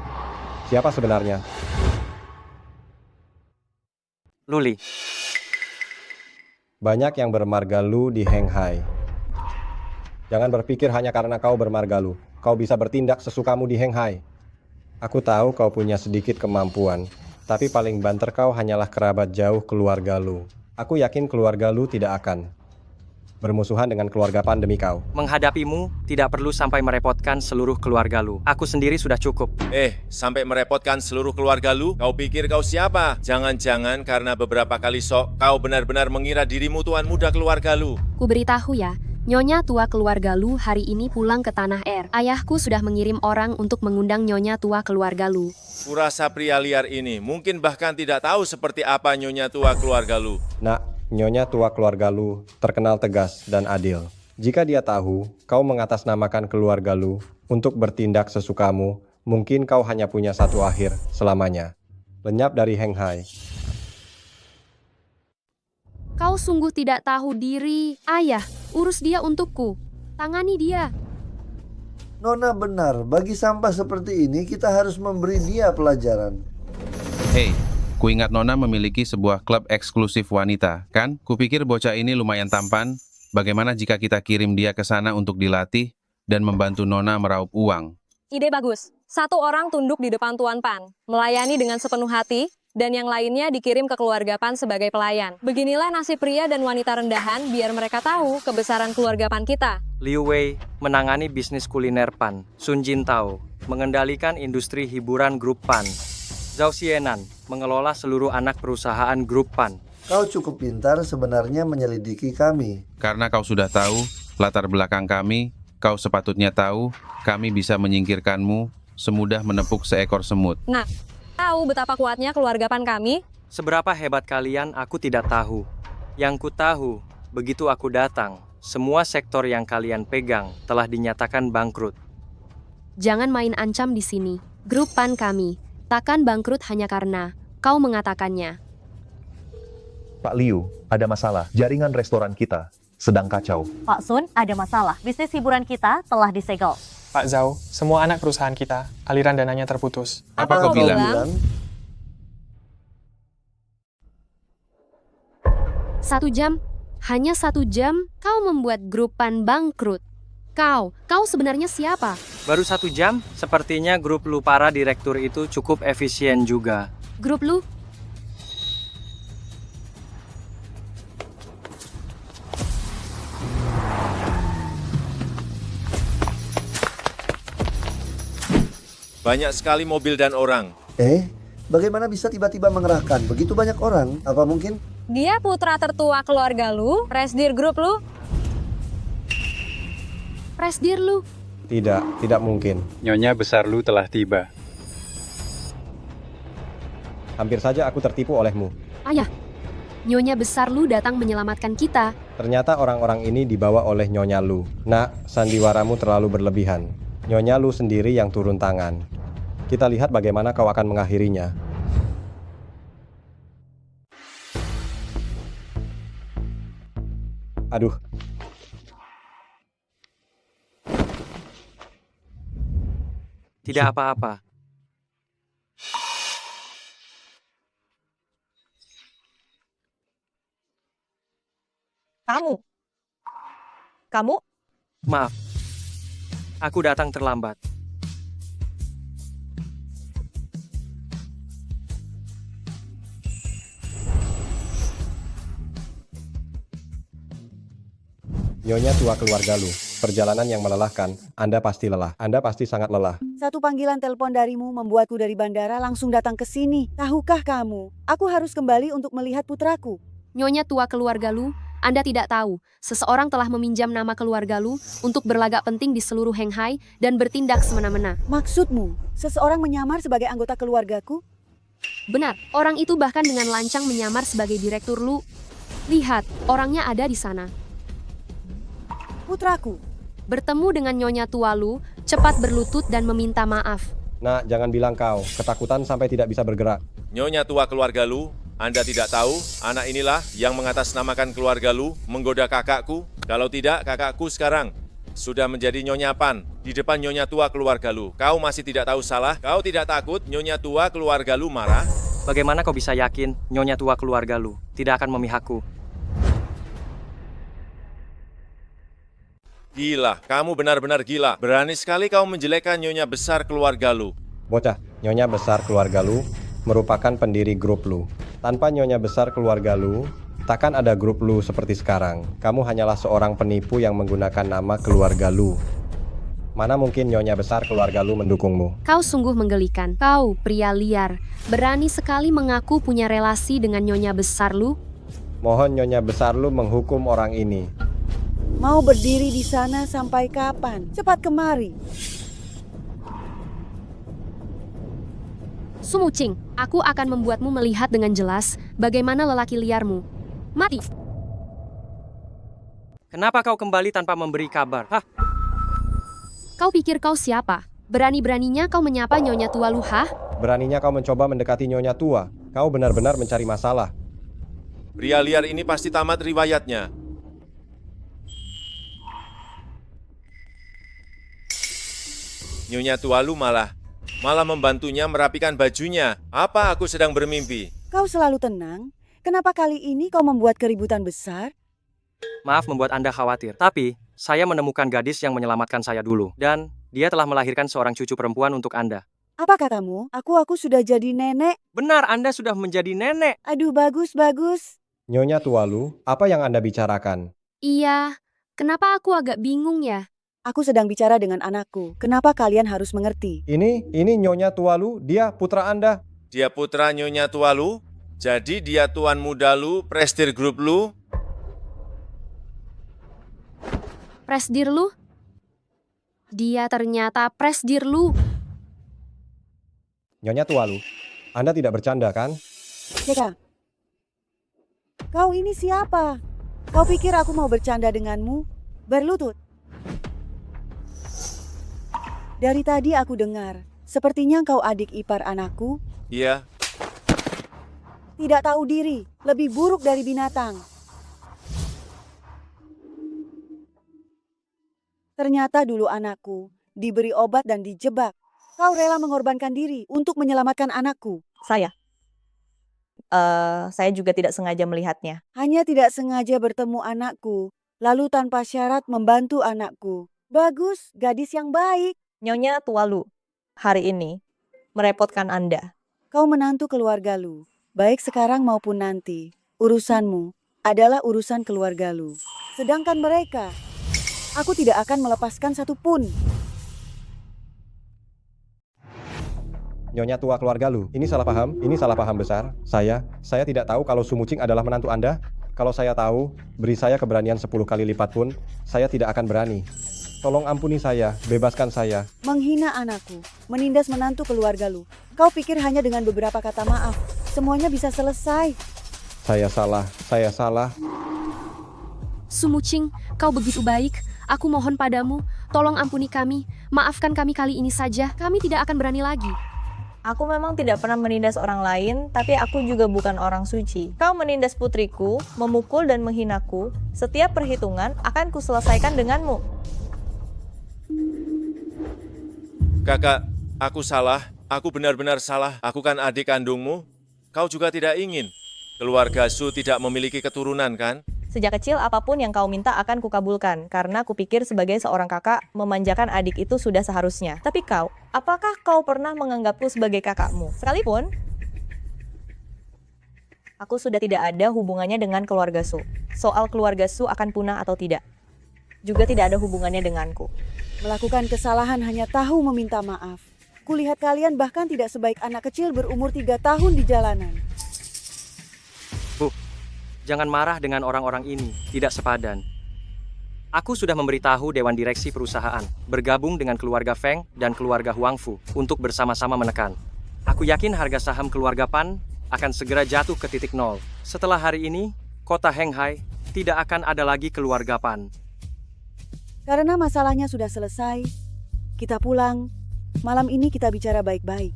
siapa sebenarnya? Luli. Banyak yang bermarga Lu di Heng Hai. Jangan berpikir hanya karena kau bermarga Lu, kau bisa bertindak sesukamu di Heng Hai. Aku tahu kau punya sedikit kemampuan, tapi paling banter kau hanyalah kerabat jauh keluarga Lu. Aku yakin keluarga Lu tidak akan bermusuhan dengan keluarga Pan demi kau. Menghadapimu, tidak perlu sampai merepotkan seluruh keluarga Lu. Aku sendiri sudah cukup. Sampai merepotkan seluruh keluarga Lu? Kau pikir kau siapa? Jangan-jangan karena beberapa kali sok, kau benar-benar mengira dirimu tuan muda keluarga Lu. Ku beritahu ya, Nyonya tua keluarga Lu hari ini pulang ke Tanah Air. Ayahku sudah mengirim orang untuk mengundang Nyonya tua keluarga Lu. Kurasa pria liar ini mungkin bahkan tidak tahu seperti apa nyonya tua keluarga Lu. Nak, Nyonya tua keluarga Lu terkenal tegas dan adil. Jika dia tahu kau mengatasnamakan keluarga Lu untuk bertindak sesukamu, mungkin kau hanya punya satu akhir selamanya. Lenyap dari Heng Hai. Kau sungguh tidak tahu diri. Ayah, urus dia untukku. Tangani dia. Nona benar, bagi sampah seperti ini kita harus memberi dia pelajaran. Hei, kuingat Nona memiliki sebuah klub eksklusif wanita, kan? Kupikir bocah ini lumayan tampan. Bagaimana jika kita kirim dia ke sana untuk dilatih dan membantu Nona meraup uang? Ide bagus. 1 orang tunduk di depan Tuan Pan, melayani dengan sepenuh hati, dan yang lainnya dikirim ke keluarga Pan sebagai pelayan. Beginilah nasib pria dan wanita rendahan biar mereka tahu kebesaran keluarga Pan kita. Liu Wei menangani bisnis kuliner Pan. Sun Jintao mengendalikan industri hiburan grup Pan. Zhao Xienan mengelola seluruh anak perusahaan grup Pan. Kau cukup pintar sebenarnya menyelidiki kami. Karena kau sudah tahu latar belakang kami, kau sepatutnya tahu kami bisa menyingkirkanmu semudah menepuk seekor semut. Nah, tahu betapa kuatnya keluarga Pan kami? Seberapa hebat kalian aku tidak tahu. Yang ku tahu, begitu aku datang, semua sektor yang kalian pegang telah dinyatakan bangkrut. Jangan main ancam di sini. Grup Pan kami takkan bangkrut hanya karena kau mengatakannya. Pak Liu, ada masalah. Jaringan restoran kita sedang kacau. Pak Sun, ada masalah. Bisnis hiburan kita telah disegel. Pak Zhao, semua anak perusahaan kita, aliran dananya terputus. Apa kau bilang? 1 jam, hanya 1 jam, kau membuat grup Pan bangkrut. Kau sebenarnya siapa? Baru 1 jam, sepertinya grup Lu para direktur itu cukup efisien juga. Grup Lu? Banyak sekali mobil dan orang. Bagaimana bisa tiba-tiba mengerahkan begitu banyak orang? Apa mungkin? Dia putra tertua keluarga lu, Presdir Group lu. Presdir lu. Tidak mungkin. Nyonya besar lu telah tiba. Hampir saja aku tertipu olehmu. Ayah, Nyonya besar lu datang menyelamatkan kita. Ternyata orang-orang ini dibawa oleh Nyonya Lu. Nak, sandiwaramu terlalu berlebihan. Nyonya Lu sendiri yang turun tangan. Kita lihat bagaimana kau akan mengakhirinya. Aduh. Tidak apa-apa. Kamu? Maaf. Aku datang terlambat. Nyonya tua keluarga Lu. Perjalanan yang melelahkan. Anda pasti lelah. Anda pasti sangat lelah. Satu panggilan telepon darimu membuatku dari bandara langsung datang ke sini. Tahukah kamu, aku harus kembali untuk melihat putraku. Nyonya tua keluarga lu, Anda tidak tahu, seseorang telah meminjam nama keluarga lu untuk berlagak penting di seluruh Henghai dan bertindak semena-mena. Maksudmu, seseorang menyamar sebagai anggota keluargaku? Benar, orang itu bahkan dengan lancang menyamar sebagai direktur lu. Lihat, orangnya ada di sana. Putraku. Bertemu dengan Nyonya tua lu, cepat berlutut dan meminta maaf. Nah, jangan bilang kau, ketakutan sampai tidak bisa bergerak. Nyonya tua keluarga Lu, Anda tidak tahu, anak inilah yang mengatasnamakan keluarga Lu, menggoda kakakku. Kalau tidak, kakakku sekarang sudah menjadi Nyonya Pan di depan Nyonya tua keluarga Lu. Kau masih tidak tahu salah? Kau tidak takut Nyonya tua keluarga Lu marah? Bagaimana kau bisa yakin Nyonya tua keluarga lu tidak akan memihakku? Gila, kamu benar-benar gila. Berani sekali kau menjelekkan Nyonya besar keluarga Lu. Bocah, Nyonya besar keluarga Lu merupakan pendiri grup Lu. Tanpa Nyonya besar keluarga Lu, takkan ada grup Lu seperti sekarang. Kamu hanyalah seorang penipu yang menggunakan nama keluarga Lu. Mana mungkin Nyonya besar keluarga Lu mendukungmu? Kau sungguh menggelikan. Kau, pria liar, berani sekali mengaku punya relasi dengan Nyonya besar lu. Mohon Nyonya besar Lu menghukum orang ini. Mau berdiri di sana sampai kapan? Cepat kemari. Sumucing, aku akan membuatmu melihat dengan jelas bagaimana lelaki liarmu. Mati! Kenapa kau kembali tanpa memberi kabar? Hah? Kau pikir kau siapa? Berani-beraninya kau menyapa Nyonya tua lu, hah? Beraninya kau mencoba mendekati Nyonya tua. Kau benar-benar mencari masalah. Pria liar ini pasti tamat riwayatnya. Nyonya tua Lu malah membantunya merapikan bajunya. Apa aku sedang bermimpi? Kau selalu tenang. Kenapa kali ini kau membuat keributan besar? Maaf membuat Anda khawatir, tapi saya menemukan gadis yang menyelamatkan saya dulu. Dan dia telah melahirkan seorang cucu perempuan untuk Anda. Apa katamu? Aku sudah jadi nenek. Benar, Anda sudah menjadi nenek. Aduh, bagus. Nyonya tua Lu, apa yang Anda bicarakan? Iya, kenapa aku agak bingung ya? Aku sedang bicara dengan anakku. Kenapa kalian harus mengerti? Ini Nyonya tua Lu, dia putra Anda. Dia putra Nyonya tua Lu? Jadi dia tuan muda Lu, Presdir Group Lu? Presdir lu? Dia ternyata Presdir lu. Nyonya tua Lu, Anda tidak bercanda kan? Ceka. Kau ini siapa? Kau pikir aku mau bercanda denganmu? Berlutut. Dari tadi aku dengar, sepertinya kau adik ipar anakku. Iya. Tidak tahu diri, lebih buruk dari binatang. Ternyata dulu anakku diberi obat dan dijebak. Kau rela mengorbankan diri untuk menyelamatkan anakku. Saya juga tidak sengaja melihatnya. Hanya tidak sengaja bertemu anakku, lalu tanpa syarat membantu anakku. Bagus, gadis yang baik. Nyonya tua Lu, hari ini merepotkan Anda. Kau menantu keluarga Lu, baik sekarang maupun nanti. Urusanmu adalah urusan keluarga Lu. Sedangkan mereka, aku tidak akan melepaskan satu pun. Nyonya tua keluarga Lu. Ini salah paham besar. Saya tidak tahu kalau Sumucing adalah menantu Anda. Kalau saya tahu, beri saya keberanian 10 kali lipat pun, saya tidak akan berani. Tolong ampuni saya, bebaskan saya. Menghina anakku, menindas menantu keluarga Lu. Kau pikir hanya dengan beberapa kata maaf, semuanya bisa selesai. Saya salah. Sumucing, kau begitu baik. Aku mohon padamu, tolong ampuni kami. Maafkan kami kali ini saja. Kami tidak akan berani lagi. Aku memang tidak pernah menindas orang lain, tapi aku juga bukan orang suci. Kau menindas putriku, memukul dan menghinaku. Setiap perhitungan akan kuselesaikan denganmu. Kakak, aku salah. Aku benar-benar salah. Aku kan adik kandungmu. Kau juga tidak ingin. Keluarga Su tidak memiliki keturunan, kan? Sejak kecil, apapun yang kau minta akan kukabulkan, karena kupikir sebagai seorang kakak, memanjakan adik itu sudah seharusnya. Tapi kau, apakah kau pernah menganggapku sebagai kakakmu? Sekalipun, aku sudah tidak ada hubungannya dengan keluarga Su. Soal keluarga Su akan punah atau tidak, juga tidak ada hubungannya denganku. Melakukan kesalahan hanya tahu meminta maaf. Kulihat kalian bahkan tidak sebaik anak kecil berumur 3 tahun di jalanan. Bu, jangan marah dengan orang-orang ini, tidak sepadan. Aku sudah memberitahu Dewan Direksi perusahaan, bergabung dengan keluarga Feng dan keluarga Huangfu untuk bersama-sama menekan. Aku yakin harga saham keluarga Pan akan segera jatuh ke titik nol. Setelah hari ini, kota Henghai tidak akan ada lagi keluarga Pan. Karena masalahnya sudah selesai, kita pulang. Malam ini kita bicara baik-baik.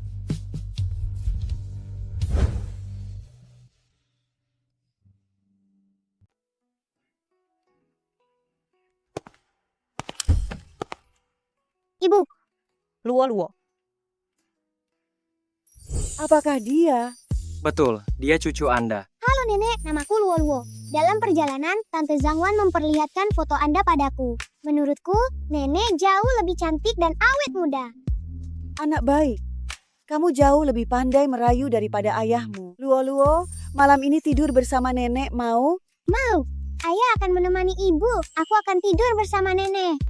Ibu, Luo. Apakah dia? Betul, dia cucu Anda. halo nenek, namaku Luo. Dalam perjalanan, Tante Zhangwan memperlihatkan foto Anda padaku. Menurutku, nenek jauh lebih cantik dan awet muda. Anak baik, kamu jauh lebih pandai merayu daripada ayahmu. Luo, malam ini tidur bersama nenek mau? Mau. Ayah akan menemani ibu. Aku akan tidur bersama nenek.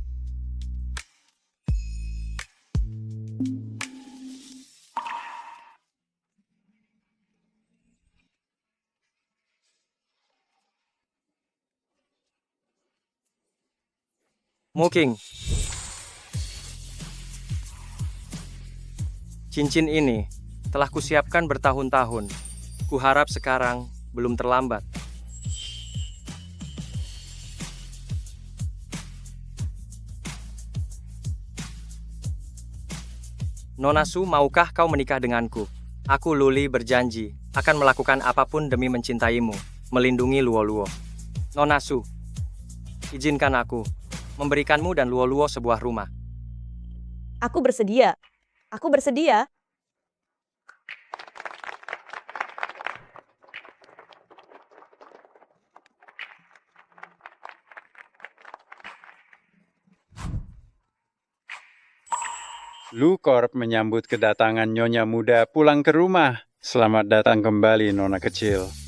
Muking. Cincin ini telah kusiapkan bertahun-tahun. Kuharap sekarang belum terlambat. Nona Su, maukah kau menikah denganku? Aku Luli berjanji akan melakukan apapun demi mencintaimu, melindungi Luo. Nona Su, izinkan aku memberikanmu dan Luo sebuah rumah. Aku bersedia. Lu Corp menyambut kedatangan Nyonya muda pulang ke rumah. Selamat datang kembali, Nona kecil.